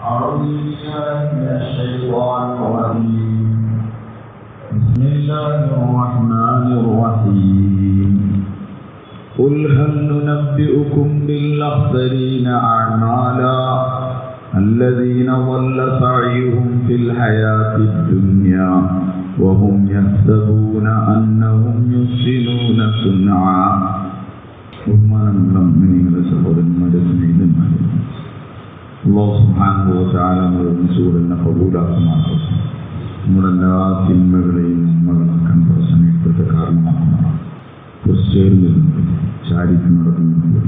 أعوذ بالله من الشيطان الرجيم. بسم الله الرحمن الرحيم. قل هل ننبئكم بالأخسرين أعمالا الذين ضل سعيهم في الحياة الدنيا وهم يحسبون أنهم يحسنون صنعا. അല്ലാഹു സുബ്ഹാനഹു വ തആല നമ്മുടെ സൂറത്തിനെ കബൂലാക്കുമാറാകട്ടെ. നമ്മുടെ എല്ലാ തിന്മകളെയും നന്മകളാക്കാൻ സമയത്തെ കാരണമാക്കുമാറാകട്ടെ. ചേർന്നിരുന്നത് ചാരിക്ക് നടക്കുന്നുണ്ട്.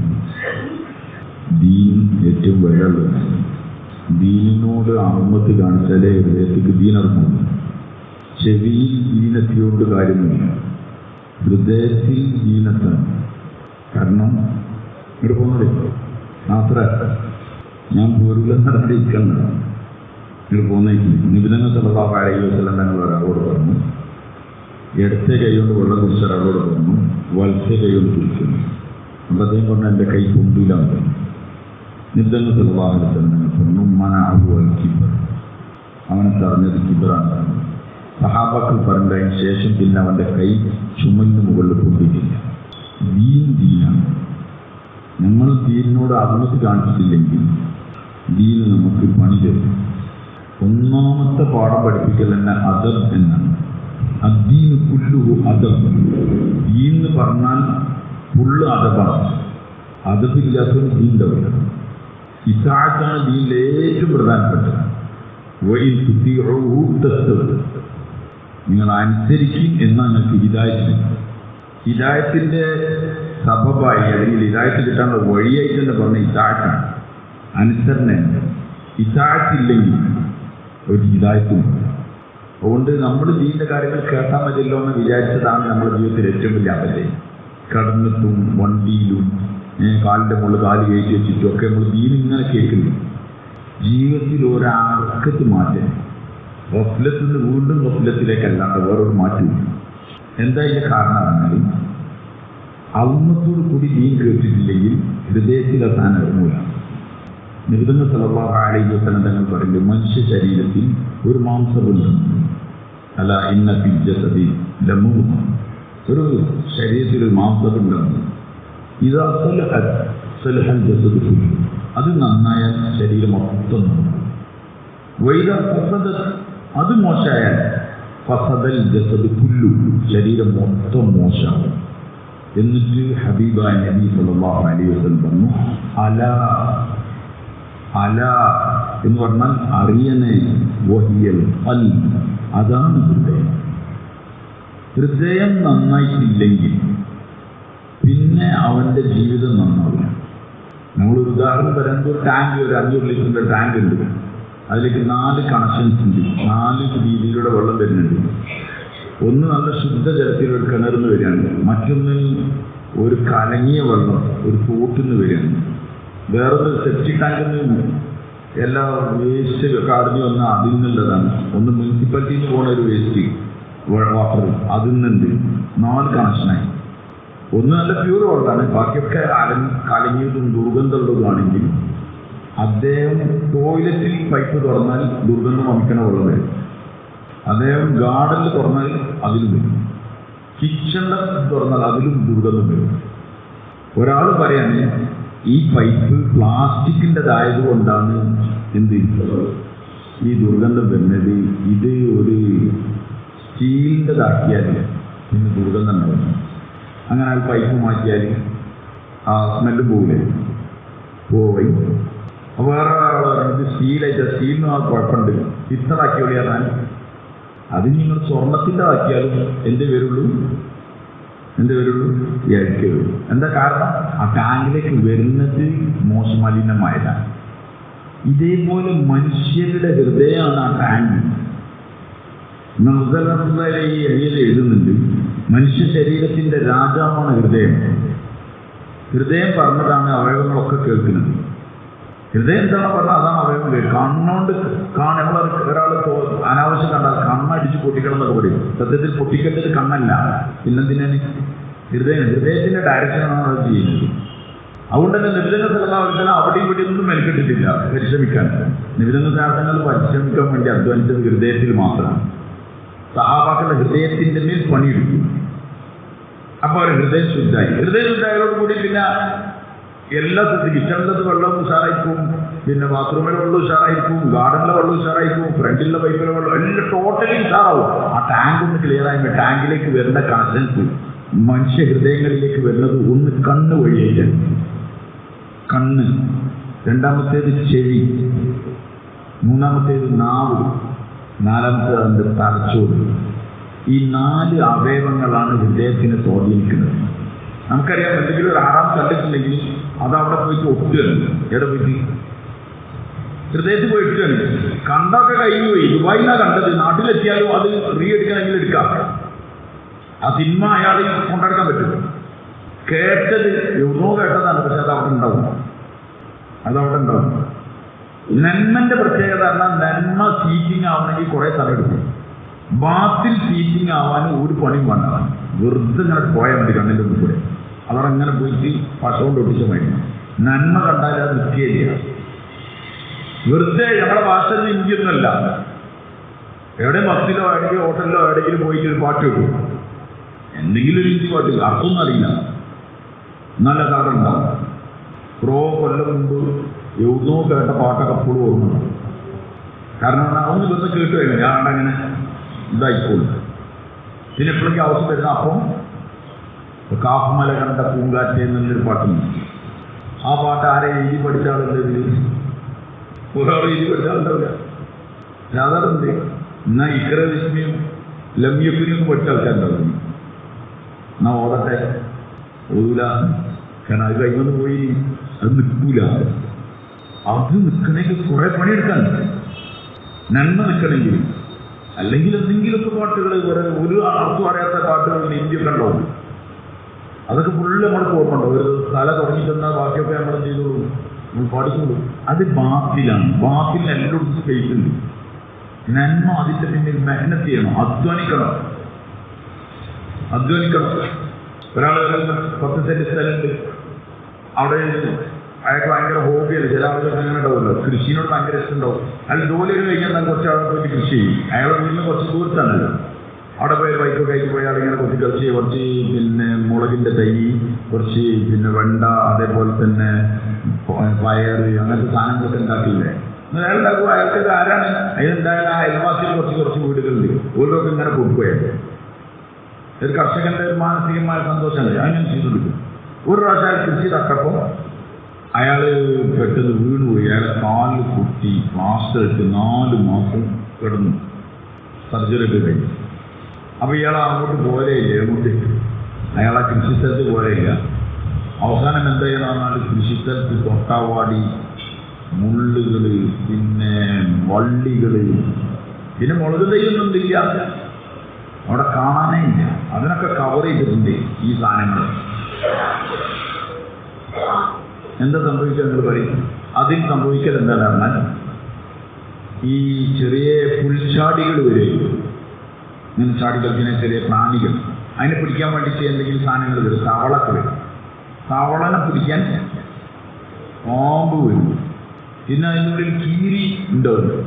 ദീൻ ഏറ്റവും വിലയുള്ളത്. ദീനിനോട് അഹമ്മത്ത് കാണിച്ചാലേ ഹൃദയത്തിക്ക് ദീനർമ്മം. ചെവിയിൽ ദീനത്തിയോട് കാര്യമില്ല, ഹൃദയത്തിൽ ദീനത്താണ്. കാരണം ഇവിടെ പോകുന്നത് മാത്ര ഞാൻ പോരുലെന്ന് അറിയിക്കുന്നത് നിങ്ങൾ പോകുന്നേക്ക് നിബിധങ്ങൾ സല്ലല്ലാഹു അലൈഹി വസല്ലം തങ്ങൾ ഒരാളോട് പറഞ്ഞു, ഇടത്തെ കൈ കൊണ്ട് വെള്ളം കുടിച്ച ഒരാളോട് പറഞ്ഞു, വലത്തെ കൈ കൊണ്ട് കുടിക്കുന്നു. അപ്പം അദ്ദേഹം പറഞ്ഞു എൻ്റെ കൈ കൊണ്ടില്ലാന്ന് പറഞ്ഞു. നിബിധങ്ങൾ സല്ലല്ലാഹു അലൈഹി വസല്ലം തങ്ങൾ പറഞ്ഞു കിബർ, അവനെ തറഞ്ഞത് കിബറാണ്. സഹാബാക്കൾ പറഞ്ഞതിന് ശേഷം പിന്നെ അവൻ്റെ കൈ ചുമലിന് മുകളിൽ കൊണ്ടിട്ടില്ല. ദീനാണ്. നമ്മൾ ദീനിനോട് അഭിമതി കാണിച്ചിട്ടില്ലെങ്കിൽ ദീൻ നമുക്ക് പണി തരും. ഒന്നാമത്തെ പാഠം പഠിപ്പിക്കൽ തന്നെ അദബ് എന്നാണ്. അദ്ദീന് കുല്ലുഹു അദബ്. ദീൻ എന്ന് പറഞ്ഞാൽ ഫുള്ള് അദബാണ്. അദബില്ലാത്തവൻ ദീൻ ഉണ്ടാവില്ല. ഇതാത്താണ് ദീനിലെ ഏറ്റവും പ്രധാനപ്പെട്ടത്. നിങ്ങൾ അനുസരിക്കും എന്നാൽ നിങ്ങൾക്ക് ഹിദായത്ത്. ഹിദായത്തിൻ്റെ സബബായി അല്ലെങ്കിൽ ഹിദായത്ത് കിട്ടാനുള്ള വഴിയായിട്ട് തന്നെ പറഞ്ഞ ഇതാത്താണ്, അനുസരണ. ഇതാത്തില്ലെങ്കിൽ ഒരു ഹിദായത്തും. അതുകൊണ്ട് നമ്മൾ ദീനിൻ്റെ കാര്യങ്ങൾ കേട്ടാൽ മതിയല്ലോ എന്ന് വിചാരിച്ചതാണ് നമ്മുടെ ജീവിതത്തിൽ ഏറ്റവും വലിയ അപജയം. കടന്നിട്ടും വണ്ടിയിലും കാലിൻ്റെ മുകളിൽ കാല് കയറ്റി വെച്ചിട്ടും ഒക്കെ നമ്മൾ ദീൻ ഇങ്ങനെ കേൾക്കുന്നു. ജീവിതത്തിൽ ഒരാൾക്കത്ത് മാറ്റം. ഗഫ്ലത്തിൽ നിന്ന് വീണ്ടും ഗഫ്ലത്തിലേക്കല്ലാണ്ട് വേറൊരു മാറ്റമില്ല. എന്താ ഇതിൻ്റെ കാരണം പറഞ്ഞാൽ അമ്മത്തോടു കൂടി ദീൻ കേട്ടിട്ടില്ലെങ്കിൽ ഹൃദയത്തിൽ താൻ ഇറങ്ങൂല. നിബിധങ്ങൾ സല്ലല്ലാഹു അലൈഹി വസല്ലം തങ്ങൾ പറയുന്നത് മനുഷ്യ ശരീരത്തിൽ ഒരു മാംസബന്ധമുണ്ട്. അല്ല ഇന്ന ഫിൽ ജസദി ലമൂഹ, ഒരു ശരീരത്തിൽ ഒരു മാംസബന്ധമുണ്ട്. ഇദാ സലഹത് സലഹൽ ജസദു കുല്ലു, അത് നന്നായാൽ ശരീരം മൊത്തം നന്നാവും. വൈദാ ഫസദത്, അത് മോശമായാൽ ഫസദൽ ജസദു കുല്ലു, ശരീരം മൊത്തം മോശമാവും. എന്നിട്ട് ഹബീബായ നബി സല്ലല്ലാഹു അലൈഹി വസല്ലം പറഞ്ഞു അലാ അലാ എന്ന് പറഞ്ഞാൽ അറിയണേ, വഹിയൽ ഖൽബ്, അതാണ് ഹൃദയം. ഹൃദയം നന്നായിട്ടില്ലെങ്കിൽ പിന്നെ അവൻ്റെ ജീവിതം നന്നാവില്ല. നമ്മളൊരു ഉദാഹരണം പറയുമ്പോൾ ഒരു ടാങ്ക്, ഒരു 500 ലിറ്ററിൻ്റെ ടാങ്ക് ഉണ്ട്. അതിലേക്ക് 4 കണക്ഷൻസ് ഉണ്ട്. 4 രീതിയിലൂടെ വെള്ളം വരുന്നുണ്ട്. ഒന്ന് നല്ല ശുദ്ധജലത്തിൽ ഒരു കിണറിൽ നിന്ന് വരികയാണ്, മറ്റൊന്ന് ഒരു കലങ്ങിയ വെള്ളം ഒരു തോട്ടിൽ നിന്ന് വരികയാണ്, വേറൊരു സെപ്റ്റിക് ടാങ്കിൽ നിന്ന് എല്ലാ വേസ്റ്റ് കാടിഞ്ഞ് വന്നാൽ അതിൽ നിന്നുള്ളതാണ്, ഒന്ന് മുനിസിപ്പാലിറ്റിയിൽ നിന്ന് പോകുന്ന ഒരു വേസ്റ്റ് വാട്ടർ അതിൽ നിന്നുണ്ട്. 4 കണക്ഷനായി. ഒന്ന് നല്ല പ്യൂർ വെള്ളമാണ്, ബാക്കിയൊക്കെ കലങ്ങിയതും ദുർഗന്ധമുള്ളതുമാണെങ്കിൽ അദ്ദേഹം ടോയ്ലറ്റിൽ പൈപ്പ് തുറന്നാൽ ദുർഗന്ധം വമിക്കണ വെള്ളം വരും. അദ്ദേഹം ഗാർഡനിൽ തുറന്നാൽ അതിലും വരും. കിച്ചണിൽ തുറന്നാൽ അതിലും ദുർഗന്ധം വരും. ഒരാൾ പറയാണ് ഈ പൈപ്പ് പ്ലാസ്റ്റിക്കിൻ്റെതായത് കൊണ്ടാണ് എന്ത് ഈ ദുർഗന്ധം വരുന്നത്, ഇത് ഒരു സ്റ്റീലിൻ്റെതാക്കിയാൽ പിന്നെ ദുർഗന്ധം ഉണ്ടാവും. അങ്ങനെ ആ പൈപ്പ് മാറ്റിയാൽ ആ സ്മെല്ല് പോവില്ലേ, പോയി. അപ്പോൾ വേറെ ഒരാൾ പറഞ്ഞത് സ്റ്റീലായിട്ട്, സ്റ്റീലിന് ആ കുഴപ്പമുണ്ട്, ഇത്രയാക്കിയോളി പറഞ്ഞാൽ അത് നിങ്ങൾ സ്വർണത്തിൻ്റെ ആക്കിയാലും എന്ത് വരുള്ളൂ ഇരട്ടി വരും. എന്താ കാരണം? ആ ടാങ്കിലേക്ക് വരുന്നത് മോശമലിനമായതാണ്. ഇതേപോലെ മനുഷ്യരുടെ ഹൃദയമാണ് ആ ടാങ്ക്. ഈ എഴുതിയിൽ എഴുതുന്നുണ്ട്, മനുഷ്യ ശരീരത്തിൻ്റെ രാജാവാണ് ഹൃദയം. ഹൃദയം പറഞ്ഞതാണ് അവയവങ്ങളൊക്കെ കേൾക്കുന്നത്. ഹൃദയം എന്താണ് പറഞ്ഞാൽ അതാണ് അവയവം കേൾക്കുക. കണ്ണുകൊണ്ട് നമ്മൾ ഒരാൾ അനാവശ്യം കണ്ടാൽ കണ്ണടിച്ച് പൊട്ടിക്കണം എന്നൊക്കെ പറയും. സത്യത്തിൽ പൊട്ടിക്കേണ്ടത് കണ്ണല്ല, പിന്നെന്തിനാണ് ഹൃദയത്തിൻ്റെ ഡയറക്ഷനാണ് അത് ചെയ്യുന്നത്. അതുകൊണ്ട് തന്നെ നിബിധന സ്ഥലത്താവശ്യം അവിടെയും ഇവിടെ ഒന്നും മെനക്കെട്ടിട്ടില്ല പരിശ്രമിക്കാൻ. നിബിധന സാധനങ്ങൾ പരിശ്രമിക്കാൻ വേണ്ടി അധ്വാനിച്ചത് ഹൃദയത്തിൽ മാത്രമാണ്. സഹാബാക്കളുടെ ഹൃദയത്തിന്റെ മേൽ പണിയെടുക്കും. അപ്പൊ അവർ ഹൃദയം ശുദ്ധായി. ഹൃദയം ശുദ്ധായതോടുകൂടി പിന്നെ എല്ലാ സ്ഥലത്തും കിച്ചണിലത് വെള്ളം ഉഷാറായിരിക്കും, പിന്നെ ബാത്റൂമിലെ വെള്ളം ഉഷാറായിരിക്കും, ഗാർഡനിലെ വെള്ളം ഉഷാറായിരിക്കും, ഫ്രണ്ടിലെ പൈപ്പിലെ വെള്ളം എല്ലാം ടോട്ടലി ഉഷാറാവും. ആ ടാങ്ക് ഒന്ന് ക്ലിയർ ആയി ടാങ്കിലേക്ക് വരുന്ന കണക്ഷൻസ് മനുഷ്യ ഹൃദയങ്ങളിലേക്ക് വരുന്നത് ഒന്ന് കണ്ണ് വഴിയായിട്ടാണ്. കണ്ണ്, രണ്ടാമത്തേത് ചെവി, മൂന്നാമത്തേത് നാവ്, നാലാമത്തേത് അതിൻ്റെ തലച്ചോറ്. ഈ 4 അവയവങ്ങളാണ് ഹൃദയത്തിനെ സ്വാധീനിക്കുന്നത്. നമുക്കറിയാം, എന്തെങ്കിലും ഒരു ആറാം കണ്ടിട്ടുണ്ടെങ്കിൽ അത് അവിടെ പോയിട്ട് ഒട്ടുകയാണ്. എവിടെ പോയിട്ട്? ഹൃദയത്തിൽ പോയി ഇട്ടുകയാണ്. കണ്ടൊക്കെ കഴിഞ്ഞു പോയി. ദുബായിലാണ് കണ്ടത്. നാട്ടിലെത്തിയാലും അത് എടുക്കണമെങ്കിൽ എടുക്കാം. ആ സിനിമ അയാൾ കൊണ്ടെടുക്കാൻ പറ്റും. കേട്ടത് എവിടുന്നോ കേട്ടതാണ്, പക്ഷെ അതവിടെ ഉണ്ടാവും. നന്മന്റെ പ്രത്യേകത പറഞ്ഞാൽ നന്മ സീറ്റിംഗ് ആവണമെങ്കിൽ കുറെ സമയം എടുക്കും. ബാത്തിൽ സീറ്റിംഗ് ആവാൻ ഒരു പണിയും വേണ്ടതാണ്. വെറുതെ ഇങ്ങനെ പോയാൽ മതി കണ്ണിൻ്റെ ഒന്നും കൂടെ. അതവിടെ ഇങ്ങനെ പോയിട്ട് പശുകൊണ്ട് ഒട്ടിച്ച മതി. നന്മ കണ്ടാൽ അത് നിൽക്കുകയില്ല. വെറുതെ ഞങ്ങളുടെ ഭാഷയിൽ ഇന്ത്യയൊന്നുമല്ല. എവിടെ ബസ്സിലോ എവിടെയെങ്കിലും ഹോട്ടലിലോ എവിടെയെങ്കിലും പോയിട്ട് ഒരു പാട്ട് കിട്ടും. എന്തെങ്കിലും ഒരു ഹിന്ദി പാട്ട് അർത്ഥമൊന്നും അറിയില്ല, നല്ല കാര്യം ഉണ്ടാവും. കൊല്ലം മുമ്പ് എവിടുന്നോ കേട്ട പാട്ടൊക്കെ എപ്പോഴും ഓർമ്മ. കാരണം അതൊന്ന് വെറുതെ കേട്ടു കഴിഞ്ഞു ഞാൻ അവിടെ അങ്ങനെ ഇതായിക്കോളും. പിന്നെ എപ്പോഴേക്കും ആവശ്യം വരുന്ന അപ്പം കാഫുമല കണ്ട പൂങ്കാറ്റ് എന്നൊരു പാട്ടുണ്ട്. ആ പാട്ട് ആരെ എഴുതി പഠിച്ചാളുണ്ടെങ്കിൽ ഒരാൾ എഴുതി പഠിച്ചാളുണ്ടാവില്ല. സാധാരണ എന്നാൽ ഇക്കര വിസ്മയും ലമ്യപ്പിനും പഠിച്ച ആൾക്കാരുണ്ടാവും. എന്നാ ഓടട്ടെ, ഓടൂല. കാരണം അത് കഴിഞ്ഞൊന്ന് പോയി അത് നിൽക്കൂല. അത് നിൽക്കണമെങ്കിൽ കുറെ പണിയെടുക്കാൻ, നന്മ നിൽക്കണമെങ്കിൽ. അല്ലെങ്കിൽ എന്തെങ്കിലുമൊക്കെ പാട്ടുകൾ ഒരു അർത്ഥം അറിയാത്ത പാട്ടുകൾ ഇന്ത്യയൊക്കെ ഉണ്ടാവും. അതൊക്കെ ഫുള്ള് നമ്മൾക്ക് ഓർമ്മ ഉണ്ടാവും. ഒരു തല തുടങ്ങിയിട്ടെന്നാൽ ബാക്കിയൊക്കെ നമ്മൾ ചെയ്തോളൂ, നമ്മൾ പാടിക്കോളൂ. അത് ബാത്തിലാണ്. ബാത്തിന് എല്ലായിടത്തും സ്പേസ് ഉണ്ട്. നന്മ അതിൻ്റെ പിന്നിൽ മെഹനത്ത് ചെയ്യണം, അധ്വാനിക്കണം. ഒരാൾ 10 സെന്റ് സ്ഥലമുണ്ട്, അവിടെ അയാൾക്ക് ഭയങ്കര ഹോബിയല്ല. ചില ആളുകൾക്ക് അങ്ങനെ ഉണ്ടാവുമല്ലോ, കൃഷിനോട് ഭയങ്കര ഇഷ്ടം ഉണ്ടാവും. അയാൾ ജോലിയൊക്കെ കഴിഞ്ഞാൽ കുറച്ച് ആളെ പോയിട്ട് കൃഷി ചെയ്യും. അയാളുടെ വീടിന് കുറച്ച് ദൂരത്താണല്ലോ. അവിടെ പോയി ബൈക്കൊക്കെ ആയിട്ട് പോയി ആളിങ്ങനെ കുറച്ച് പിന്നെ മുളകിൻ്റെ തൈ, കുറച്ച് പിന്നെ വെണ്ട, അതേപോലെ തന്നെ പയർ, അങ്ങനത്തെ സാധനങ്ങളൊക്കെ ഉണ്ടാക്കിയില്ലേ. അയാൾ ഉണ്ടാക്കുമ്പോൾ അയാൾക്ക് ആരാണ് അതിനുണ്ടായാലും ആ അയൽവാസിയിൽ കുറച്ച് വീടുകളുണ്ട്. ഓരോക്കെ ഇങ്ങനെ കൊടുക്കുകയാണ്. ഒരു കർഷകന്റെ ഒരു മാനസികമായ സന്തോഷമല്ലേ, അങ്ങനെ ചെയ്തു കൊടുക്കും. ഒരു പ്രാവശ്യം അയാൾ കൃഷി തട്ടപ്പോൾ അയാൾ പെട്ടെന്ന് വീണുപോയി. അയാളെ കാലിൽ കുത്തി പ്ലാസ്റ്റർ ഇട്ട് 4 മാസം കിടന്നു, സർജറി ഒക്കെ കഴിഞ്ഞു. അപ്പോൾ ഇയാൾ അങ്ങോട്ട് പോലെയില്ല, അങ്ങോട്ട് അയാളെ കൃഷിസ്ഥലത്ത് പോലെയില്ല. അവസാനം എന്താ ചെയ്യുന്നതെന്നാൽ കൃഷിസ്ഥലത്ത് തൊട്ടാവാടി, മുള്ളുകൾ, പിന്നെ വള്ളികൾ, പിന്നെ മുളക് തൈയൊന്നും ഇല്ല, അവിടെ കാണാനേ ഇല്ല. അതിനൊക്കെ കവർ ചെയ്തിട്ടുണ്ട് ഈ സാധനങ്ങൾ. എന്താ സംഭവിക്കുക നിങ്ങൾ പറയും? അതിൽ സംഭവിക്കൽ എന്താണ് പറഞ്ഞാൽ ഈ ചെറിയ പുൽച്ചാടികൾ വരെ, ഇങ്ങനെ ചാടികളിങ്ങനെ ചെറിയ പ്രാണികൾ, അതിനെ പിടിക്കാൻ വേണ്ടിയിട്ട് എന്തെങ്കിലും സാധനങ്ങൾ വരും. തവളൊക്കെ വരും. തവളനെ പിടിക്കാൻ പാമ്പ് വരും. പിന്നെ അതിനുള്ളിൽ കീരി ഉണ്ടാവും.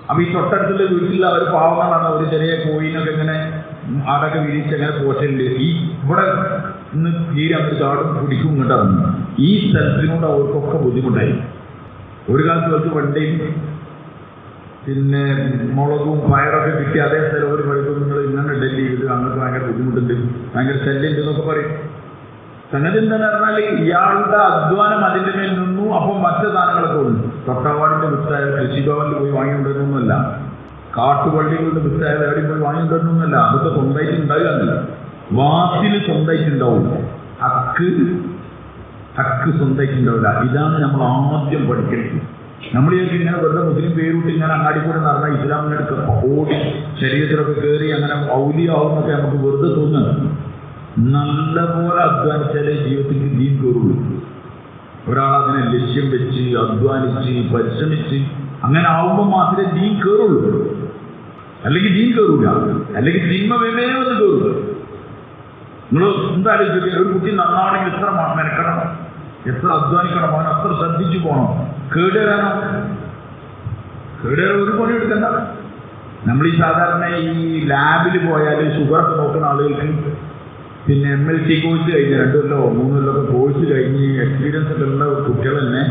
അപ്പോൾ ഈ തൊട്ടടുത്തുള്ള വീട്ടിൽ അവർ പാവങ്ങളാണ്. ഒരു ചെറിയ കോയിനൊക്കെ ഇങ്ങനെ ആടൊക്കെ വിരിച്ച് അങ്ങനെ പോറ്റുണ്ട്. ഈ ഇവിടെ നിന്ന് കീരി അവർ ചാടും പിടിക്കും ഇങ്ങോട്ട് ഇറങ്ങും. ഈ സ്ഥലത്തിനോട് അവർക്കൊക്കെ ബുദ്ധിമുട്ടായി. ഒരു കാലത്ത് അവർക്ക് വെണ്ടയും പിന്നെ മുളകും പയറൊക്കെ കിട്ടി അതേ സ്ഥലം ഒരു വഴിക്കും നിങ്ങൾ ഇങ്ങനെ ഡൽഹി ചെയ്ത് അങ്ങോട്ട് ഭയങ്കര ബുദ്ധിമുട്ടുണ്ട്, ഭയങ്കര ശല്യം എന്നൊക്കെ പറയും. സംഗതി എന്താണെന്ന് പറഞ്ഞാൽ ഇയാളുടെ അധ്വാനം അതിൻ്റെ മേൽ നിന്നു. അപ്പം മറ്റു സാധനങ്ങളൊക്കെ ഉണ്ട്. തൊട്ടവാടിൻ്റെ വിത്തായ കൃഷിഭവനിൽ പോയി വാങ്ങിക്കൊണ്ടിരുന്നൊന്നുമല്ല, കാട്ടുപള്ളികളുടെ വിത്തായ എവിടെയും പോയി വാങ്ങിക്കൊണ്ടിരുന്നൊന്നുമല്ല. അതൊക്കെ സ്വന്തമായിട്ട് ഉണ്ടാകുകയെന്നല്ല, വാക്കിൽ സ്വന്തമായിട്ടുണ്ടാവും. ഹക്ക് സ്വന്തമായിട്ടുണ്ടാവില്ല. ഇതാണ് നമ്മൾ ആദ്യം പഠിക്കേണ്ടത്. നമ്മൾ ഇങ്ങനെ വെറുതെ മുസ്ലിം പേരൂട്ടി ഇങ്ങനെ അങ്ങാടിക്കൂടെ നടന്നാൽ ഇസ്ലാമിനടുത്ത് ഓടി ശരീരത്തിലൊക്കെ കയറി അങ്ങനെ ഔലിയാവുന്നൊക്കെ നമുക്ക് വെറുതെ തോന്നുന്നത്. നല്ലപോലെ അധ്വാനിച്ചാലേ ജീവിതത്തിൽ ദീൻ കയറുള്ളൂ. ഒരാൾ അതിനെ ലക്ഷ്യം വെച്ച് അധ്വാനിച്ച് പരിശ്രമിച്ച് അങ്ങനെ ആവുമ്പോൾ മാത്രമേ ദീൻ കയറുള്ളൂ. അല്ലെങ്കിൽ ദീൻ കയറൂല, അല്ലെങ്കിൽ തിന്മ വേണേ ഒന്ന് കയറുള്ളൂ. നിങ്ങൾ എന്തായാലും ഒരു കുട്ടി നന്നാവണമെങ്കിൽ ഇത്ര മെനക്കണം. എത്ര അധ്വാനിക്കണം, അവൻ അത്ര ശ്രദ്ധിച്ചു പോകണം. കേടുവരാനോ? കേടുവരാൻ ഒരു പണി എടുക്കണ്ട. നമ്മൾ ഈ സാധാരണ ഈ ലാബിൽ പോയാൽ ഷുഗറൊക്കെ നോക്കുന്ന ആളുകൾക്ക് പിന്നെ MLT കോഴ്സ് കഴിഞ്ഞ് 2 കൊല്ലോ 3 കൊല്ലോ ഒക്കെ കോഴ്സ് കഴിഞ്ഞ് എക്സ്പീരിയൻസ് ഒക്കെ ഉള്ള കുട്ടികൾ തന്നെ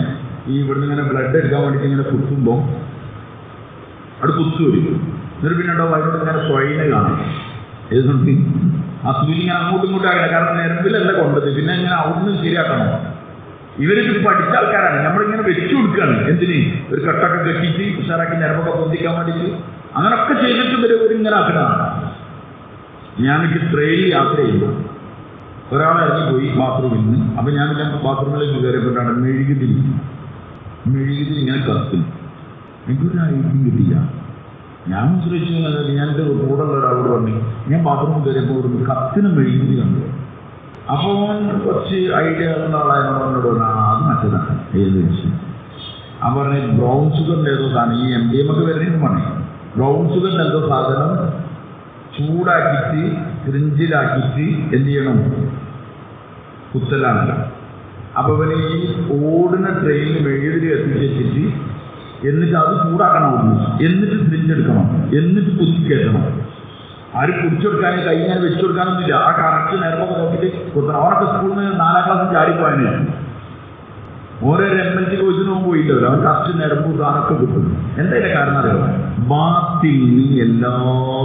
ഈ ഇവിടുന്ന് ഇങ്ങനെ ബ്ലഡ് എടുക്കാൻ വേണ്ടിയിട്ട് ഇങ്ങനെ കുത്തുമ്പോൾ അവിടെ കുത്തു വരും. എന്നിട്ട് പിന്നെ ഉണ്ടാവും അതിനോട് ഇങ്ങനെ സ്വൈന കാണും. ഏതുണ്ട് ആ സൂര്യ ഇങ്ങനെ അങ്ങോട്ടും ഇങ്ങോട്ടും ആകണം. കാരണം നെരമ്പിലല്ല കൊണ്ടത്, പിന്നെ ഇങ്ങനെ അവിടുന്ന് ശരിയാക്കണം. ഇവരിത് പഠിച്ച ആൾക്കാരാണ്. നമ്മളിങ്ങനെ വെച്ചു കൊടുക്കുകയാണ്. എന്തിന്? ഒരു കട്ടൊക്കെ കെട്ടിച്ച് ഉഷാറാക്കി ഞരമ്പൊക്കെ പൊന്തിക്കാൻ വേണ്ടിയിട്ട് അങ്ങനൊക്കെ ചെയ്തിട്ട് ഇവരിങ്ങനെ ആക്കുന്നതാണ്. ഞാനൊക്കെ ട്രെയിനിൽ യാത്ര ചെയ്യുമ്പോൾ ഒരാളെ ഇറങ്ങിപ്പോയി ബാത്റൂമിൽ നിന്ന്. അപ്പം ഞാൻ ബാത്റൂമിലേക്ക് കയറിയപ്പോഴാണ് മെഴുകുതിരി ഇങ്ങനെ കത്തും. എനിക്കൊരു ഐഡിയും കിട്ടില്ല. ഞാൻ ശ്രമിച്ചു. ഞാനെൻ്റെ കൂടെയുള്ള ഒരാളോട് പറഞ്ഞു, ഞാൻ ബാത്റൂമിൽ കയറിയപ്പോൾ ഒരു കത്തിന് മെഴുകുതിരി കണ്ടു. അപ്പോൾ കുറച്ച് ഐഡിയ ഉള്ള ആളായതുകൊണ്ട് എന്നോട് പറഞ്ഞു, അത് മറ്റേതാണ് ഏത് വിഷയം. ആ പറഞ്ഞ ബ്രൗൺ ഷുഗറിൻ്റെ ഏതോ സാധനം ഈ MDM ഒക്കെ വരുന്നതെന്ന് പറഞ്ഞു. ബ്രൗൺ ഷുഗറിൻ്റെ എന്തോ സാധനം ചൂടാക്കിയിട്ട് സിറിഞ്ചിലാക്കിയിട്ട് എന്ത് ചെയ്യണം? കുത്തലാണല്ലോ. അപ്പോൾ പിന്നെ ഈ ഓടുന്ന ട്രെയിനിൽ മെഴുകുതിരി എത്തിച്ച് വെച്ചിട്ട് എന്നിട്ട് അത് ചൂടാക്കണം, എന്നിട്ട് സിറിഞ്ച് എടുക്കണം, എന്നിട്ട് കുത്തി കയറ്റണം. ആരും കുടിച്ചു കൊടുക്കാനും കൈ ഞാൻ വെച്ചു കൊടുക്കാനൊന്നുമില്ല. ആ കറക്റ്റ് നേരമൊക്കെ നോക്കിയിട്ട് കുത്തണം. അവനൊക്കെ സ്കൂളിൽ നിന്ന് 4ാം ക്ലാസ്സിൽ ചാടിപ്പോയതിന് ഓരോ MLT കോഴ്സിനും പോയില്ലല്ലോ. അവൻ കറക്റ്റ് നേരമ്പ് സാധനമൊക്കെ കിട്ടും. എന്തായാലും കാരണം അറിയാമോ? ബാത്തിൽ നീ എല്ലാ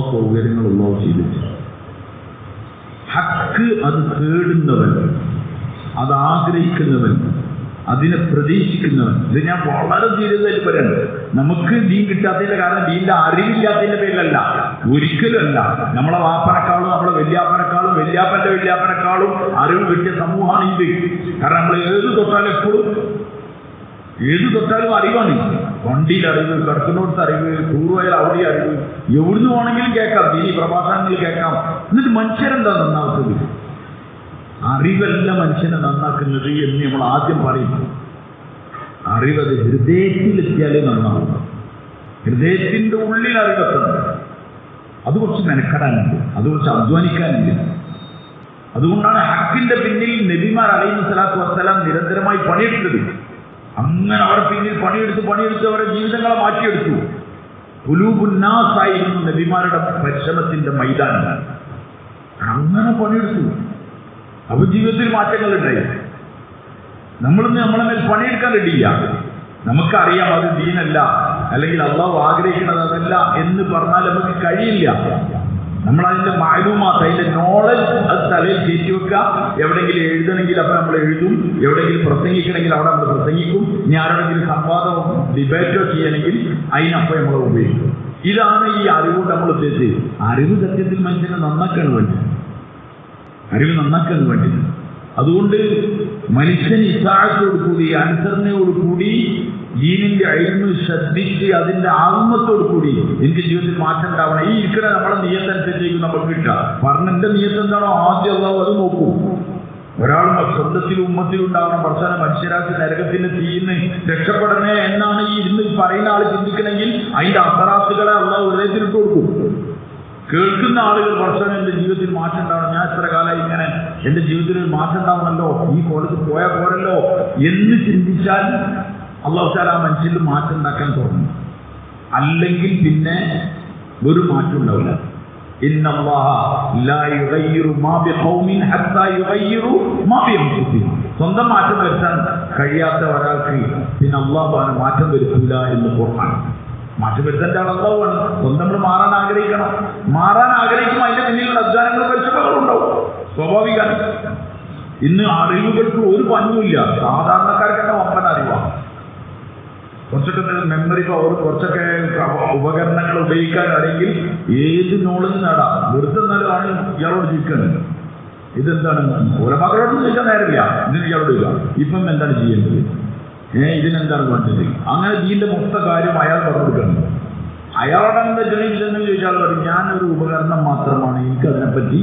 സൗകര്യങ്ങളും ഉള്ളവർ ചെയ്തിട്ട് ഹക്ക് അത് തേടുന്നവൻ, അത് ആഗ്രഹിക്കുന്നവൻ, അതിനെ പ്രതീക്ഷിക്കുന്നവൻ. ഇത് ഞാൻ വളരെ സീരിയസായിട്ട് പറയുന്നത്. നമുക്ക് ദീൻ കിട്ടാത്തതിന്റെ കാരണം ദീനിന്റെ അറിവില്ലാത്തതിന്റെ പേരിലല്ല, ഒരിക്കലും അല്ല. നമ്മളെ വാപ്പനക്കാളും നമ്മളെ വല്യാപ്പനക്കാളും വല്യാപ്പന്റെ അറിവ് കിട്ടിയ സമൂഹമാണ് ഇത്. കാരണം നമ്മൾ ഏത് തൊട്ടാലും അറിവാണ്. വണ്ടിയിൽ അറിവ്, കിടക്കുന്നിടത്ത് അറിവ്, ടൂർ പോയാൽ അവിടെ അറിവ്, എവിടുന്ന് വേണമെങ്കിലും കേൾക്കാം, ദീനി പ്രഭാഷണങ്ങൾ കേൾക്കാം. എന്നിട്ട് മനുഷ്യരെന്താ നന്നാവുന്നത്? അറിവല്ല മനുഷ്യനെ നന്നാക്കുന്നത് എന്ന് നമ്മൾ ആദ്യം പറയും. അറിവത് ഹൃദയത്തിലെത്തിയാലേ നന്നാവും. ഹൃദയത്തിൻ്റെ ഉള്ളിൽ അറിവെത്തണം. അത് കുറച്ച് മെനക്കെടാനുണ്ട്, അത് കുറച്ച് അധ്വാനിക്കാനുണ്ട്. അതുകൊണ്ടാണ് ഹക്കിന്റെ പിന്നിൽ നബിമാർ അലൈഹിസ്സലാത്തു വസ്സലാം നിരന്തരമായി പണിയെടുത്തത്. അങ്ങനെ അവരുടെ പിന്നിൽ പണിയെടുത്ത് അവരുടെ ജീവിതങ്ങളെ മാറ്റിയെടുത്തു. ഖുലൂബുന്നാസായിരുന്നു നബിമാരുടെ പരിശ്രമത്തിന്റെ മൈതാനം. അങ്ങനെ പണിയെടുത്തു. അപ്പോൾ ജീവിതത്തിൽ മാറ്റങ്ങളുണ്ടായി. നമ്മളിന്ന് നമ്മളെ മേൽ പണിയെടുക്കാൻ റെഡിയില്ല. നമുക്കറിയാം അത് ദീനല്ല, അല്ലെങ്കിൽ അള്ളാഹു ആഗ്രഹിക്കുന്നത് അതല്ല എന്ന് പറഞ്ഞാൽ നമുക്ക് കഴിയില്ല. നമ്മളതിൻ്റെ മാലൂമാത്ത്, അതിൻ്റെ നോളജ് അത് തലയിൽ കയറ്റി വെക്കുക. എവിടെയെങ്കിലും എഴുതണമെങ്കിൽ അപ്പം നമ്മൾ എഴുതും, എവിടെയെങ്കിലും പ്രസംഗിക്കണമെങ്കിൽ അവിടെ നമ്മൾ പ്രസംഗിക്കും. ഇനി ആരോടെങ്കിലും സംവാദമോ ഡിബേറ്റോ ചെയ്യണമെങ്കിൽ അതിനപ്പം നമ്മൾ ഉപയോഗിക്കും. ഇതാണ് ഈ അറിവ് നമ്മൾ ഉദ്ദേശിച്ചത്. അറിവ് സത്യത്തിൽ മനുഷ്യനെ നന്നാക്കാൻ വേണ്ടി, അതുകൊണ്ട് മനുഷ്യൻ ഇസാഅത്തോടുകൂടി, അനുസരണയോടുകൂടി, ദീനിന്റെ ഇൽമ് ശ്രദ്ധിച്ച് അതിന്റെ ആത്മത്തോടുകൂടി എനിക്ക് ജീവിതത്തിൽ മാറ്റം ഉണ്ടാവണം. ഈ ഇരിക്കുന്ന നമ്മളെ നിയത്തനുസരിച്ചേക്കും നമുക്ക് കിട്ടുക. പറഞ്ഞെന്റെ നിയത്ത് എന്താണോ ആദ്യം അള്ളാഹു അത് നോക്കൂ. ഒരാൾ സ്വന്തത്തിലും ഉമ്മത്തിലും ഉണ്ടാവണം. പ്രശ്ന മനുഷ്യരാശി നരകത്തിന് തീയിന്ന് രക്ഷപ്പെടണേ എന്നാണ് ഈ ഇരുന്ന് പറയുന്ന ആൾ ചിന്തിക്കണമെങ്കിൽ അതിന്റെ അസറാത്തുകളെ അള്ളാഹു ഹൃദയത്തിലിട്ട് കൊടുക്കും. കേൾക്കുന്ന ആളുകൾ പ്രശ്നം എൻ്റെ ജീവിതത്തിൽ മാറ്റം ഉണ്ടാവണം, ഞാൻ എത്ര കാലമായി ഇങ്ങനെ എൻ്റെ ജീവിതത്തിൽ ഒരു മാറ്റം ഉണ്ടാവണമല്ലോ, ഈ കോലത്ത് പോയാൽ പോരല്ലോ എന്ന് ചിന്തിച്ചാൽ അള്ളാഹു തആല ആ മനുഷ്യരിൽ മാറ്റം ഉണ്ടാക്കാൻ തുടങ്ങും. അല്ലെങ്കിൽ പിന്നെ ഒരു മാറ്റം ഉണ്ടാവില്ല. ഇന്നല്ലാഹ ലാ യുഗയ്യിറു മാ ബിഖൗമിൻ ഹത്താ യുഗയ്യിറു മാ ബിഅൻഫുസിഹിം. സ്വന്തം മാറ്റം വരുത്താൻ കഴിയാത്ത ഒരാൾക്ക് പിന്നെ അള്ളാഹു മാറ്റം വരുത്തില്ല എന്ന് ഖുർആൻ. മാറ്റം വരുത്തേണ്ട ആൾ അള്ളാഹുവാണ്. സ്വന്തം നമ്മൾ മാറാൻ ആഗ്രഹിക്കുമ്പോൾ അതിന്റെ പിന്നിലുള്ള അധ്വാനങ്ങളും പരിശ്രമങ്ങളും ഉണ്ടാവും, സ്വാഭാവികമാണ്. ഇന്ന് അറിവുകൾക്ക് ഒരു പഞ്ഞുമില്ല. സാധാരണക്കാർക്ക് തന്നെ വമ്പൻ അറിവാണ്. കുറച്ചൊക്കെ മെമ്മറി പവർ, കുറച്ചൊക്കെ ഉപകരണങ്ങൾ ഉപയോഗിക്കാൻ അറിയെങ്കിൽ ഏത് നോളജ് നേടാം. വെറുതെ എന്നാലാണ് ഇയാളോട് ചോദിക്കുന്നത് ഇതെന്താണ്. ഓരോ മകളോടൊന്നും ചോദിക്കാൻ നേരമില്ല. ഇതിന് ഇയാളോട് ചോദിക്കാം ഇപ്പം എന്താണ് ചെയ്യേണ്ടത്, ഇതിനെന്താണ് വേണ്ടത്. അങ്ങനെ ഇതിൻ്റെ മൊത്ത കാര്യം അയാൾ പറഞ്ഞു കൊടുക്കണം. അയാളോടാണ് എന്താ ഇല്ലെന്ന് ചോദിച്ചാൽ പറയും ഞാനൊരു ഉപകരണം മാത്രമാണ്, എനിക്കതിനെപ്പറ്റി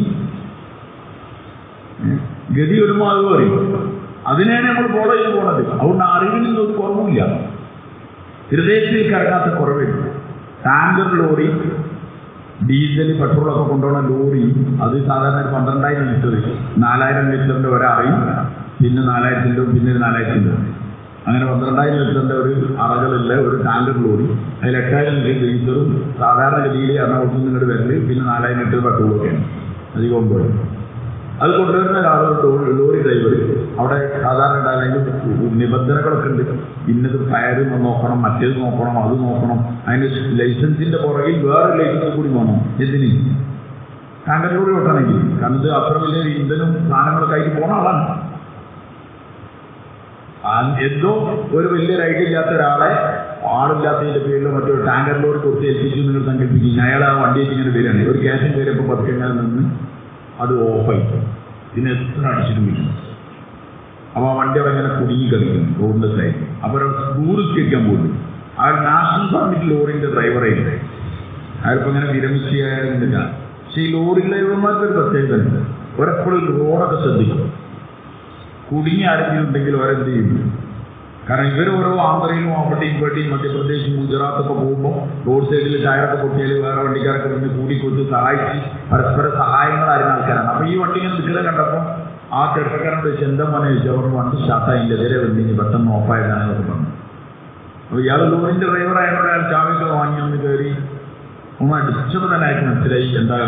ഗതി ഒരുമാവ് പറയും. അതിനെയാണ് നമ്മൾ ഫോളോ ചെയ്ത് പോണത്. അതുകൊണ്ട് അറിവിൽ ഒരു കുറവുമില്ല. ഹൃദയത്തിൽ കറങ്ങാത്ത കുറവില്ല. ടാങ്കർ ലോറി, ഡീസൽ പെട്രോളൊക്കെ കൊണ്ടുപോകുന്ന ലോറി, അത് സാധാരണ 12,000 ലിറ്റർ, 4,000 ലിറ്ററിൻ്റെ ഒരറിയും പിന്നെ 4000 പിന്നെ 4000 അങ്ങനെ 12,000 ലിറ്ററിൻ്റെ ഒരു അറകളുള്ള ഒരു ടാങ്കർ ലോറി, അതിൽ 8,000 ലിറ്റർ ഡീസലും സാധാരണഗതിയിൽ എറണാകുളത്ത് നിങ്ങളുടെ വരല്, പിന്നെ 4,000 ലിറ്റർ പെട്രോളൊക്കെയാണ് അധികം പോയി. അത് കൊണ്ടുവരുന്ന ലോറി ഡ്രൈവർ അവിടെ സാധാരണ ഉണ്ടാകുന്ന നിബന്ധനകളൊക്കെ ഉണ്ട്. ഇന്നത് ഫയർ നോക്കണം, മറ്റേത് നോക്കണം, അത് നോക്കണം. അതിന് ലൈസൻസിന്റെ പുറകിൽ വേറെ ലൈസൻസ് കൂടി വേണം. എന്തിന്? ടാങ്കർ ലോറി ഓട്ടണമെങ്കിൽ. കാരണം ഇത് അത്ര വലിയ ഇന്ധനം സാധനങ്ങളൊക്കെ ആയിട്ട് പോണ ആളാണ്. എന്തോ ഒരു വലിയ റൈഡ് ഇല്ലാത്ത ഒരാളെ ആളില്ലാത്തതിന്റെ പേരിലോ മറ്റോ ടാങ്കർ ലോറി കൊടുത്ത് ഏൽപ്പിച്ചു നിങ്ങൾ സങ്കല്പിക്കും. അയാൾ ആ വണ്ടിയായിട്ട് ഇങ്ങനെ വരികയാണ്. ഒരു ക്യാഷും കയറിയപ്പോൾ 10 നിന്ന് അത് ഓഫായി. പിന്നെ എത്ര അടിച്ചിട്ടും കിട്ടും. അപ്പോൾ ആ വണ്ടി അവിടെ ഇങ്ങനെ കുടുങ്ങി കളിക്കും റോഡിന്റെ സൈഡ്. അപ്പോൾ ടൂറിസ്റ്റ് വെക്കാൻ പോകും. അയാൾ നാഷണൽ പെർമിറ്റ് ലോറിന്റെ ഡ്രൈവറായിട്ട് അയാളിപ്പോൾ ഇങ്ങനെ വിരമിച്ചില്ല. പക്ഷേ ഈ ലോറി ഡ്രൈവർമാർക്ക് ഒരു പ്രത്യേകത ഉണ്ട്. ഒരെപ്പോഴും റോഡൊക്കെ ശ്രദ്ധിക്കും. കുടുങ്ങി ആരെങ്കിലും ഉണ്ടെങ്കിൽ അവരെന്ത് ചെയ്യും? കാരണം ഇവർ ഓരോ ആന്ധ്രയിലും അവിടെയും ഇവിടെയും മധ്യപ്രദേശും ഗുജറാത്തൊക്കെ പോകുമ്പോൾ റോഡ് സൈഡിൽ ടയറൊക്കെ പൊട്ടിയാൽ വേറെ വണ്ടിക്കാരൊക്കെ വന്ന് കൂടിക്കൊടുത്ത് സഹായിച്ച് പരസ്പര സഹായങ്ങൾ അറിയുന്ന ആൾക്കാരാണ്. അപ്പോൾ ഈ വണ്ടി ഇങ്ങനെ നിൽക്കുന്നത് കണ്ടപ്പോൾ ആ ചെറുപ്പക്കാരനോട് ചോദിച്ചു, എന്താ മോനെ ചോദിച്ചു. അവർ വണ്ടി സ്റ്റാർട്ടായില്ല, ഇതേ വന്നിന് പെട്ടെന്ന് ഓഫായതാണെന്നൊക്കെ പറഞ്ഞു. അപ്പോൾ ഇയാൾ ലോറിൻ്റെ ഡ്രൈവറായതോടെ അയാൾ ചാവിയൊക്കെ വാങ്ങി ഒന്ന് കയറി ഒന്ന് അടിച്ചപ്പോൾ തന്നെ അയാൾക്ക് മനസ്സിലായി എന്താ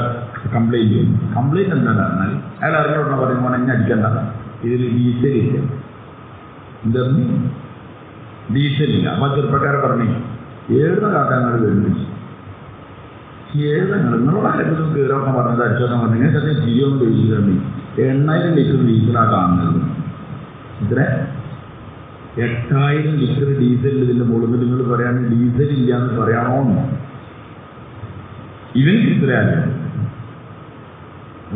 കംപ്ലൈൻറ്റ് ചെയ്യുന്നു. കംപ്ലൈൻറ്റ് എന്താണെന്ന് പറഞ്ഞാൽ അയാൾ അറിഞ്ഞോടണം പറയുമ്പോൾ എന്നെ അടിക്കണ്ട, ഇതിൽ ഡീസലില്ല. എന്തായിരുന്നു? ഡീസലില്ല. അപ്പോൾ ചെറുപ്പക്കാരെ പറഞ്ഞു, ഏഴ് കാക്കാങ്ങൾ വരുന്നു. നിങ്ങളോട് ആരെങ്കിലും കയറൊക്കെ പറഞ്ഞത് അടിച്ചോക്കാൻ പറഞ്ഞു. നിങ്ങൾക്ക് അതിന് ചിരിയൊന്നും ഡീസലുണ്ട്. 8,000 ലിറ്റർ ഡീസലാണ് കാണുന്നത്. ഇത്ര 8,000 ലിറ്റർ ഡീസൽ ഇതിൻ്റെ മുകളിൽ നിങ്ങൾ പറയാൻ ഡീസൽ ഇല്ല എന്ന് പറയാണോ? ഇവന് ഇത്രയല്ല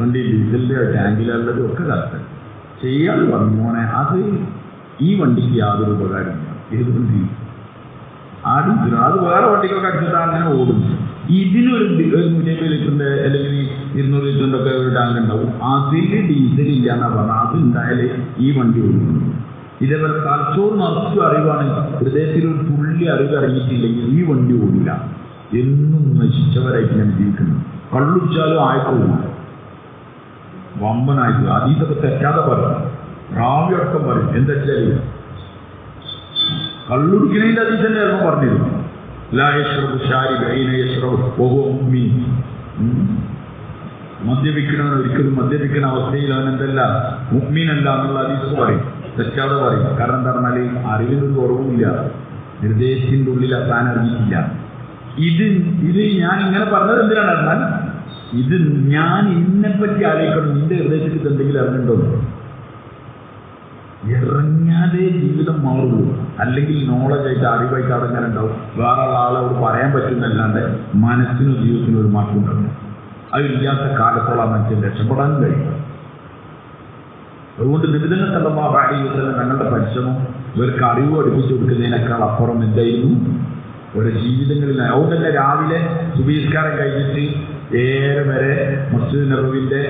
വണ്ടി ഡീസലിൻ്റെ ടാങ്കിലുള്ളതും ഒക്കെ കറക്റ്റ് ചെയ്യാൻ പറഞ്ഞു. മോനെ അത് ഈ വണ്ടിക്ക് യാതൊരു ഉപകാരമില്ല. ഏത് വണ്ടി? ആ ഡീസലാണ്. അത് വേറെ വണ്ടിക്കൊക്കെ അടിച്ചിട്ട് അങ്ങനെ ഓടും. ഇതിനൊരു 150 ലിറ്ററിൻ്റെ അല്ലെങ്കിൽ 200 ലിറ്ററിൻ്റെ ഒക്കെ ഒരു ടാങ്ക് ഉണ്ടാവും. അതിൽ ഡീസൽ ഇല്ല എന്നാ പറഞ്ഞാൽ അത് ഉണ്ടായാലേ ഈ വണ്ടി ഓടും. ഇതേപോലെ തലച്ചോറ് നിറച്ചും അറിവാണ്. ഹൃദയത്തിൽ ഒരു തുള്ളി അറിവ് അറിയിട്ടില്ലെങ്കിൽ ഈ വണ്ടി ഓടില്ല. എന്നും നശിച്ചവരായിട്ട് ഞാൻ ജീവിക്കുന്നു. കള്ളുടിച്ചാലും ആയിട്ടില്ല, വമ്പനായിട്ട് അതീതൊക്കെ തെറ്റാതെ പറയും. റാവി അടക്കം പറയും. എന്താ വെച്ചാൽ കള്ളുടിക്കണേൻ്റെ അതീ തന്നെ ആയിരുന്നു പറഞ്ഞിരുന്നു. മദ്യപിക്കണവൻ ഒരിക്കലും മദ്യപിക്കുന്ന അവസ്ഥയിൽ അവൻ എന്തല്ല മുഅ്മിനല്ല എന്നുള്ള ഹദീസ് പറയും. തെറ്റാതെ പറയും. കാരണം എന്താ പറഞ്ഞാൽ അറിവിനൊരു കുറവുമില്ല, ഹൃദയത്തിൻ്റെ ഉള്ളിൽ അത്താൻ അറിയില്ല. ഇത് ഞാൻ ഇങ്ങനെ പറഞ്ഞത് എന്തിനാണ് പറഞ്ഞാൽ ഇത് ഞാൻ ഇതിനെപ്പറ്റി ആലോചിക്കണം. നിന്റെ ഹൃദയത്തിൽ എന്തെങ്കിലും അറിഞ്ഞിട്ടുണ്ടോ? ഇറങ്ങാതെ ജീവിതം മാറുള്ളൂ. അല്ലെങ്കിൽ നോളജായിട്ട് അറിവായിട്ട് അവിടെ ഉണ്ടാവും. വേറെ ആളോട് പറയാൻ പറ്റുന്നല്ലാണ്ട് മനസ്സിനും ജീവിതത്തിനും ഒരു മാറ്റം ഉണ്ടാവും. അതില്ലാത്ത കാലത്തോളം മനുഷ്യൻ രക്ഷപ്പെടാൻ കഴിയും. അതുകൊണ്ട് നിബിധന സല്ലല്ലാഹു അലൈഹി വസല്ലം തങ്ങളുടെ പരിശ്രമം ഇവർക്ക് അറിവ് പഠിപ്പിച്ചു കൊടുക്കുന്നതിനേക്കാൾ അപ്പുറം എന്തായിരുന്നു ഒരു ജീവിതങ്ങളിൽ. അതുകൊണ്ട് തന്നെ രാവിലെ സുബഹിസ്കാരം കഴിഞ്ഞിട്ട് 7 വരെ മസ്ജിദ് നബവിൻ്റെ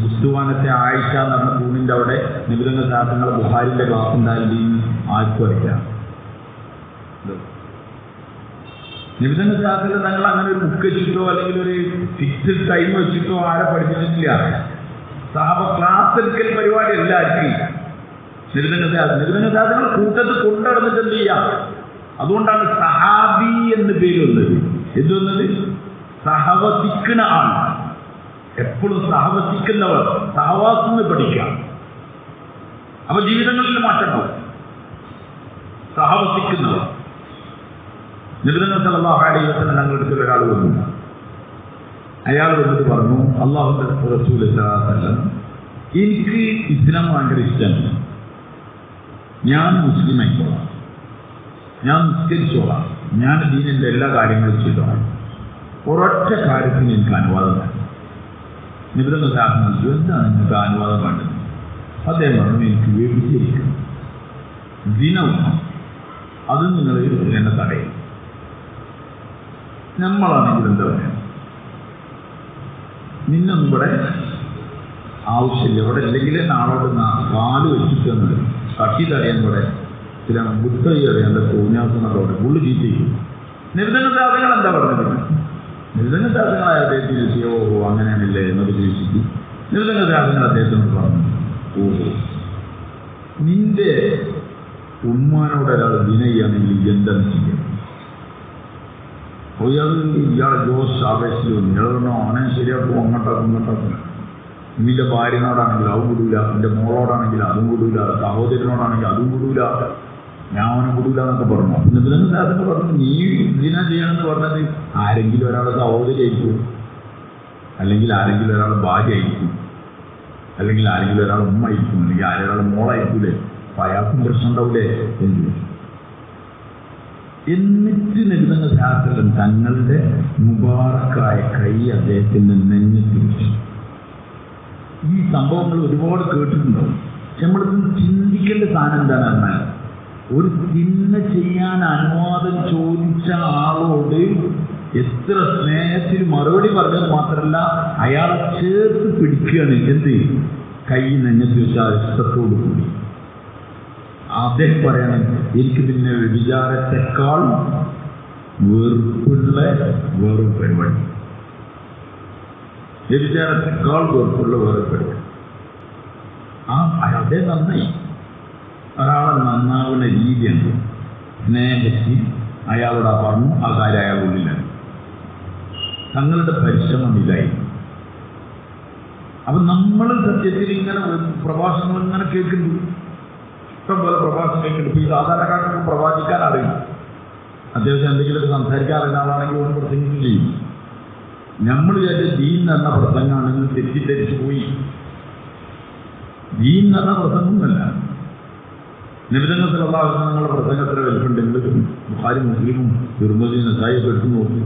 ഉസ്തുവാനത്തെ ആയിഷ എന്ന് പറഞ്ഞ തൂണിൻ്റെ അവിടെ നിബിധന സാധനങ്ങളെ ബുഹാരിൻ്റെ ക്ലാസ് ഉണ്ടായാലും ആർക്കും അറിയാം. നിബിധന സാധനങ്ങൾ ഞങ്ങൾ അങ്ങനെ ഒരു ബുക്ക് വെച്ചിട്ടോ അല്ലെങ്കിൽ ഒരു ഫിക്സ്ഡ് ടൈം വെച്ചിട്ടോ ആരെ പഠിപ്പിച്ചിട്ടില്ല. സഹബ ക്ലാസ് എടുക്കൽ പരിപാടി എല്ലാവർക്കും നിബിധന സാധനങ്ങൾ കൂട്ടത്തിൽ കൊണ്ടുനടന്നിട്ട് എന്ത് ചെയ്യാം. അതുകൊണ്ടാണ് സഹാബി എന്ന് പേര് വന്നത്. എന്ത് വന്നത്? സഹവസിക്കുന്ന ആൾ. എപ്പോഴും സഹവസിക്കുന്നവർ, സഹവാസെന്ന് പഠിക്കാം. അപ്പൊ ജീവിതങ്ങളിൽ മാറ്റണ്ടാവും. സഹവസിക്കുന്നവർ. നബി സല്ലല്ലാഹു അലൈഹി വസല്ലം ഞങ്ങളുടെ അടുത്ത് ഒരാൾ വന്നു. അയാൾ വന്നിട്ട് പറഞ്ഞു, അല്ലാഹുവിന്റെ റസൂൽ സല്ലല്ലാഹു അലൈഹി വസല്ലം, എനിക്ക് ഇസ്ലാം ഭയങ്കര ഇഷ്ടമാണ്. ഞാൻ മുസ്ലിം ആയിക്കോളാം, ഞാൻ നിസ്കരിച്ചോളാം, ഞാൻ ദീനിൻ്റെ എല്ലാ കാര്യങ്ങളും ചെയ്തോളാം. ഒരൊറ്റ കാര്യത്തിന് എനിക്ക് അനുവാദം വേണം. നിബിധന സാധനം എന്താണ് നിങ്ങൾക്ക് അനുവാദം വേണ്ടത്? അദ്ദേഹം പറഞ്ഞു, എനിക്ക് വ്യഭിചരിക്കണം, ദിനവും അത് നിങ്ങൾ എന്നെ തടയും. നമ്മളാണെങ്കിൽ എന്താ പറയുക, നിന്നൊന്നും ഇവിടെ ആവശ്യമില്ല, ഇവിടെ ഇല്ലെങ്കിൽ നാളോട് കാല് വെച്ചിട്ട് എന്നത് കട്ടി തടയാൻ ഇവിടെ ചില ബുദ്ധി അറിയാൻ തോന്നിയാസങ്ങളോടെ പുള്ളി ചീറ്റയും. നിബിധന സാധനങ്ങൾ എന്താ പറഞ്ഞത്? നിബിധന സാധനങ്ങൾ അദ്ദേഹത്തിന് ചോദിച്ചു, ഓഹോ അങ്ങനെയാണല്ലേ എന്നൊക്കെ ചോദിച്ചിട്ട് നിബിധന സാധനങ്ങൾ അദ്ദേഹത്തിനോട് പറഞ്ഞു, ഓഹോ നിന്റെ ഉമ്മാനോട് ഒരാൾ വിനയാണെങ്കിൽ എന്താണ് ചെയ്യുക? ഇയാളെ ജോസ് ആവേശത്തിൽ വന്നു, ഇയാൾ പറഞ്ഞോ അവനെ ശരിയാക്കും, അങ്ങോട്ടാക്കും. നിന്റെ ഭാര്യനോടാണെങ്കിൽ അതും വിടൂല, നിന്റെ മോളോടാണെങ്കിൽ അതും വിടൂല, സഹോദരനോടാണെങ്കിൽ അതും വിടൂല, ഞാൻ അവനെ വിടൂല എന്നൊക്കെ പറഞ്ഞു. എന്നിട്ട് സാധനം പറഞ്ഞു, നീ ഇതിനാ ചെയ്യണമെന്ന് പറഞ്ഞത് ആരെങ്കിലും ഒരാളെ സഹോദരി ആയിരിക്കും, അല്ലെങ്കിൽ ആരെങ്കിലും ഒരാൾ ഭാര്യ ആയിരിക്കും, അല്ലെങ്കിൽ ആരെങ്കിലും ഒരാൾ ഉമ്മ ആയിരിക്കും, അല്ലെങ്കിൽ ആരൊരാൾ മോളായിരിക്കൂലേ, അപ്പൊ അയാൾക്കും പ്രശ്നം ഉണ്ടാവൂലേ എന്ന്. എന്നിട്ട് നിബിധങ്ങൾ ശാസ്ത്രം തങ്ങളുടെ മുബാറക്കായ കൈ അദ്ദേഹത്തിന്റെ നെഞ്ഞത്ത് വെച്ചു. ഈ സംഭവങ്ങൾ ഒരുപാട് കേട്ടിട്ടുണ്ടാവും. നമ്മളിത് ചിന്തിക്കേണ്ട സാധനം എന്താണ് പറഞ്ഞാൽ, ഒരു തിന്മ ചെയ്യാൻ അനുവാദം ചോദിച്ച ആളോട് എത്ര സ്നേഹത്തിൽ മറുപടി പറഞ്ഞത് മാത്രമല്ല, അയാളെ ചേർത്ത് പിടിക്കുകയാണ്. എന്ത്? കൈ നെഞ്ഞത്ത് വെച്ചാൽ ഇഷ്ടത്തോടു കൂടി. അദ്ദേഹം പറയാണ്, എനിക്ക് പിന്നെ വിചാരത്തെക്കാൾ വെറുപ്പുള്ള വേറെ പരിപാടി, വ്യഭിചാരത്തെക്കാൾ വെറുപ്പുള്ള വേറെ പരിപാടി. അതേ നന്നായി. ഒരാളെ നന്നാവുന്ന രീതിയുണ്ട്. സ്നേഹത്തിൽ അയാളോട് പറഞ്ഞു ആ കാര്യം അയാളുള്ളിലാണ്. തങ്ങളുടെ പരിശ്രമം ഇതായി. അപ്പൊ നമ്മൾ സത്യത്തിൽ ഇങ്ങനെ പ്രഭാഷണങ്ങൾ ഇങ്ങനെ കേൾക്കുന്നു, ഇഷ്ടം പോലെ പ്രഭാഷണം കേൾക്കുന്നുണ്ട്. ഈ സാധാരണക്കാർക്ക് പ്രവാചിക്കാൻ അറിയും. അത്യാവശ്യം എന്തെങ്കിലുമൊക്കെ സംസാരിക്കാൻ അറിയുന്ന ആളാണെങ്കിൽ ഓൺ പ്രസംഗിക്കും ചെയ്യും. നമ്മൾ വിചാരിച്ച ദീൻ എന്ന പ്രസംഗമാണെങ്കിൽ തെറ്റിദ്ധരിച്ചു പോയി. ദീൻ എന്ന പ്രസംഗമൊന്നുമല്ല. നബിതങ്ങളുടെ നിങ്ങളുടെ പ്രസംഗത്തിൽ വലിപ്പുണ്ടെങ്കിൽ ബുഖാരി മുസ്ലിമും തിരുമതിയും നസായിയൊക്കെ എടുത്തു നോക്കും.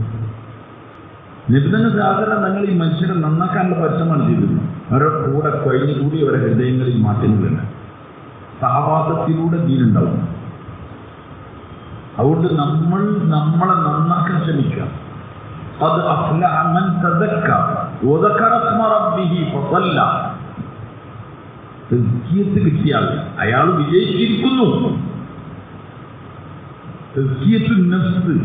നബിതങ്ങൾ സാധാരണ നിങ്ങൾ ഈ മനുഷ്യരെ നന്നാക്കാനുള്ള പരിശ്രമമാണ് ചെയ്തത്. അവരുടെ കൂടെ കഴിഞ്ഞുകൂടി അവരുടെ ഹൃദയങ്ങളിൽ മാറ്റങ്ങളില്ല. സഹവാസത്തിലൂടെ ദീനുണ്ടാവും. അതുകൊണ്ട് നമ്മളെ നന്നാക്കാൻ ശ്രമിക്കുക. അത് അഫ്ലഹ മൻ തസക്ക വദക്കറ സ്മ റബ്ബിഹി ഫസല്ല. തസ്കിയത്ത് കിട്ടിയാൽ അയാൾ വിജയിച്ചിരിക്കുന്നു. തസ്കിയത്തുൻ നഫ്സ്,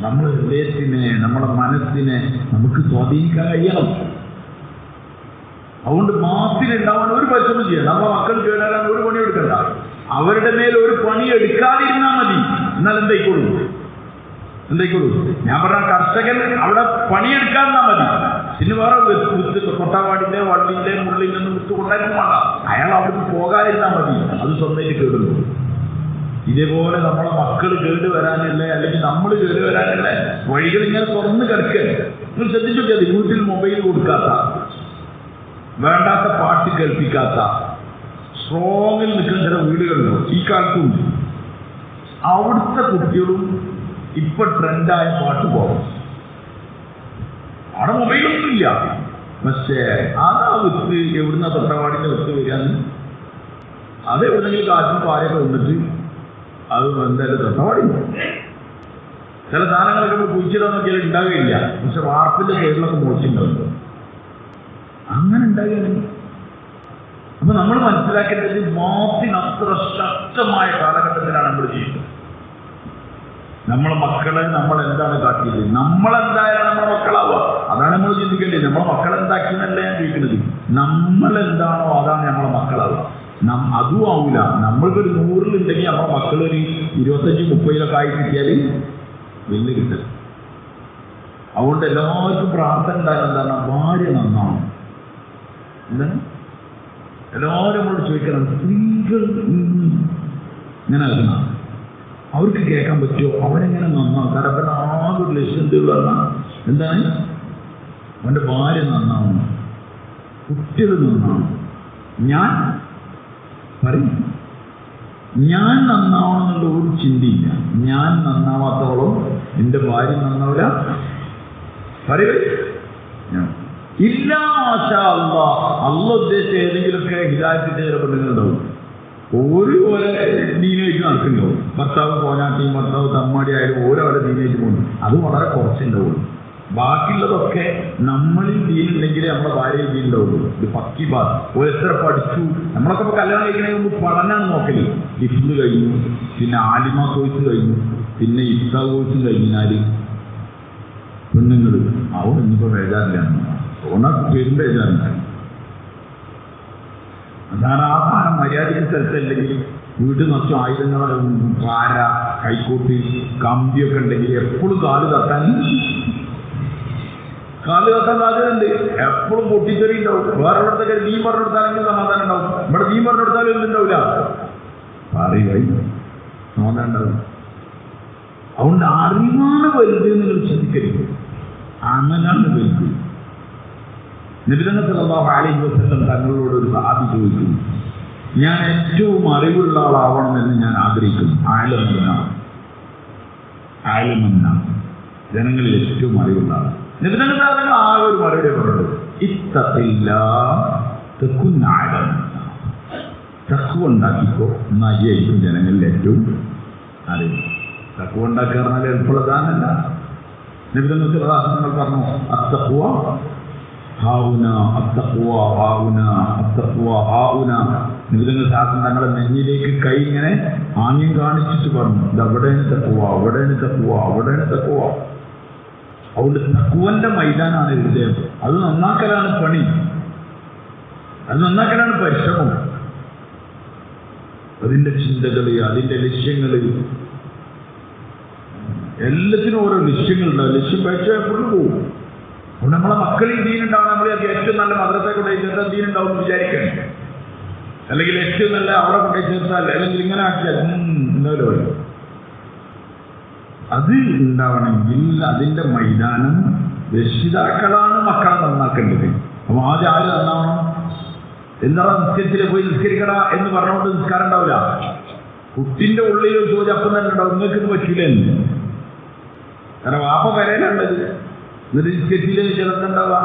നമ്മുടെ ഹൃദയത്തിനെ, നമ്മുടെ മനസ്സിനെ നമുക്ക് സ്വാധീനിക്കാൻ കഴിയണം. അതുകൊണ്ട് മാസത്തിലുണ്ടാവാൻ ഒരു പരിശ്രമം ചെയ്യണം. നമ്മളെ മക്കൾ കേടാൻ ഒരു പണി എടുക്കണ്ട. അവരുടെ മേൽ ഒരു പണി എടുക്കാതിരുന്നാൽ മതി. എന്നാൽ എന്തായിക്കോളൂ. ഞാൻ പറഞ്ഞ കർഷകൻ അവിടെ പണിയെടുക്കാതിരുന്നാൽ മതി. പിന്നെ വേറെ കൊട്ടവാടിന്റെ വള്ളിന്റെ മുള്ളിൽ നിന്ന് വിത്ത് കൊണ്ടായിരുന്നു വേണ്ട. അയാൾ അവിടേക്ക് പോകാതിരുന്നാൽ മതി. അത് സ്വന്തമായിട്ട് കേടുന്നു. ഇതേപോലെ നമ്മളെ മക്കൾ കേട് വരാനല്ലേ, അല്ലെങ്കിൽ നമ്മൾ കേട് വരാനല്ലേ വഴികൾ ഇങ്ങനെ തുറന്ന് കിടക്കുക. നിങ്ങൾ ശ്രദ്ധിച്ചോക്കെ, അത് വീട്ടിൽ മൊബൈൽ കൊടുക്കാത്ത, വേണ്ടാത്ത പാട്ട് കേൾപ്പിക്കാത്ത, സ്ട്രോങ്ങിൽ നിൽക്കുന്ന ചില വീടുകളുണ്ടോ ഈ കാലത്തുണ്ട്. അവിടുത്തെ കുട്ടികളും ഇപ്പൊ ട്രെൻഡായ പാട്ട് പോകും. അവിടെ മൊബൈലൊന്നുമില്ല. പക്ഷേ അതാ വിത്ത് എവിടുന്ന തൊട്ടവാടിന്റെ വിത്ത് വരികയാണ്. അത് എവിടെന്നെങ്കിലും കാറ്റും പാരൊക്കെ വന്നിട്ട് അത് എന്തായാലും തൊട്ടവാടി. ചില സാധനങ്ങളൊക്കെ നമ്മൾ കുഴിച്ചിടാൻ നോക്കിയാൽ ഉണ്ടാവുകയില്ല. പക്ഷെ വാർപ്പിന്റെ സൈഡിലൊക്കെ മോശിണ്ടാവുന്നു. അങ്ങനെ ഉണ്ടാകുകയാണെങ്കിൽ അപ്പൊ നമ്മൾ മനസ്സിലാക്കേണ്ടത് മാസത്തിന് അത്ര ശക്തമായ കാലഘട്ടത്തിലാണ് നമ്മൾ ചെയ്യുന്നത്. നമ്മളെ മക്കളെ നമ്മൾ എന്താണ് കാട്ടിയത്, നമ്മളെന്തായാലും നമ്മളെ മക്കളാവുക. അതാണ് നമ്മൾ ചിന്തിക്കേണ്ടത്. നമ്മളെ മക്കളെന്താക്കിയെന്നല്ല ഞാൻ ചോദിക്കുന്നത്. നമ്മളെന്താണോ അതാണ് നമ്മളെ മക്കളാവുക. അതും ആവൂല. നമ്മൾക്കൊരു 100-ലുണ്ടെങ്കിൽ നമ്മളെ മക്കളൊരു 25-30 ആയി കിട്ടിയാൽ വലിയ കിട്ടും. അതുകൊണ്ട് എല്ലാവർക്കും പ്രാർത്ഥന ഉണ്ടാകുന്ന എന്താണ്, ഭാര്യ നന്നാണ്. എന്താണ് എല്ലാവരും നമ്മളോട് ചോദിക്കണം, സ്ത്രീകൾ ഇങ്ങനെ ആക്കണം, അവർക്ക് കേൾക്കാൻ പറ്റുമോ, അവരെങ്ങനെ നന്നാവും. കാരണം ആകെ ഒരു ലക്ഷ്യം എന്തുള്ളതാണ്, എന്താണ്, അവൻ്റെ ഭാര്യ നന്നാവണം, കുട്ടികൾ നന്നാവണം. ഞാൻ പറയും, ഞാൻ നന്നാവണം എന്നുള്ള ഒരു ചിന്തയില്ല. ഞാൻ നന്നാവാത്തോളം എൻ്റെ ഭാര്യ നന്നാവില്ല. പറയേ ഇല്ല. മാഷാ അല്ലാഹ്, അല്ലാഹ് ഉദ്ദേശിച്ച ഏതെങ്കിലുമൊക്കെ ഹിദായത്തിന്റെ ചില പെണ്ണുങ്ങളുണ്ടാവും. ഓരോ ദീനായിട്ട് നടക്കുന്നുണ്ടാവും. ഭർത്താവ് പോനാട്ടിയും ഭർത്താവ് തമ്മാടി ആയാലും ഓരോ ദീനായിട്ട് പോകുന്നു. അത് വളരെ കുറച്ചുണ്ടാവുള്ളൂ. ബാക്കിയുള്ളതൊക്കെ നമ്മളിൽ ദീനുണ്ടെങ്കിലേ നമ്മുടെ ഭാര്യയിൽ ദീനുണ്ടാവുള്ളൂ. ഇത് പക്കി ബാധ. എത്ര പഠിച്ചു. നമ്മളൊക്കെ ഇപ്പോൾ കല്യാണം കഴിക്കണമെങ്കിൽ മുമ്പ് പഠനമാണ് നോക്കല്. ഹിഫ്ള് കഴിഞ്ഞു, പിന്നെ ആലിമ കോഴ്സ് കഴിഞ്ഞു, പിന്നെ ഇഫ്താ കോഴ്സും കഴിഞ്ഞാൽ പെണ്ണുങ്ങൾ അവിടെ ഇന്നിപ്പോൾ ബേജാറില്ല. ഓണ പേരും ബേജാറുണ്ടായി. അതാണ് ആ സാധനം മര്യാദയ്ക്ക് സ്ഥലത്തല്ലെങ്കിൽ വീട്ടിൽ നിറച്ചും ആയുധങ്ങളും പാര കൈക്കൂട്ടി കമ്പിയൊക്കെ ഉണ്ടെങ്കിൽ എപ്പോഴും കാല് തട്ടാൻ സാധ്യതയുണ്ട്. എപ്പോഴും പൊട്ടിത്തെറി ഉണ്ടാവും. വേറൊരിടത്തൊക്കെ നീ പറഞ്ഞെടുത്താലെങ്കിൽ സമാധാനം ഉണ്ടാവും. ഇവിടെ നീ പറഞ്ഞെടുത്താലും എന്തുണ്ടാവില്ല, പറയുക സമാധാനം ഉണ്ടാവും. അതുകൊണ്ട് അറിവാണ് വലുത് നിങ്ങൾ ശ്രദ്ധിക്കരുത്, അമലാണ് വലുത്. നബി സല്ലല്ലാഹു അലൈഹി വസല്ലം തങ്ങളോട് ഒരു സഹാബി ചോദിക്കുന്നു, ഞാൻ ഏറ്റവും അറിവുള്ള ആളാവണമെന്ന് ഞാൻ ആഗ്രഹിക്കുന്നു. ആലമന്ന ജനങ്ങളിൽ ഏറ്റവും അറിവുള്ള ആൾ. നബി തങ്ങൾ ആകെ ഒരു മറുപടി പറഞ്ഞത്, തഖ്വ ഉണ്ടാക്കിക്കോ, എന്നായിരിക്കും ജനങ്ങളിൽ ഏറ്റവും അറിവ്. തഖ്വ ഉണ്ടാക്കുക പറഞ്ഞാൽ എളുപ്പമുള്ളതാണല്ല. നബി തങ്ങൾ പറഞ്ഞു, അത്തഖ്വ ഹാവുന അത്തഖ്വ ഹാവുന അത്തഖ്വ ഹാവുന. നിബിധങ്ങൾ ശാസ്ത്രം തങ്ങളെ നെഞ്ഞിലേക്ക് കൈ ഇങ്ങനെ ആംഗ്യം കാണിച്ചിട്ട് പറഞ്ഞു, ഇത് അവിടെയാണ് തഖ്വ, അവിടെയാണ് തഖ്വ, അവിടെയാണ് തഖ്വ. അതുകൊണ്ട് തഖ്വന്റെ മൈതാനാണ് ഹൃദയം. അത് നന്നാക്കലാണ് പണി, അത് നന്നാക്കലാണ് പരിശ്രമം. അതിന്റെ ചിന്തകള്, അതിന്റെ ലക്ഷ്യങ്ങള്, എല്ലാത്തിനും ഓരോ ലക്ഷ്യങ്ങളുണ്ടാവും. ലക്ഷ്യം പരീക്ഷ പോകും. അതുകൊണ്ട് നമ്മളെ മക്കളിൽ ദീനുണ്ടാവും. നമ്മൾ ഏറ്റവും നല്ല മദ്രസയെ കൊണ്ടുപോയി ചേർത്താൽ ദീനുണ്ടാവും എന്ന് വിചാരിക്കണം. അല്ലെങ്കിൽ ഏറ്റവും നല്ല അവിടെ കൊണ്ടുപോയി ചേർത്താൽ, അല്ലെങ്കിൽ ഇങ്ങനെ ആക്കിയാൽ എന്തായാലും വരും. അത് ഉണ്ടാവണമെങ്കിൽ അതിന്റെ മൈതാനം രക്ഷിതാക്കളാണ് മക്കളെ നന്നാക്കേണ്ടത്. അപ്പൊ ആദ്യം ആര് നന്നാവണം? എന്താ നിസ്കരിച്ചില്ലേ പോയി നിസ്കരിക്കടാ എന്ന് പറഞ്ഞുകൊണ്ട് നിസ്കാരം ഉണ്ടാവില്ല. കുട്ടിന്റെ ഉള്ളിൽ ഒരു ചോദ്യം അപ്പം തന്നെ ഉണ്ടാവും, നിങ്ങൾക്ക് ഇത് പറ്റൂല എന്ന്. കാരണം വാപ്പ വരേലുള്ളത് നിസ്കരിച്ചില്ലേ ചിലത്തുണ്ടാവുക.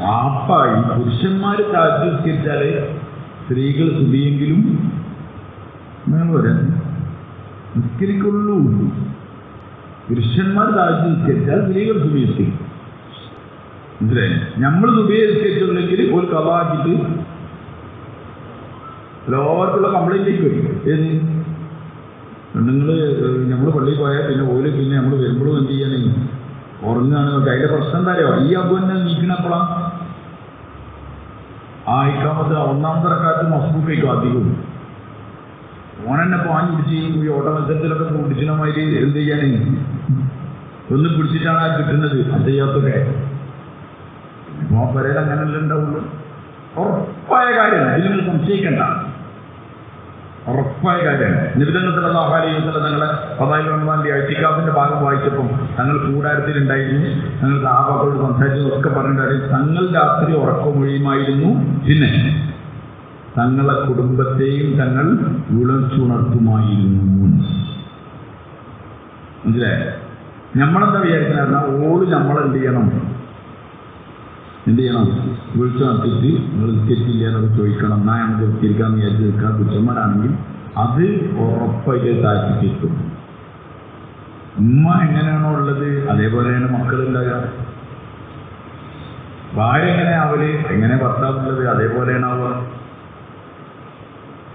വാപ്പ ഈ പുരുഷന്മാര് താജ്ജുസ്കരിച്ചാല് സ്ത്രീകൾ സുബിയെങ്കിലും നിങ്ങൾ വരാൻ നിസ്കരിക്കുള്ളൂ. പുരുഷന്മാർ താജ്ജുസ്കരിച്ചാൽ സ്ത്രീകൾ സുബിയെത്തി. മനസ്സിലായി? നമ്മൾ സുബിയസ്കരിച്ചില്ലെങ്കിൽ ഒരു കവാക്കിട്ട് എല്ലാവർക്കുള്ള കംപ്ലൈൻറ്റിലേക്ക് വരും. ഏത് പെണ്ണുങ്ങൾ നമ്മൾ പള്ളിയിൽ പോയാൽ പിന്നെ ഓല് പിന്നെ നമ്മൾ വരുമ്പോഴും എന്ത് ചെയ്യാനേ ഉറങ്ങുകയാണ്. അതിന്റെ പ്രശ്നം എന്താ അറിയോ? ഈ അബു തന്നെ നീക്കണപ്പോഴാ ആ ഇക്കാമത്ത് ഒന്നാമത്തെ റക്കാത്ത് മസ്ബൂക്കൈക്കും അധികവും ഓനെന്നെ പാഞ്ഞു പിടിച്ച് ഈ ഓട്ട മത്സരത്തിലൊക്കെ പിടിച്ചിന മാതിരി എന്ത് ചെയ്യാനേ ഒന്ന് പിടിച്ചിട്ടാണ് ആ കിട്ടുന്നത്. അത് ചെയ്യാത്തൊക്കെ മോപ്പരയിൽ അങ്ങനെയല്ലേ ഉണ്ടാവുള്ളൂ. ഉറപ്പായ കാര്യമാണ്, ഇതിൽ നിങ്ങൾ സംശയിക്കണ്ട. ഉറപ്പായ കാര്യമാണ്. നബി സല്ലല്ലാഹു അലൈഹി വസല്ലം തങ്ങളെ ഫദായിലുൽ റമദാനിന്റെ ഇഅ്തികാഫിന്റെ ഭാഗം വായിച്ചപ്പം തങ്ങൾ കൂടാരത്തിലുണ്ടായിരുന്നു. തങ്ങൾ സഹാബാക്കളോട് സംസാരിച്ചതൊക്കെ പറഞ്ഞിട്ടുണ്ടായിരുന്നു. തങ്ങൾ രാത്രി ഉറക്കമൊഴിയുമായിരുന്നു. പിന്നെ തങ്ങളെ കുടുംബത്തെയും തങ്ങൾ വിളിച്ചുണർത്തുമായിരുന്നു. മനസ്സിലായോ? നമ്മളെന്താ വിചാരിക്കുന്ന ഓള് നമ്മളെന്ത് ചെയ്യണം വിളിച്ചു നടത്തിയിട്ട് നിങ്ങൾ നിസ്കരിച്ചില്ല എന്നൊക്കെ ചോദിക്കണം. എന്നാൽ നമുക്ക് നിസ്കരിക്കാമെന്ന് വിചാരിച്ച് നിൽക്കാൻ കുറ്റന്മാരാണെങ്കിൽ അത് ഉറപ്പായിട്ട് താഴ്ത്തിക്കും. ഉമ്മ എങ്ങനെയാണോ ഉള്ളത് അതേപോലെയാണ് മക്കളുണ്ടാകുക. ഭാര്യ എങ്ങനെയാവല് എങ്ങനെ ഭർത്താവുള്ളത് അതേപോലെയാണ് ആവുക.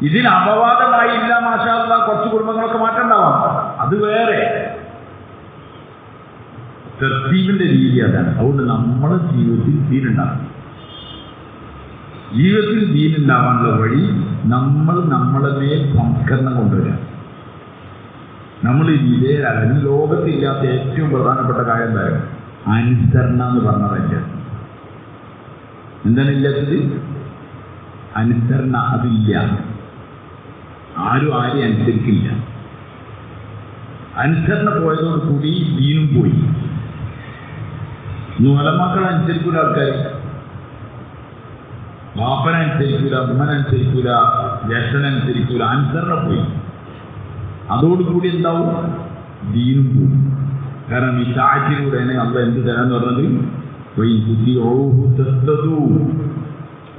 ഇതിന് അപവാദമായി ഇല്ല മാഷാ അല്ലാഹ് കുറച്ച് കുടുംബങ്ങളൊക്കെ മാറ്റം ഉണ്ടാവാം, അത് വേറെ. തർത്തീബിന്റെ രീതി അതാണ്. അതുകൊണ്ട് നമ്മുടെ ജീവിതത്തിൽ ദീനുണ്ടാകും. ജീവിതത്തിൽ ദീനുണ്ടാവാനുള്ള വഴി നമ്മൾ നമ്മളെ മേൽ സംസ്കരണം കൊണ്ടുവരാം. നമ്മൾ വിധേയരാകും. ലോകത്തില്ലാത്ത ഏറ്റവും പ്രധാനപ്പെട്ട കാര്യം എന്തായാലും അനുസരണ എന്ന് പറഞ്ഞതല്ല. എന്താണ് ഇല്ലാത്തത്? അനുസരണ. അതില്ല. ആരും ആരെയും അനുസരിക്കില്ല. അനുസരണ പോയതോടുകൂടി ദീനും പോയി. ഉലമാക്കൾ അനുസരിക്കൂല, ആൾക്കാർ വാപ്പനനുസരിക്കൂല, ഉമ്മനനുസരിക്കൂല, ജ്യേഷ്ഠനനുസരിക്കൂല. അനുസരണ പോയി. അതോടുകൂടി എന്താവും? ദീനും പോയി. കാരണം ഈ ചായത്തിലൂടെയാണ് അള്ള എന്ത് തരാന്ന് പറഞ്ഞത്?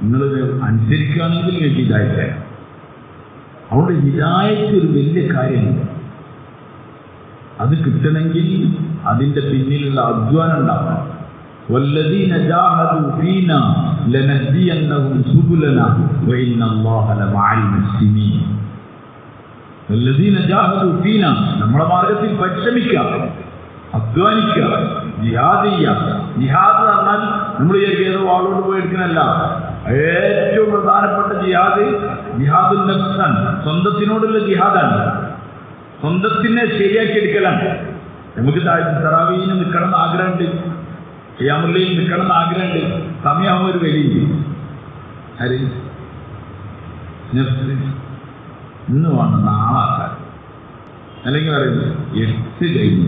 നിങ്ങൾ അനുസരിക്കുകയാണെങ്കിൽ നിങ്ങൾക്ക് ഹിദായത്ത് തരാം. അതുകൊണ്ട് ഹിദായത്ത് ഒരു വലിയ കാര്യമാണ്. അത് കിട്ടണമെങ്കിൽ അതിന്റെ പിന്നിലുള്ള അധ്വാനം ഉണ്ടാവണം. والذين جاهدوا فينا لنهدينهم سبلنا وإن الله لمع المحسنين. والذين جاهدوا فينا നമ്മുടെ മാർഗത്തിൽ പരിശ്രമിക്കുക, അധ്വാനിക്കുക, ജിഹാദ് ചെയ്യുക. ജിഹാദ് പറഞ്ഞാൽ നമ്മൾ ഏതോ ആളോട് പോയി എടുക്കണല്ല. ഏറ്റവും പ്രധാനപ്പെട്ട ജിഹാദുൽ നഫ്സാണ്. സ്വന്തത്തിനോടുള്ള ജിഹാദാണ്. സ്വന്തത്തിനെ ശരിയാക്കി എടുക്കലാണ്. നമുക്ക് തറാവീഹിന് നിൽക്കണം എന്ന് ആഗ്രഹമുണ്ട്, ഖിയാമുൽ ലൈൽ നിൽക്കണം എന്ന് ആഗ്രഹമുണ്ട്. സമയമാകുമ്പോൾ ഒരു വെളിയുണ്ട്. ആര് ഇന്ന് വേണം നാളാക്കാൻ, അല്ലെങ്കിൽ പറയുന്നത് 8 കഴിഞ്ഞു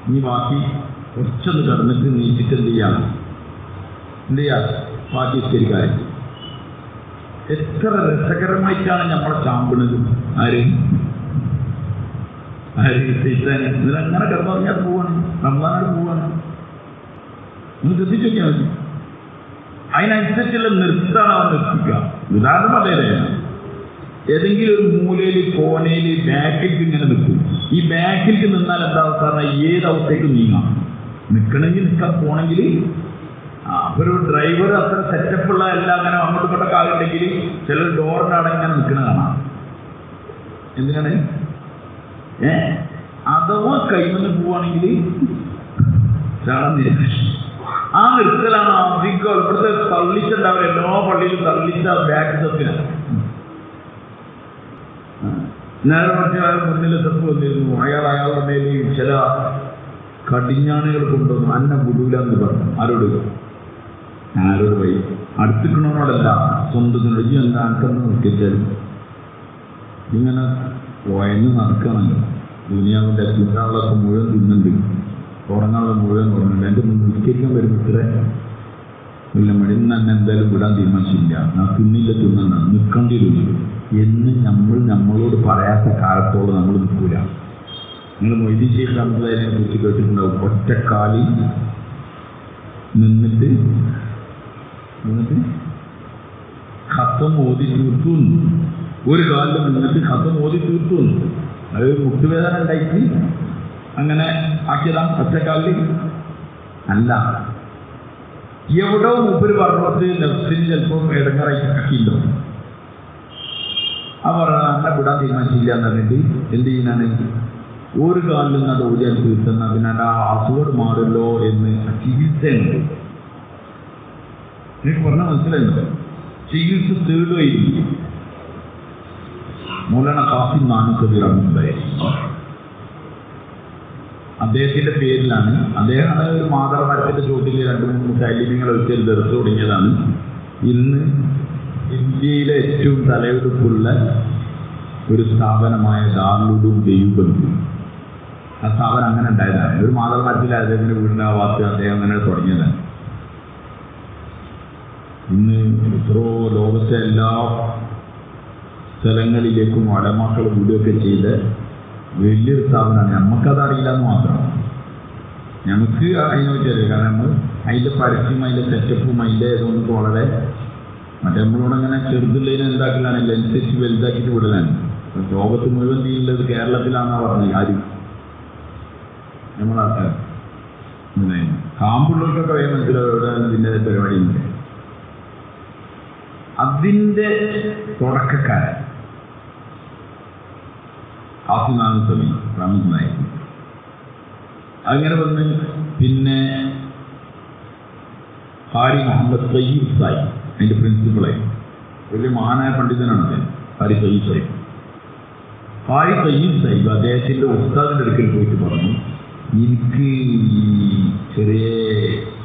ഇനി ബാക്കി കുറച്ചൊന്ന് കിടന്നിട്ട് നീച്ചിട്ട് എന്ത് ചെയ്യാം ബാക്കി ശരിക്കാരി. എത്ര രസകരമായിട്ടാണ് നമ്മളെ ചാമ്പണത്. ഇതിലങ്ങനെ കിടന്നുറങ്ങിയാൽ പോവാണ്, റമദാനോട് പോവാണ്. ഒന്ന് ശ്രദ്ധിച്ചു നോക്കിയാൽ മതി. അതിനനുസരിച്ചുള്ള നൃത്തമാണ് അവൻ നിർത്തിക്കുക. ഉദാഹരണം അതേതാണ്, ഏതെങ്കിലും ഒരു മൂലയിൽ കോനയിൽ ബാക്കിലേക്ക് ഇങ്ങനെ നിൽക്കും. ഈ ബാക്കിലേക്ക് നിന്നാൽ എന്താ അവസ്ഥ? ഏത് അവസ്ഥയ്ക്ക് നീങ്ങാം. നിൽക്കണമെങ്കിൽ നിൽക്കാൻ പോകണമെങ്കിൽ അപ്പൊ ഒരു ഡ്രൈവർ അത്ര സെറ്റപ്പുള്ള എല്ലാം അങ്ങനെ അങ്ങോട്ട് ഇങ്ങോട്ട് കാലുണ്ടെങ്കിൽ ചിലർ ഡോറിനവിടെ ഇങ്ങനെ നിൽക്കണ കാണാം. എന്തിനാണ്? അഥവാ കൈവന്ന് പോവാണെങ്കിൽ ആ നിർത്തലാണ് അധികം. ഇവിടുത്തെ തള്ളിച്ചുണ്ടാവും, എല്ലാ പള്ളിയിലും തള്ളിച്ച ബാക്ക് സ്റ്റെപ്പിനാണ്. നേരെ മറ്റേ മുന്നിലെ സ്റ്റെപ്പ് വന്നിരുന്നു. അയാളുടെ മേലിൽ ചില കടിഞ്ഞാണുകൾ കൊണ്ടുവന്നു. അന്ന ഗുഡൂല എന്ന് പറഞ്ഞു. ആരോട് പോയി അടുത്തിക്കണോടല്ല, സ്വന്തത്തിനോട് ഈ എന്താ ആൾക്കെന്ന് നിൽക്കിച്ചാൽ ഇങ്ങനെ വയന്ന് നടക്കണല്ലോ. ദുനിയാവിൻ്റെ തിന്നാളൊക്കെ മുഴുവൻ തിന്നുണ്ട്, ഉറങ്ങാനുള്ള മുഴുവൻ ഉറങ്ങുന്നുണ്ട്. എൻ്റെ മുന്നിൽ നിൽക്കാൻ വരുമ്പോൾ ഇത്ര ഇല്ല മടി തന്നെ എന്തായാലും വിടാൻ തീരുമാനിച്ചില്ല. ഞാൻ തിന്നണ്ട നിൽക്കേണ്ടി വരും എന്ന് നമ്മളോട് പറയാത്ത കാലത്തോട് നമ്മൾ നിൽക്കൂല. നിങ്ങൾ മൊയ്തീൻ ശൈഖ് റഹ്മത്തുള്ളാഹിയെ കുറിച്ച് കേട്ടിട്ടുണ്ടാവും. ഒറ്റക്കാലിൽ നിന്നിട്ട് ഖത്തം ഓതി തീർത്തു. ഒരു കാലിൽ നിന്നിട്ട് ഖത്തം ഓതി തീർത്തു. അത് മുട്ടുവേദന ഉണ്ടായിട്ട് അങ്ങനെ ആക്കിയതാണ്. ഒറ്റക്കാലിൽ അല്ല, എവിടോ മൂപ്പര് പറഞ്ഞിട്ട് നെഫ്സിന് ചിലപ്പോൾ ഇടങ്ങറാക്കിയില്ലോ. ആ പറഞ്ഞ എന്നെ വിടാൻ തീരുമാനിച്ചില്ല എന്ന് പറഞ്ഞിട്ട് എന്ത് ചെയ്യാനാണ്? ഒരു കാലിൽ നിന്ന് അത് ഓടിയാൽ തീർത്തുന്ന പിന്നെ ആ അസുഖം മാറുമല്ലോ എന്ന് ചികിത്സയുണ്ട്. എനിക്ക് പറഞ്ഞാൽ മനസ്സിലായില്ല. ചികിത്സ തേടുകയില്ല. മൗലാന ഖാസിം നാനൂഖ് റഹ്മത്തുള്ളാഹി അദ്ദേഹത്തിന്റെ പേരിലാണ്. അദ്ദേഹമാണ് ഒരു മാതൃമരത്തിന്റെ ചുവട്ടിൽ 2-3 ശൈലികൾ വെച്ച് ദർസ് തുടങ്ങിയതാണ്. ഇന്ന് ഇന്ത്യയിലെ ഏറ്റവും തലയെടുപ്പുള്ള ഒരു സ്ഥാപനമായ ദാറുൽ ദെയ്വബന്ദ്, ആ സ്ഥാപനം അങ്ങനെ ഉണ്ടായതാണ്. ഒരു മാതൃമരത്തിൽ അദ്ദേഹത്തിന്റെ വീടിൻ്റെ ആ ഭാഗത്ത് അദ്ദേഹം അങ്ങനെ തുടങ്ങിയതാണ്. ഇന്ന് എത്രയോ ലോകത്തെ എല്ലാ സ്ഥലങ്ങളിലേക്കും ഉലമാക്കൾ വീടുകയൊക്കെ ചെയ്ത് വലിയൊരു സ്ഥാപനമാണ്. നമുക്കതറിയില്ല എന്ന് മാത്രം. നമുക്ക് അതിനെ പറ്റിയറിയാം. കാരണം നമ്മൾ അതിൻ്റെ പരസ്യം, അതിൻ്റെ സെറ്റപ്പും അതിൻ്റെ ഇതൊന്നും വളരെ മറ്റേ നമ്മളോട് അങ്ങനെ ചെറുതുള്ളതിനെ എന്താക്കലാണെങ്കിൽ അനുസരിച്ച് വലുതാക്കിയിട്ട് വിടലാണ്. ലോകത്ത് മുഴുവൻ തീരുള്ളത് കേരളത്തിലാണെന്നാണ് പറഞ്ഞത്. ആരും നമ്മളാൾക്കാർ കാമ്പുള്ളവർക്കൊക്കെ വേഗം മനസ്സിലാവും ഇതിൻ്റെ പരിപാടിയുണ്ട്. അതിൻ്റെ തുടക്കക്കാരൻ ഖാസിം നാനൂഖ് റഹ്മത്തുള്ളാഹി അങ്ങനെ വന്ന് പിന്നെ ഖാരി മുഹമ്മദ് തയ്യിബ് സാഹിബ് അതിൻ്റെ പ്രിൻസിപ്പളായി വലിയ മഹാനായ പണ്ഡിതനാണ് അദ്ദേഹം. ഖാരി തയ്യിബ് സാഹിബ് അദ്ദേഹത്തിൻ്റെ ഉസ്താദിൻ്റെ അടുക്കൽ പോയിട്ട് പറഞ്ഞു, എനിക്ക് ചെറിയ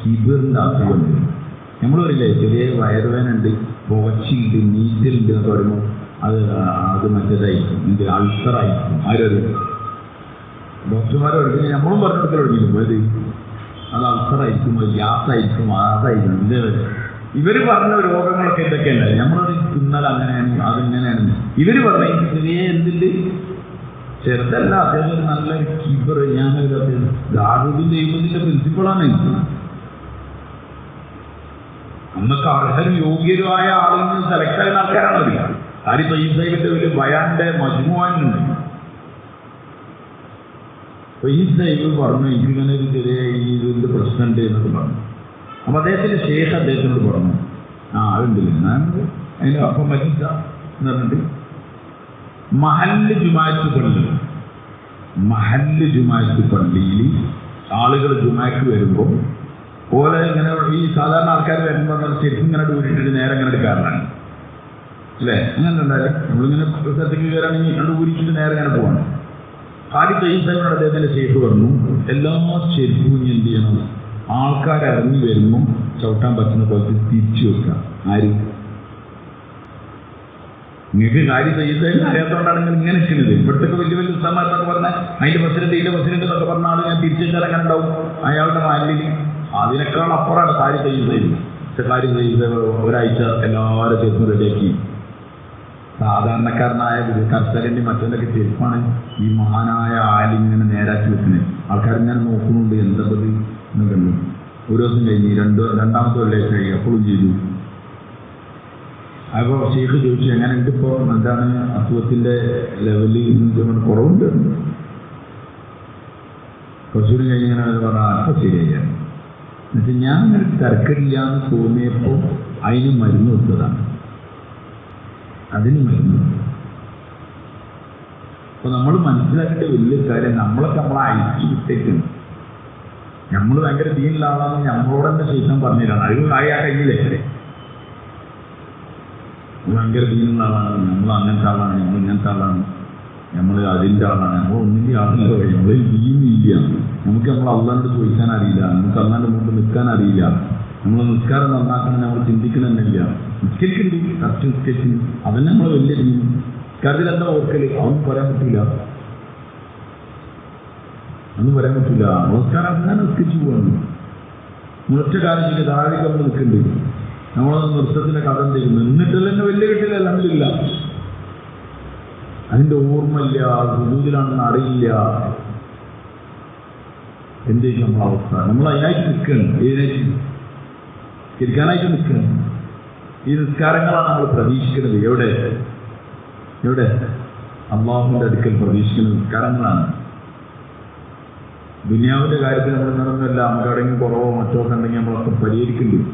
കിബറിൻ്റെ അസുഖമുണ്ട്. നമ്മൾ പറയില്ലേ ചെറിയ വയറുവേദന ഉണ്ട്, പോച്ചിണ്ട്, നീറ്റലുണ്ട് എന്നൊക്കെ പറയുമ്പോൾ അത് മറ്റേതായിരിക്കും, ഇത് അൾസറായിരിക്കും. ആരും ഡോക്ടർമാരെ പഠിക്കുന്നത് നമ്മളും പറഞ്ഞെടുക്കൽ തുടങ്ങിയിരുന്നു. ഏത് അത് അൾസറായിരിക്കും, അത് ഗ്യാസായിരിക്കും, അതായിരിക്കും. ഇവർ പറഞ്ഞ രോഗങ്ങളൊക്കെ എന്തൊക്കെ ഉണ്ടായിരുന്നു. നമ്മളത് തിന്നാൽ അങ്ങനെയാണ്, അതിങ്ങനെയാണ്. ഇവർ പറഞ്ഞ ചെറിയ എന്തിൻ്റെ ചെറുതല്ല, അദ്ദേഹം ഒരു നല്ല കീപ്പർ. ഞാനൊരു ദാറുൽ ദെയ്വബന്ദിന്റെ പ്രിൻസിപ്പളാണ്. അന്നൊക്കെ അർഹരും യോഗ്യരുമായ ആളുകൾ സെലക്ട് ആകുന്ന ആൾക്കാരാണ് അവർ. ഖാരി തയ്യിബ് സാഹിബിന്റെ ഒരു ബയാന്റെ മജ്മുഅയുണ്ട്. തയ്യിബ് സാഹിബ് പറഞ്ഞു എനിക്കിങ്ങനെ ഒരു ചെറിയ ഇതിന്റെ പ്രശ്നമുണ്ട് എന്നൊക്കെ പറഞ്ഞു. അപ്പൊ അദ്ദേഹത്തിന്റെ ശേഷം അദ്ദേഹത്തിനോട് പറഞ്ഞു, അതുണ്ടല്ലേ ഞാൻ അതിന് അപ്പം മരിച്ച എന്ന് പറഞ്ഞിട്ട് മഹല്ല് ജുമാഅത്ത് പള്ളിയിൽ ആളുകൾ ജുമാക്ക് വരുമ്പോൾ ഓലെ ഇങ്ങനെ ഈ സാധാരണ ആൾക്കാർ വരുമ്പോൾ ശരിക്കും ഇങ്ങനെ ഊരിട്ടിട്ട് നേരെ ഇങ്ങനെ എടുക്കാറുണ്ടാണ് അല്ലേ? അങ്ങനെ ഉണ്ടായാലും നമ്മളിങ്ങനെ സ്ഥലത്തേക്ക് കയറാണെങ്കിൽ ഇങ്ങനെ ഊരിച്ചിട്ട് നേരെ ഇങ്ങനെ പോകണം. ഖാലിദ് ഈസയോട് അദ്ദേഹത്തിൻ്റെ ഷെയ്ഖ് പറഞ്ഞു, എല്ലാ ചെരുപ്പും ഇനി എന്ത് ചെയ്യണം, ആൾക്കാർ ഇറങ്ങി വരുമ്പം ചവിട്ടാൻ പറ്റുന്ന പോലത്തെ തിരിച്ചു വെക്കുക. ആര്? നിങ്ങൾക്ക് കാര്യം ചെയ്യുന്നതിന് അറിയാത്തതുകൊണ്ടാണെങ്കിൽ ഇങ്ങനെ ചെയ്യുന്നത്. ഇവിടുത്തെ വലിയ വലിയ ഉസ്താദന്മാരെന്നൊക്കെ പറഞ്ഞാൽ അതിൻ്റെ പ്രസിഡന്റ് എന്നൊക്കെ പറഞ്ഞ ആൾ ഞാൻ തിരിച്ചെടുത്താൽ എങ്ങനെ ഉണ്ടാവും അയാളുടെ മാലിൽ? അതിനേക്കാൾ അപ്പുറമാണ് കാര്യം ചെയ്യുന്നത്. പക്ഷെ കാര്യം ചെയ്യുന്നത് ഒരാഴ്ച എല്ലാവരും ചെരുപ്പ് റെഡിയാക്കി. സാധാരണക്കാരനായ കർഷകന്റെ മറ്റൊക്കെ ചെരുപ്പാണ് ഈ മഹാനായ ആലിങ്ങനെ നേരാക്കി വെക്കുന്നത്. ആൾക്കാരിങ്ങനെ നോക്കുന്നുണ്ട്, എന്താ പതി എന്ന് കണ്ടു. ഒരു ദിവസം കഴിഞ്ഞ് രണ്ടാമത്തെ വെള്ളിയാഴ്ച കഴിഞ്ഞ് അപ്പോഴും ചെയ്തു. അപ്പോൾ ഷെയ്ഖ് ചോദിച്ചു, എങ്ങനെ ഉണ്ട് ഇപ്പോൾ, എന്താണ് അസുഖത്തിൻ്റെ ലെവലിൽ കുറവുണ്ട്? കുറച്ചുകൂടി കഴിഞ്ഞിങ്ങനെ പറഞ്ഞാൽ അപ്പോൾ ശരിയായി. എന്നുവെച്ചാൽ ഞാൻ അങ്ങനെ തിരക്കില്ല എന്ന് തോന്നിയപ്പോൾ അതിന് മരുന്ന് വെച്ചതാണ്. അതിന് മരുന്ന്. അപ്പോൾ നമ്മൾ മനസ്സിലാക്കേണ്ട വലിയ കാര്യം, നമ്മളൊക്കെ നമ്മളെ അയച്ചു വിട്ടേക്കുന്നു. നമ്മൾ ഭയങ്കര ദീനുള്ള ആളാണെന്ന് നമ്മളോട് തന്നെ ശൈത്താൻ പറഞ്ഞിട്ടാണ്. അത് ആ കഴിഞ്ഞില്ലേ, ഭയങ്കര ദീനുള്ള ആളാണ്, നമ്മൾ അങ്ങനത്തെ ആളാണ്, നമ്മൾ ഇങ്ങനത്തെ ആളാണ്, നമ്മൾ അതിൻ്റെ ആളാണ്, നമ്മൾ ഒന്നിൻ്റെ ആളല്ലോ. നമ്മൾ ദീനില്ല. നമുക്ക് നമ്മൾ അള്ളാനോട് ചോദിക്കാൻ അറിയില്ല, നമുക്ക് അള്ളാൻ്റെ മുമ്പ് നിൽക്കാൻ അറിയില്ല, നമ്മൾ നിസ്കാരം നന്നാക്കണം നമ്മൾ ചിന്തിക്കണമെന്നില്ല. നിസ്കരിക്കുന്നുണ്ട്, കറക്റ്റ് നിസ്കരിക്കുന്നു, അതന്നെ നമ്മൾ വലിയ ദീൻ. നിസ്കാരത്തിൽ എന്താ ഓർക്കല്? അതൊന്നും പറയാൻ പറ്റില്ല, ഒന്നും പറയാൻ പറ്റില്ല. നമസ്കാരം അങ്ങനെ നിസ്കരിച്ചു പോകാണ്. മുളച്ച കാലത്തേക്ക് താഴെ നമ്മൾ നിൽക്കുന്നുണ്ട്. നമ്മളത് നൃത്തത്തിൻ്റെ കഥ എന്തെങ്കിലും നിന്നിട്ടില്ല, തന്നെ വലിയ കെട്ടില്ല, അല്ല അതിൻ്റെ ഓർമ്മയില്ല, സുജൂദിലാണെന്ന് അറിയില്ല. എന്തേക്കും നമ്മളവസ്ഥ? നമ്മൾ അതിനായിട്ട് നിൽക്കുകയാണ്, ഏതിനായിട്ട്? നിസ്കരിക്കാനായിട്ട് നിൽക്കുകയാണ്. ഈ നിസ്കാരങ്ങളാണ് നമ്മൾ പ്രതീക്ഷിക്കുന്നത്. എവിടെ അല്ലാഹുവിൻ്റെ അടുക്കൽ പ്രതീക്ഷിക്കുന്ന നിസ്കാരങ്ങളാണ്. ദുനിയാവിൻ്റെ കാര്യത്തിൽ നമ്മൾ നടന്നില്ല. നമുക്ക് എവിടെയെങ്കിലും കുറവോ മറ്റോ ഒക്കെ ഉണ്ടെങ്കിൽ നമ്മളൊക്കെ പരിഹരിക്കുന്നുണ്ട്.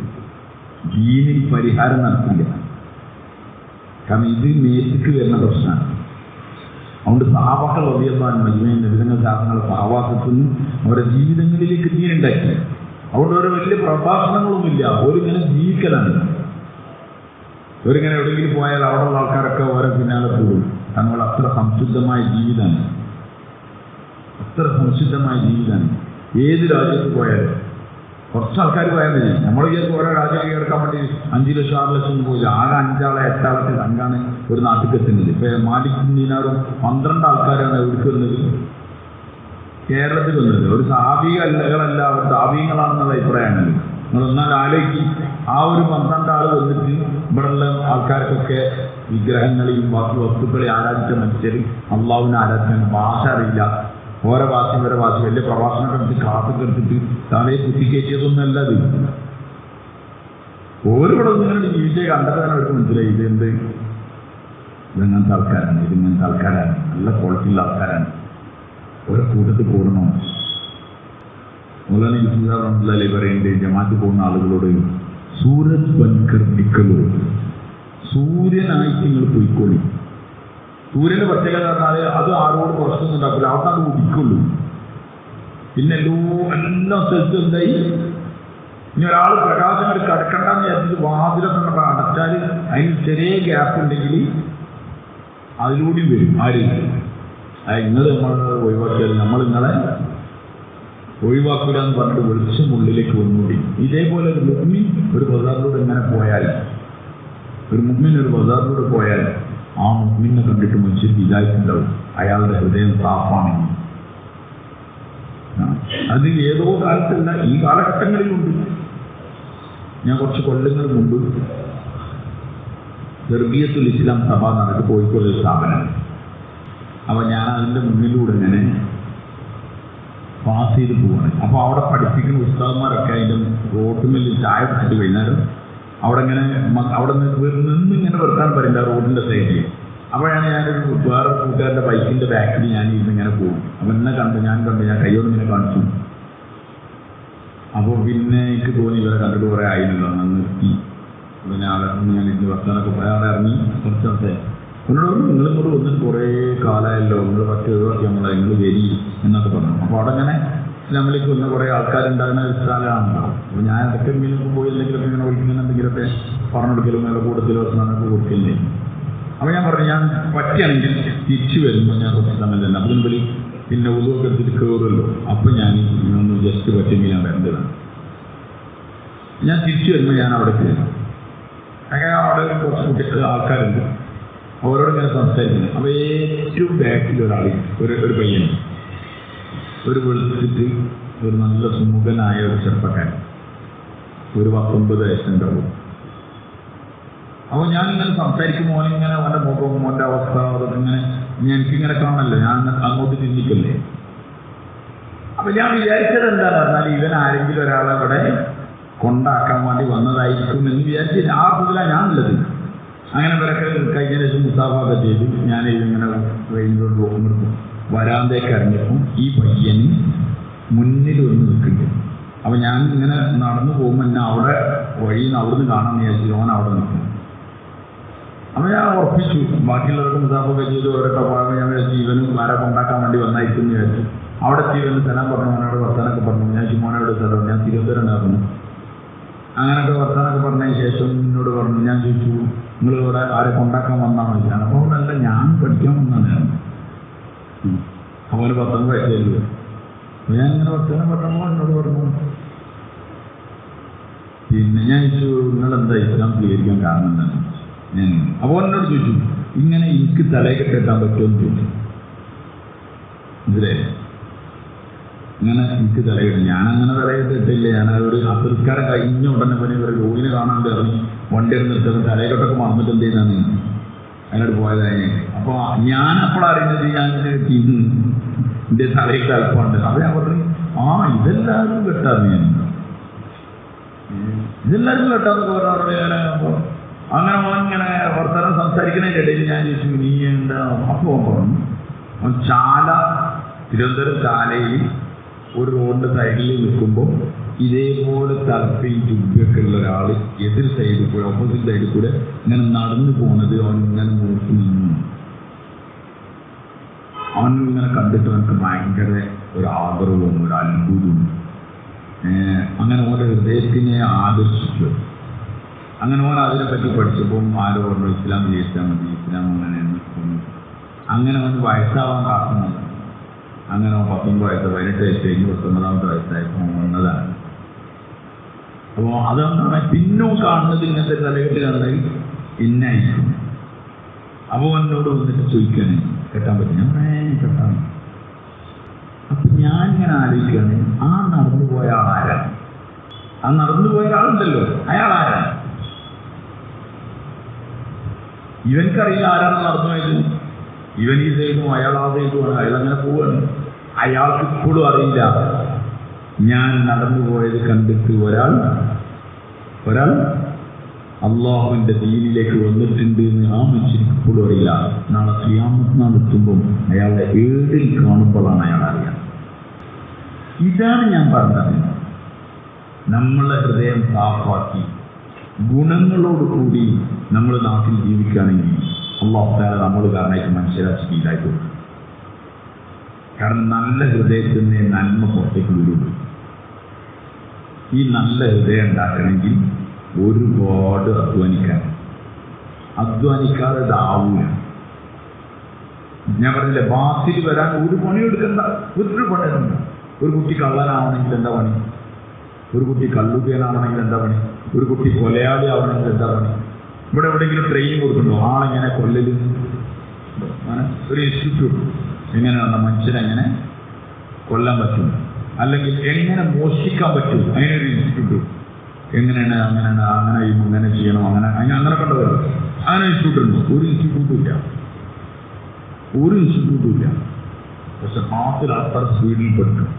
ദീനിൽ പരിഹാരം നടത്തില്ല. കാരണം ഇത് മേത്തിക്ക് വരുന്ന പ്രശ്നമാണ്. അതുകൊണ്ട് സഹാബാക്കൾ വലിയതാണ് മജ്മഈൻ വിധങ്ങൾ ശാസ്ത്രങ്ങൾ സഹവാസത്തിന് അവരുടെ ജീവിതങ്ങളിലേക്ക് ദീനുണ്ടാക്കി. അതുകൊണ്ട് ഓരോ വലിയ പ്രഭാഷണങ്ങളൊന്നുമില്ല, ഓരിങ്ങനെ ജീവിക്കലാണ്. ഓരിങ്ങനെ എവിടെയെങ്കിലും പോയാൽ അവിടെയുള്ള ആൾക്കാരൊക്കെ ഓരോ പിന്നാലെ പോകും. കാരണം അത്ര സംശുദ്ധമായ ജീവിതമാണ്, അത്ര സംശുദ്ധമായ ജീവിതമാണ്. ഏത് രാജ്യത്ത് പോയാലും കുറച്ച് ആൾക്കാർ പോയാൽ മതി. നമ്മൾ ഓരോ രാജ്യം കേൾക്കാൻ വേണ്ടി 5 ലക്ഷം 6 ലക്ഷം ഒന്നും പോയില്ല. ആകെ 5 8 സംഘാണ് ഒരു നാട്ടിലേക്ക് എത്തുന്നത്. ഇപ്പം മാലിക്കും ദീനാറും 12 ആൾക്കാരാണ് എവിടേക്ക് വന്നത്, കേരളത്തിൽ വന്നത്. ഒരു സാവികളല്ല, അവർ സാവികളാണെന്നുള്ള അഭിപ്രായമാണ്. നിങ്ങളൊന്നാൽ ആലോചിക്കും, ആ ഒരു 12 ആൾ വന്നിട്ട് ഇവിടെയുള്ള ആൾക്കാർക്കൊക്കെ വിഗ്രഹങ്ങളെയും ബാക്കി വസ്തുക്കളെ ആരാധിച്ച മനുഷ്യർ അള്ളാഹുവിനെ ആരാധിക്കാൻ ഭാഷ അറിയില്ല. ഓരോ ഭാഷയും ഓരോ ഭാഷ വലിയ പ്രഭാഷണമൊക്കെ എടുത്ത് ക്ലാസ്സൊക്കെ എടുത്തിട്ട് തലയെ കുത്തിക്കയറ്റിയതൊന്നുമല്ല അത്. ഓരോടെ ഒന്നിങ്ങനെ ജീവിച്ചേ കണ്ടത് തന്നെ അവർക്ക് മനസ്സിലായി, ഇതെങ്ങനത്തെ ആൾക്കാരാണ്, ഇതിങ്ങനത്തെ ആൾക്കാരാണ്, നല്ല ക്വാളിറ്റിയുള്ള ആൾക്കാരാണ്, ഓരോ കൂട്ടത്തിൽ കൂടണം. മൗലാന യൂസുഫ് സാഹിബ് റഹ്മത്തുള്ളാഹി പറയുന്നത്, ജമാഅത്തിൽ പോകുന്ന ആളുകളോട് സൂരജ് ബൻകർ നിക്കലോ, സൂര്യനായിട്ട് നിങ്ങൾ പോയിക്കോളി. സൂര്യൻ്റെ പ്രത്യേകത പറഞ്ഞാൽ അത് ആരോട് പ്രശ്നമൊന്നും ഉണ്ടാക്കില്ല, അവിടെ അത് ഉദിക്കുള്ളൂ. പിന്നെ എല്ലാ സ്ഥലത്തും എന്തായി, ഇനി ഒരാൾ പ്രകാശം എടുത്ത് കടക്കണ്ടെന്ന് വിചാരിച്ചിട്ട് വാതിലൊക്കെ കണ്ട അടച്ചാൽ അതിന് ചെറിയ ഗ്യാപ്പ് ഉണ്ടെങ്കിൽ അതിലൂടെയും വരും. ആര്? നിങ്ങൾ നമ്മളെ ഒഴിവാക്കിയാൽ നമ്മൾ നിങ്ങളെ ഒഴിവാക്കില്ല എന്ന് പറഞ്ഞിട്ട് വെളിച്ചം ഉള്ളിലേക്ക് വന്നുകൂടി. ഇതേപോലെ ഒരു മുഅ്മിൻ ഒരു ബസാറിലൂടെ ഇങ്ങനെ പോയാൽ, ഒരു മുഅ്മിൻ ഒരു ബസാറിലൂടെ പോയാൽ ആ മുഅ്മിനെ കണ്ടിട്ട് മനുഷ്യർക്ക് ഹിദായത്തുണ്ടാവും. അയാളുടെ ഹൃദയം സാഫാണെങ്കിൽ. അത് ഏതോ കാലത്തല്ല, ഈ കാലഘട്ടങ്ങളിലുണ്ട്. ഞാൻ കുറച്ച് കൊല്ലങ്ങൾ മുമ്പ് ദർബിയത്തുൽ ഇസ്ലാം സഭ നടത്തി കോഴിക്കോട് സ്ഥാപനമാണ്. അപ്പോൾ ഞാൻ അതിൻ്റെ മുന്നിലൂടെ ഇങ്ങനെ പാസ് ചെയ്ത് പോവാണ്. അപ്പോൾ അവിടെ പഠിപ്പിക്കുന്ന ഉസ്താദന്മാരൊക്കെ അതിൻ്റെ റോട്ടുമിൽ ചായ കുടിച്ചിട്ട് വൈകുന്നേരം അവിടെ നിന്നിങ്ങനെ വെറുക്കാൻ പറയില്ല റോഡിൻ്റെ സൈഡിൽ. അപ്പോഴാണ് ഞാനൊരു വേറെ കൂട്ടുകാരുടെ ബൈക്കിൻ്റെ ബാക്കിൽ ഞാൻ ഇങ്ങനെ പോകും. അപ്പം എന്നെ ഞാൻ കൈയോട് ഇങ്ങനെ കാണിച്ചു. അപ്പോൾ പിന്നെ എനിക്ക് തോന്നി ഇവരെ കണ്ടിട്ട് കുറേ ആയില്ലല്ലോ, ഞാൻ നിർത്തി. പിന്നെ ആളെ ഞാൻ ഇന്ന് വർത്താനൊക്കെ പോയി അവിടെ ഇറങ്ങി കുറച്ചൊക്കെ എന്നോട് നിങ്ങളിങ്ങോട്ട് വന്നിട്ട് കുറേ കാലമായല്ലോ, നിങ്ങൾ പറ്റി ഒഴിവാക്കി നിങ്ങൾ വരി എന്നൊക്കെ പറഞ്ഞു. അപ്പോൾ അവിടെ ഇങ്ങനെ ഇസ്ലാമിലേക്ക് വന്ന കുറേ ആൾക്കാരുണ്ടാകുന്ന ഒരു സ്ഥലമാണല്ലോ. അപ്പോൾ ഞാൻ ഇടയ്ക്ക് എന്തെങ്കിലും പോയി എന്തെങ്കിലുമൊക്കെ ഇങ്ങനെ വിളിക്കുന്ന എന്തെങ്കിലുമൊക്കെ പറഞ്ഞു കൊടുക്കലും നല്ല കൂട്ടത്തിലോ സ്നാനമൊക്കെ കൊടുക്കില്ലേ. അപ്പോൾ ഞാൻ പറഞ്ഞു ഞാൻ പറ്റുകയാണെങ്കിൽ തിരിച്ചു വരുമ്പോൾ ഞാൻ കുറച്ച് സമയം തന്നെ അപ്പം മുമ്പിൽ പിന്നെ ഉദുവൊക്കെ എടുത്തിട്ട് കയറുമല്ലോ. അപ്പം ഞാൻ ഒന്ന് ജസ്റ്റ് പറ്റുമെങ്കിൽ ഞാൻ വരേണ്ടതാണ്. ഞാൻ തിരിച്ചു വരുമ്പോൾ ഞാൻ അവിടെ കയറും. അങ്ങനെ അവിടെ കുറച്ച് കുട്ടികൾ ആൾക്കാരുണ്ട്, അവരോട് ഇങ്ങനെ സംസാരിക്കുന്നു. അപ്പോൾ ഏറ്റവും ബാക്കിൽ ഒരു പയ്യൻ, ഒരു വെളുത്തിട്ട് ഒരു നല്ല സുമുഖനായ ഒരു ചെറുപ്പക്കാരൻ, ഒരു 19 വയസ്സുണ്ടാവും. അപ്പോൾ ഞാനിങ്ങനെ സംസാരിക്കുമ്പോൾ മോനിങ്ങനെ അവൻ്റെ മുഖം മോൻ്റെ അവസ്ഥ അതൊക്കെ ഇങ്ങനെ എനിക്കിങ്ങനെ കാണണല്ലോ, ഞാൻ അങ്ങോട്ട് ചിന്തിക്കല്ലേ. അപ്പം ഞാൻ വിചാരിച്ചത് എന്താണെന്ന് പറഞ്ഞാൽ ഇവൻ ആരെങ്കിലും ഒരാളെ അവിടെ കൊണ്ടാക്കാൻ വേണ്ടി വന്നതായിരിക്കും എന്ന് വിചാരിച്ചില്ല. ആ ഇതിലാണ് ഞാനുള്ളത്. അങ്ങനെ ഇവരൊക്കെ കഴിഞ്ഞ ശേഷം മുസാഫൊക്കെ ചെയ്ത് ഞാൻ ഇങ്ങനെ ട്രെയിനിലോട്ട് പോകുമ്പോൾ വരാന്തേക്ക് ഇറങ്ങിയപ്പം ഈ പയ്യന് മുന്നിൽ ഒന്ന് നിൽക്കുന്നുണ്ട്. അപ്പം ഞാൻ ഇങ്ങനെ നടന്നു പോകുമ്പോൾ എന്നെ അവിടെ വഴിയിൽ നിന്ന് അവിടുന്ന് കാണാമെന്ന് വിചാരിച്ചു. ഓൻ അവിടെ നിൽക്കും. അപ്പോൾ ഞാൻ ഉറപ്പിച്ചു, ബാക്കിയുള്ളവർക്ക് മുസാഫൊക്കെ ചെയ്ത് ഓരോക്കെ പോകുമ്പോൾ ഞാൻ വിചാരിച്ചു ഇവനും ആരെ കൊണ്ടാക്കാൻ വേണ്ടി വന്നായിരിക്കും എന്ന് വിചാരിച്ചു. അവിടെ ഇവന് സ്ഥലം പറഞ്ഞു, മോനോട് വർത്താനൊക്കെ പറഞ്ഞു. ഞാൻ മോനോട് സ്ഥലം ഞാൻ തിരുവനന്തപുരം ഉണ്ടായിരുന്നു. അങ്ങനെയൊക്കെ വർത്താനൊക്കെ പറഞ്ഞതിന് ശേഷം എന്നോട് പറഞ്ഞു, ഞാൻ ചോദിച്ചു നിങ്ങൾ ഇവിടെ ആരെ കൊണ്ടാക്കാൻ വന്നാണോ ചോദിച്ചാൽ. അപ്പോൾ അല്ല, ഞാൻ പഠിക്കാൻ വന്നതാണ്. അവന് 19 വയസ്സായിരുന്നു. അപ്പോൾ ഞാൻ ഇങ്ങനെ വർത്താനം പറഞ്ഞപ്പോൾ എന്നോട് പറഞ്ഞു, പിന്നെ ഞാൻ ചോദിച്ചു നിങ്ങളെന്താ ഇസ്ലാം സ്വീകരിക്കാൻ കാരണം എന്താണ്. ഞാൻ അപ്പോൾ എന്നോട് ചോദിച്ചു ഇങ്ങനെ എനിക്ക് തലയൊക്കെ കെട്ടാൻ പറ്റുമെന്ന് ചോദിച്ചു. ഇതിലേ ഇങ്ങനെ എനിക്ക് തലയിടും. ഞാനങ്ങനെ തലയിട്ടിട്ടില്ല. ഞാനതൊരു അസംസ്കാരം കഴിഞ്ഞ ഉടനെ പിന്നെ ഇവർ ജോലിനെ കാണാണ്ട് ഇറങ്ങി വണ്ടി നിർത്തുന്നത് തലയിലോട്ടൊക്കെ മറന്നിട്ട് എന്ത് ചെയ്താണ് അതിനോട് പോയതായി. അപ്പോൾ ഞാൻ അപ്പോഴറിയുന്നത് ഞാൻ എൻ്റെ തലയിൽ അല്പമുണ്ട്. അപ്പോൾ ഞാൻ പറഞ്ഞു ഇതെല്ലാവരും കെട്ടാന്ന്. ഞാൻ ഇതെല്ലാവരും കെട്ടാന്ന് പറഞ്ഞാൽ അപ്പോൾ അങ്ങനെ ഇങ്ങനെ വർത്തമാനം സംസാരിക്കുന്നതിൻ്റെ ഇടയിൽ ഞാൻ ചോദിച്ചു നീ എന്താ. അപ്പോൾ പറഞ്ഞു ചാല, തിരുവനന്തപുരം ചാലയിൽ ഒരു റോഡിൻ്റെ സൈഡിൽ നിൽക്കുമ്പോൾ ഇതേപോലെ തലപ്പയും ചുബിയൊക്കെ ഉള്ള ഒരാൾ എതിർ സൈഡിൽ കൂടെ ഓപ്പോസിറ്റ് സൈഡിൽ കൂടെ ഇങ്ങനെ നടന്നു പോകുന്നത് അവൻ ഇങ്ങനെ നോക്കി നിന്നു. അവനും ഇങ്ങനെ കണ്ടിട്ട് അവനക്ക് ഭയങ്കര ഒരു ആദരവും ഒരു അത്ഭുതവും. അങ്ങനെ ഓരോ ഹൃദയത്തിനെ ആകർഷിച്ചു. അങ്ങനെ ഓൻ അതിനെപ്പറ്റി പഠിച്ചപ്പം ആരോ പറഞ്ഞു ഇസ്ലാം ജയിച്ചാൽ മതി, ഇസ്ലാം അങ്ങനെയാണ്. അങ്ങനെ അവന് വയസ്സാവാൻ കാത്തുന്നത്. അങ്ങനെ 19 വയസ്സ് 18 വയസ്സ് കഴിഞ്ഞ് 19ാമത്തെ വയസ്സായപ്പോൾ വന്നതാണ്. അപ്പോൾ അതെന്താണ് പിന്നോ കാണുന്നത് ഇങ്ങനത്തെ തലകെട്ട് കണ്ടാൽ ഇന്നായിരിക്കും. അപ്പോൾ എന്നോട് വന്നിട്ട് ചോദിക്കുകയാണ് കെട്ടാൻ പറ്റും. ഞാൻ കെട്ടാൻ. അപ്പം ഞാനിങ്ങനെ ആലോചിക്കുകയാണ് ആ നടന്നു പോയ ആളാരാണ്. ആ നടന്നു പോയ ആളുണ്ടല്ലോ അയാൾ ആരാണ്. ഇവൻക്കറിയില്ല ആരാണ് നടന്നു പോയത്. ഇവൻ ഈ സൈഡും അയാൾ ആ സൈഡുമാണ്. അയാളങ്ങനെ പോവാണ്. അയാൾക്ക് ഇപ്പോഴും അറിയില്ല ഞാൻ നടന്നു പോയത് കണ്ടിട്ട് ഒരാൾ അള്ളാഹുവിൻ്റെ ദീനിലേക്ക് വന്നിട്ടുണ്ട് എന്ന് ആ മനുഷ്യർക്ക് ഇപ്പോഴും അറിയില്ല. നാളെ ഖിയാമത്ത് നാൾ എത്തുമ്പം അയാളെ ഏടിൽ കാണുമ്പോഴാണ് അയാൾ അറിയാം. ഇതാണ് ഞാൻ പറഞ്ഞത്. നമ്മളെ ഹൃദയം സാഫാക്കി ഗുണങ്ങളോടുകൂടി നമ്മൾ നാട്ടിൽ ജീവിക്കുകയാണെങ്കിൽ അള്ളാഹു തആല നമ്മൾ കാരണമായിട്ട് മനുഷ്യരാശിക്ക് ഇതായി കൊടുക്കും. കാരണം നല്ല ഹൃദയത്തിൽ നിന്ന് നന്മ പുറത്തേക്ക് വരുള്ളൂ. ഈ നല്ല ഹൃദയം ഉണ്ടാക്കണമെങ്കിൽ ഒരുപാട് അധ്വാനിക്കാതെ ഇതാവൂല. ഞാൻ പറഞ്ഞില്ലേ ബാസിൽ വരാൻ ഒരു പണിയെടുക്കണ്ട, ഒരു പണിയെടുക്കണ്ട. ഒരു കുട്ടി കള്ളനാവണമെങ്കിൽ എന്താ പണി? ഒരു കുട്ടി കള്ളുകേനാവണമെങ്കിൽ എന്താ പണി? ഒരു കുട്ടി കൊലയാളി ആവണമെങ്കിൽ എന്താ പണി? ഇവിടെ എവിടെയെങ്കിലും ട്രെയിനിങ് കൊടുക്കണ്ടോ ആളെങ്ങനെ കൊല്ലല്? ഒരു ഇൻസ്റ്റിറ്റ്യൂട്ട് എങ്ങനെയാണ് മനുഷ്യനെങ്ങനെ കൊല്ലാൻ പറ്റും, അല്ലെങ്കിൽ എങ്ങനെ മോഷ്ടിക്കാൻ പറ്റും, അതിനൊരു ഇൻസ്റ്റിറ്റ്യൂട്ട്. എങ്ങനെയാണ് അങ്ങനെ ചെയ്യണം, അങ്ങനെ കണ്ടവരും അങ്ങനെ ഇൻസ്റ്റിറ്റ്യൂട്ട് ഉണ്ടോ? ഒരു ഇൻസ്റ്റിറ്റ്യൂട്ടും ഇല്ല. പക്ഷെ ക്ലാസ്സിൽ അത്ര സ്പീഡിൽ പഠിക്കും.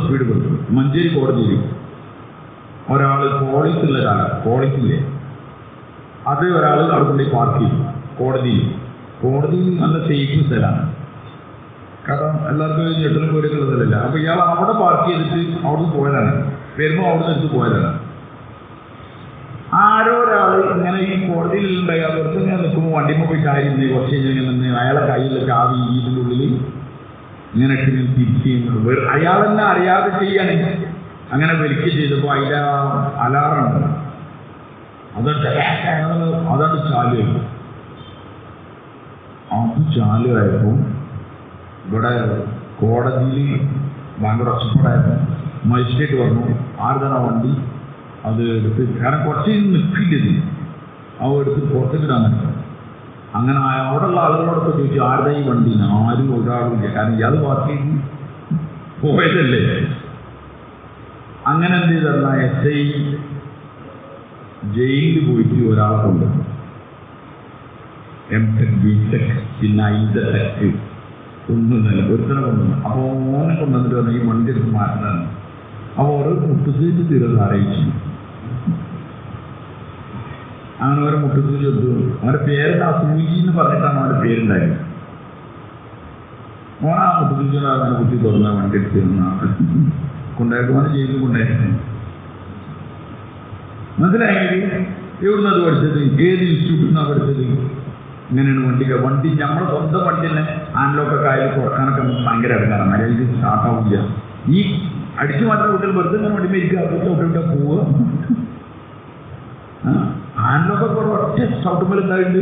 സ്പീഡ് പഠിക്കും. മഞ്ചേരി കോടതിയിൽ ഒരാൾ പോളിസില്ല, പോളിസില്ലേ അത് ഒരാൾ അവിടെ കൊണ്ടേ പാർക്ക് ചെയ്യും. കോടതിയിൽ നല്ല സേഫ് സ്ഥലമാണ്. കാരണം എല്ലാവർക്കും ഞെട്ടലും പോയിട്ടുള്ള സ്ഥലമല്ല. അപ്പോൾ ഇയാൾ അവിടെ പാർക്ക് ചെയ്തിട്ട് അവിടുന്ന് പോയതാണ്. വരുമ്പോൾ അവിടുന്ന് എടുത്ത് പോയതാണ്. ആരോ ഒരാൾ ഇങ്ങനെ ഈ കോടതിയിലുണ്ടായി കുറച്ച് ഇങ്ങനെ നിൽക്കുമ്പോൾ വണ്ടിമ്മ പോയി കാര്യം കുറച്ച് കഴിഞ്ഞ് നിന്ന് അയാളെ കയ്യിലൊക്കെ ആ ഇതിൻ്റെ ഉള്ളിൽ ഇങ്ങനെയൊക്കെ ഇങ്ങനെ തിരിച്ച് അയാളെന്നെ അറിയാതെ ചെയ്യാണ്. അങ്ങനെ വലിക്ക് ചെയ്തപ്പോൾ അതിൻ്റെ അലാറുണ്ട്, അതാണ് ചാലുക. അത് ചാലുവായപ്പോൾ ഇവിടെ കോടതിയിൽ ഭയങ്കര ഒച്ചപ്പാടായപ്പോൾ മജിസ്ട്രേറ്റ് പറഞ്ഞു ആരുതാണ് വണ്ടി അത് എടുത്ത്, കാരണം കുറച്ച് നിൽക്കില്ലത്, അവ എടുത്ത് പുറത്തേക്ക് ഇടാൻ പറ്റും. അങ്ങനെ അവിടെയുള്ള ആളുകളോടൊക്കെ ചോദിച്ചു ആരുടെ ഈ വണ്ടി, ആരും ഒരാളില്ല, കാരണം ഇയാൾ ബാക്കി പോയതല്ലേ. അങ്ങനെ എന്ത് ചെയ്താൽ എസ് ഐ ജയിലിൽ പോയിട്ട് ഒരാളെ കൊണ്ടുവന്നു, M.Tech, B.Tech, പിന്നെ I.Tech ഒന്നുമില്ല, ഒരുത്തനെ കൊണ്ടുവന്നു. അപ്പോൾ ഓനെ കൊണ്ടുവന്നിട്ട് പറഞ്ഞു ഈ വണ്ടി എടുത്ത് മാറ്റുന്നതാണ്. അപ്പോൾ ഓരോ മുട്ടുസൂചി തീരുന്നത് അറിയിച്ചു. അങ്ങനെ ഓരോ മുട്ടുസൂചി എടുത്തു. അവൻ്റെ പേരെന്താ സൂചി എന്ന് പറഞ്ഞിട്ടാണ് അവൻ്റെ പേരുണ്ടായത്. ഓനാ മുട്ടുസൂചിയുടെ അവനെ കുത്തി തുറന്ന വണ്ടി എടുത്ത് കൊണ്ടായിട്ട് ജയിലിൽ കൊണ്ടായിട്ട് മനസ്സിലായെങ്കിൽ എവിടുന്ന് അത് പഠിച്ചത്, ഏത് ഇൻസ്റ്റിറ്റ്യൂട്ടിൽ നിന്നാണ് പഠിച്ചത്? ഇങ്ങനെയാണ് വണ്ടി നമ്മുടെ സ്വന്തം വണ്ടി തന്നെ ആൻലോക്കൊക്കെ ആയാലും തുറക്കാനൊക്കെ നമുക്ക് ഭയങ്കര ഇടങ്ങാറാണ്. അല്ലെങ്കിൽ ഇത് സ്റ്റാർട്ടാവില്ല. ഈ അടിച്ചു മാറ്റുന്ന കുട്ടികൾ വെറുതെ ഇങ്ങനെ വണ്ടി മേടിക്കുക, വിട്ട പോവുക. ആൻലോക്കൊക്കെ ഒറ്റ സ്റ്റൗട്ടുമ്പോൾ എന്തായിട്ടുണ്ട്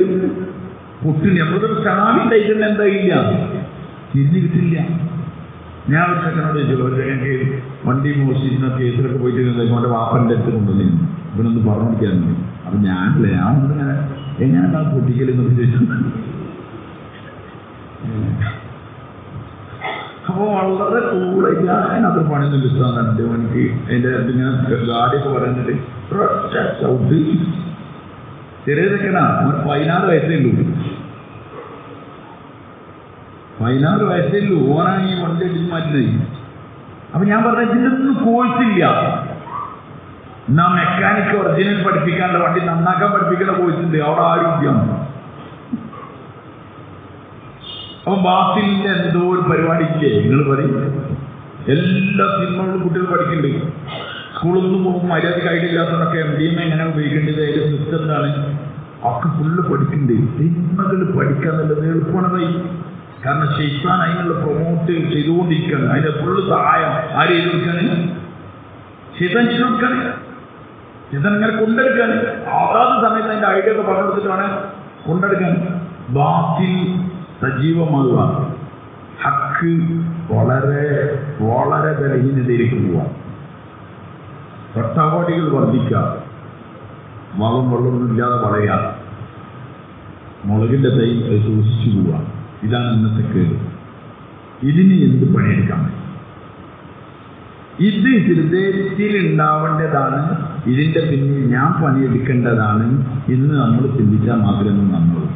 പൊട്ടില്ല. നമ്മളൊരു സ്റ്റാമി ഉണ്ടായിട്ടുണ്ട്, എന്തായില്ല തിരിഞ്ഞ് കിട്ടില്ല. ഞാൻ ഒരു സെക്കൻഡോട് ചോദിച്ചല്ലോ, ഒരു സെക്കൻഡ് വണ്ടി മോഷിക്കുന്ന കേസിലൊക്കെ പോയിട്ട് അവൻ്റെ വാപ്പൻ്റെ അടുത്ത് കൊണ്ടുവന്നിരുന്നു. ഇവനൊന്ന് പറഞ്ഞു കൊടുക്കാറുണ്ട്. അപ്പം ഞാനല്ലേ ഞാൻ ഒന്നിങ്ങനെ എങ്ങനെയാണ് പൊട്ടിക്കലെന്നൊക്കെ ചോദിച്ചു. അപ്പോൾ വളരെ കൂളായിട്ട് ഞാനത് പണിയൊന്നും കിട്ടാൻ കണ്ടു. എനിക്ക് അതിൻ്റെ ഇങ്ങനെ ഗാഡിയൊക്കെ പറയുന്നിട്ട് ഒറ്റ ചവിട്ട്. ചെറിയതൊക്കെയാണ്, അവൻ 14 വയസ്സേ ഉള്ളൂ. 14 വയസ്സേ ഉള്ളൂ. ഓനാണ് ഈ വണ്ടി അടിച്ച് മാറ്റുന്നത്. അപ്പം ഞാൻ പറഞ്ഞ ഇതിനൊന്നും കോഴ്സില്ല. എന്നാ മെക്കാനിക്ക് ഒറിജിനൽ പഠിപ്പിക്കാനുള്ള വണ്ടി നന്നാക്കാൻ പഠിപ്പിക്കേണ്ട കോഴ്സുണ്ട്, അവിടെ ആരോഗ്യം. അപ്പം ബാസിലിൻ്റെ എന്തോ ഒരു പരിപാടി ഇല്ലേ നിങ്ങൾ പറയും. എല്ലാ സിനിമകളും കുട്ടികൾ പഠിക്കുന്നുണ്ട്. സ്കൂളിൽ നിന്ന് പോകുമ്പോൾ മര്യാദയ്ക്ക് ഐഡിയില്ലാത്തവരൊക്കെ MDMA എങ്ങനെ ഉപയോഗിക്കേണ്ടത്, അതിൻ്റെ സിസ്റ്റം എന്താണ്, ഒക്കെ ഫുള്ള് പഠിക്കുന്നുണ്ട്. സിനിമകൾ പഠിക്കുക എന്നുള്ളത് എളുപ്പമാണ്. കാരണം ശൈത്താൻ അതിനുള്ള പ്രൊമോട്ട് ചെയ്തുകൊണ്ടിരിക്കുകയാണ്. അതിൻ്റെ ഫുള്ള് സഹായം ആര് ചെയ്ത് കൊടുക്കാണ്? ശൈത്താൻ ചെയ്ത് കൊടുക്കാണ്. ശൈത്താൻ ഇങ്ങനെ കൊണ്ടെടുക്കാൻ അതാത് സമയത്ത് അതിൻ്റെ ഐഡിയ ഒക്കെ പറഞ്ഞു കൊടുത്തിട്ടാണ് കൊണ്ടെടുക്കാൻ. ബാത്തിൽ സജീവമാകുക, ഹക്ക് വളരെ വളരെ ബലഹീനതയിലേക്ക് പോവുക, ഒട്ടകോടികൾ വർദ്ധിക്കുക, വെള്ളമൊന്നും ഇല്ലാതെ വളയുക, മുളകിൻ്റെ തൈ സൂക്ഷിച്ചു പോവുക. ഇതാണ് ഇന്നത്തെ കേട്. ഇതിന് എന്ത് പണിയെടുക്കാൻ പറ്റും? ഇത് ഹൃദയത്തിൽ ഉണ്ടാവേണ്ടതാണ്. ഇതിൻ്റെ പിന്നിൽ ഞാൻ പണിയെടുക്കേണ്ടതാണ് എന്ന് നമ്മൾ ചിന്തിച്ചാൽ മാത്രമേ നന്നുള്ളൂ.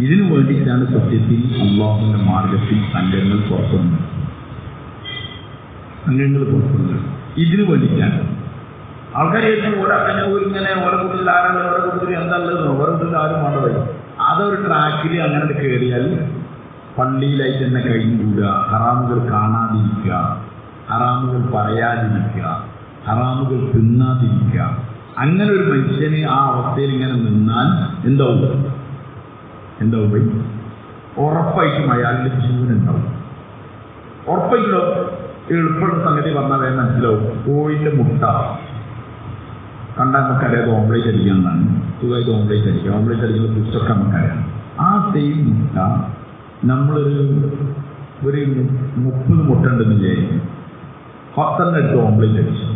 ഇതിനു വേണ്ടിയിട്ടാണ് സത്യത്തിൽ അല്ലാഹുവിൻ്റെ മാർഗത്തിൽ സംഘങ്ങൾ പുറത്തുവന്നത്. ഇതിനു വേണ്ടിയിട്ടാണ് ആൾക്കാർ ഒരാക്കന്നെ ഇങ്ങനെ ഓരോ കൂട്ടത്തിൽ ആരാണ്, ഓരോ കൂട്ടത്തിൽ എന്താണുള്ളത്, ഓരോ കൂട്ടത്തിൽ ആരും വേണ്ടത്. അതൊരു ട്രാക്കിൽ അങ്ങനെ കയറിയാൽ പള്ളിയിലായിട്ട് തന്നെ കഴിഞ്ഞുകൂടുക, ഹറാമുകൾ കാണാതിരിക്കുക, ഹറാമുകൾ പറയാതിരിക്കുക, ഹറാമുകൾ തിന്നാതിരിക്കുക. അങ്ങനെ ഒരു മനുഷ്യന് ആ അവസ്ഥയിൽ ഇങ്ങനെ നിന്നാൽ എന്താവും? ഉറപ്പായിട്ടും അയാളുടെ ജീവൻ ഉണ്ടാവും. ഉറപ്പായിട്ടുണ്ടോ? എളുപ്പമുള്ള സംഗതി പറഞ്ഞാൽ വേറെ മനസ്സിലാവും. കോഴിൻ്റെ മുട്ട കണ്ടാൽ നമുക്കറിയാതെ ഓംലേറ്റ് അടിക്കാമെന്നാണ്. സുഖമായിട്ട് ഓംലേറ്റ് അടിക്കുക. ഓംലേറ്റ് അടിക്കുന്ന പുസ്തകം നമുക്കറിയാം. ആ സെയിം മുട്ട നമ്മളൊരു 30 മുട്ട ഉണ്ടെന്ന് വിചാരിക്കും. 10 എടുത്ത് ഓംലേറ്റ് അടിച്ചു.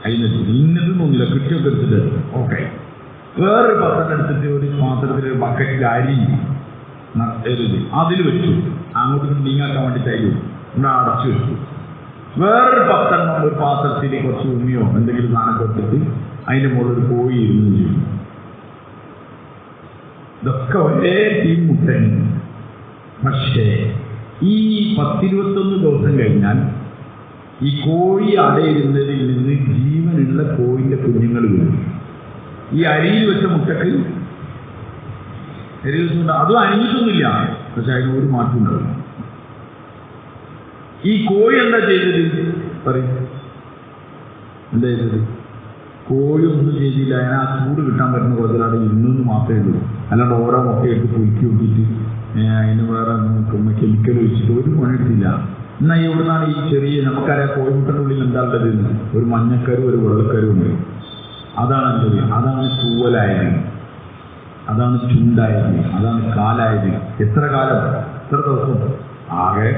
അതിന് ഇന്നതൊന്നുമില്ല, കിട്ടിയൊക്കെ എടുത്തിട്ട് ഓക്കെ. വേറൊരു 10 എടുത്തിട്ട് ഒരു പാത്രത്തിൽ ഒരു ബക്കറ്റിൽ അരി അതിൽ വെച്ചു, അങ്ങോട്ട് നീങ്ങാക്കാൻ വേണ്ടിയിട്ടായി ഇവിടെ അടച്ചു വെച്ചു. വേറൊരു 10 ഒരു പാത്രത്തിൽ കുറച്ച് ഉണ്ണിയോ എന്തെങ്കിലും സാധനം കൊടുത്തിട്ട് അതിൻ്റെ മുകളിൽ ഒരു കോഴി ഇരുന്ന് ചെയ്യും. ഇതൊക്കെ ഒരേ ടീം മുട്ടയാണ്. പക്ഷേ ഈ 10-21 ദിവസം കഴിഞ്ഞാൽ ഈ കോഴി അടയിരുന്നതിൽ നിന്ന് ജീവനുള്ള കോഴിൻ്റെ കുഞ്ഞുങ്ങൾ വരും. ഈ അരിയിൽ വെച്ച മുട്ടക്ക് അതും അരിഞ്ഞിട്ടൊന്നുമില്ല, പക്ഷെ അതിന് ഒരു മാറ്റം ഉണ്ടാവില്ല. ഈ കോഴി എന്താ ചെയ്തത് പറയും? എന്താ ചെയ്തത്? കോഴി ഒന്നും ചെയ്തില്ല. അതിന് ആ ചൂട് കിട്ടാൻ പറ്റുന്ന കുറച്ചിലാണ് ഇന്നൊന്ന് മാത്രമേ ഉള്ളൂ. അല്ലാണ്ട് ഓരോ മുട്ടയെടുത്ത് പുലുക്കി നോക്കിയിട്ട് അതിന് വേറെ കെമിക്കൽ ഒഴിച്ചിട്ട് ഒരു പണിയെടുത്തില്ല. എന്നാൽ എവിടുന്നാണ് ഈ ചെറിയ നമുക്കറിയാം കോഴിമുട്ടൻ്റെ ഉള്ളിൽ എന്താ ഉള്ളത്? ഒരു മഞ്ഞക്കരും ഒരു വെള്ളക്കരും ഉണ്ട്. അതാണ് എന്തത്? അതാണ് തൂവലായത്, അതാണ് ചുണ്ടായത്, അതാണ് കാലായത്. എത്ര കാലം? എത്ര ദിവസം? ആകെ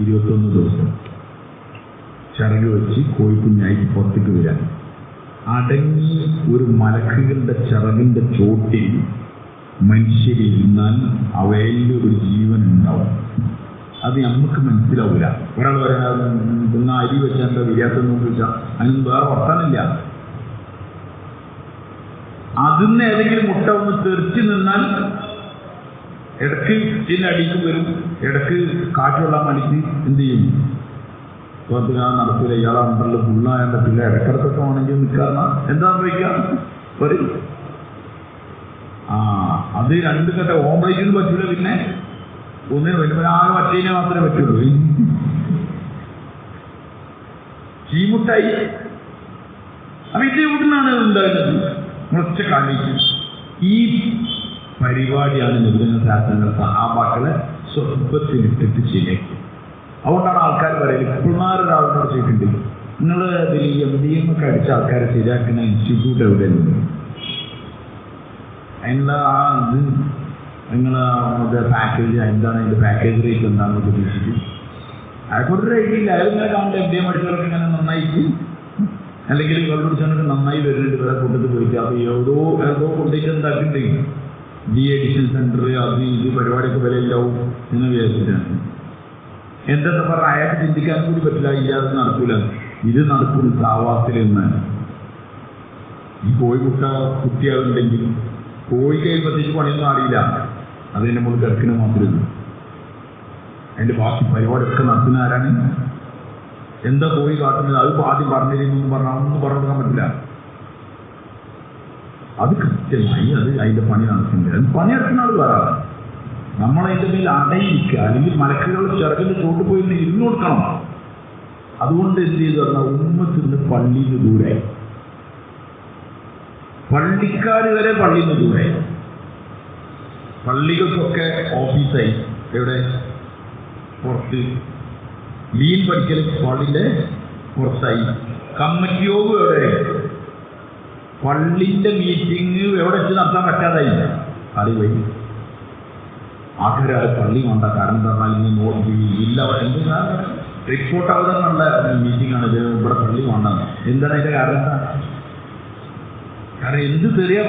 21 ദിവസം ചിറക് വെച്ച് കോഴിക്കുഞ്ഞായിട്ട് പുറത്തേക്ക് വരാൻ. അടങ്ങി ഒരു മലക്കുകളുടെ ചിറകിൻ്റെ ചോട്ടിൽ മനുഷ്യരിരുന്നാൽ അവയിൽ ഒരു ജീവൻ ഉണ്ടാവും. അത് നമുക്ക് മനസ്സിലാവില്ല. ഒരാൾ പറയാ അരി വെച്ചാൽ എന്താ വിരിയാത്തെന്ന് ചോദിച്ചാൽ അതിനൊന്നും വേറെ വർത്താനില്ല. അതിന്ന് ഏതെങ്കിലും മുട്ട ഒന്ന് തെറിച്ച് നിന്നാൽ ഇടയ്ക്ക് ഇതിൻ്റെ അടിക്ക് വരും, ഇടയ്ക്ക് കാറ്റുകൊള്ളാൻ വേണ്ടിയിട്ട് എന്ത് ചെയ്യും? പുറത്ത് ഞാൻ നടത്തില്ല, ഇയാളെ അണ്ടറിൽ ഫുള്ളായാൻ പറ്റില്ല, ഇടക്കിടക്കൊക്കെ ആണെങ്കിൽ നിൽക്കാറുന്ന എന്താ സംഭവിക്കാം? പറയും. അത് രണ്ടും കണ്ട ഓംബ്രേക്കിന് പറ്റില്ല. പിന്നെ ഒന്നിന് വരുമ്പോൾ ആകെ മറ്റേനെ മാത്രമേ പറ്റുള്ളൂ. ചീമുട്ടായി. അപ്പൊ ഇത് എവിടുന്നാണ് ഉണ്ടാകുന്നത്? ഒറ്റ കാണിക്കും. ഈ പരിപാടിയാണ് നബിദിന ശാസ്ത്രങ്ങൾ സഹാബാക്കളെ സ്വൽപ്പത്തിനിട്ടിട്ട് ശരിയാക്കി. അതുകൊണ്ടാണ് ആൾക്കാർ പറയുന്നത്, പിള്ളേരൊരാളോട് ചോദിക്കുന്നുണ്ട്, നിങ്ങൾ ഇതിൽ MDM ഒക്കെ അടിച്ച ആൾക്കാരെ ശരിയാക്കുന്ന ഇൻസ്റ്റിറ്റ്യൂട്ട് എവിടെയുണ്ട്? അതിനുള്ള ഇത് നിങ്ങൾ പാക്കേജ് എന്താണ്, അതിൻ്റെ പാക്കേജ് റേറ്റ് എന്താണെന്ന് പ്രതീക്ഷിച്ചു. അയാൾക്കൊരു ഐഡിയ ഇല്ല. അയാളിങ്ങനെ കാണുമ്പോൾ MDM അടിച്ചവർക്ക് ഇങ്ങനെ നന്നായിട്ട്, അല്ലെങ്കിൽ കള്ളുടിച്ചവനൊക്കെ നന്നായി വരുന്നുണ്ട് വേറെ കൂട്ടത്തിൽ പോയിട്ട്. അപ്പോൾ ഏതോ കൊണ്ടേക്ക് എന്താക്കിയിട്ടുണ്ടെങ്കിൽ ഡി എഡിഷൻ സെൻറ്റർ അത് ഇത് പരിപാടിയൊക്കെ വിലയില്ലാവും എന്ന് വിചാരിച്ചിട്ടാണ്. എന്തെന്ന് പറഞ്ഞാൽ അയാൾക്ക് ചിന്തിക്കാൻ കൂടി പറ്റില്ല, ഇല്ലാതെ നടക്കൂല. ഇത് നടക്കും സാവാസിൽ നിന്ന്. ഈ കോഴിമുട്ട കുട്ടികളുണ്ടെങ്കിൽ കോഴി കഴിയുമ്പോഴത്തേക്ക് പണിയൊന്നും അറിയില്ല. അതിൻ്റെ നമ്മൾ കിടക്കിന് മാത്രമേ. അതിൻ്റെ ബാക്കി പരിപാടിയൊക്കെ നടത്തുന്ന ആരാണ്? എന്താ കോഴി കാട്ടുന്നത്? അത് ആദ്യം പറഞ്ഞിരുന്നൊന്നും പറഞ്ഞാൽ ഒന്നും പറഞ്ഞെടുക്കാൻ പറ്റില്ല. അത് കൃത്യമായി അതിൻ്റെ പണി നടത്തുന്നുണ്ട്. അത് പണിയെടുക്കുന്ന ആൾ വേറെ. നമ്മളതിൻ്റെ മേൽ അടയിരിക്കുക, അല്ലെങ്കിൽ മലക്കുകളുടെ ചിറകിൻ്റെ ചോട്ട് പോയി ഇരുന്ന് കൊടുക്കണം. അതുകൊണ്ട് എന്ത് ചെയ്തു പറഞ്ഞാൽ ഉമ്മത്തിന്ന് പള്ളിയിൽ നിന്ന് ദൂരെ, പള്ളിക്കാർ വരെ പള്ളിയിൽ നിന്ന് ദൂരെ. പള്ളികൾക്കൊക്കെ ഓഫീസായി എവിടെ? പുറത്ത്. ലീൻ പഠിക്കൽ പള്ളിൻ്റെ പുറത്തായി. കമ്മിറ്റി യോഗം എവിടെ? പള്ളിൻ്റെ മീറ്റിംഗ് എവിടെ വെച്ച് നടത്താൻ പറ്റാതായി. അത് പോയി ആൾക്കാർ പള്ളി വേണ്ട. കാരണം എന്താ പറഞ്ഞാൽ ഇനി നോക്കി ഇല്ല, എന്താ റിപ്പോർട്ട് അവതരണമുള്ള മീറ്റിംഗ് ആണ് ഇത്, ഇവിടെ പള്ളി വേണ്ട. എന്താണ് അതിൻ്റെ കാരണം? എന്താ കാരണം? എന്ത് തെറിയാ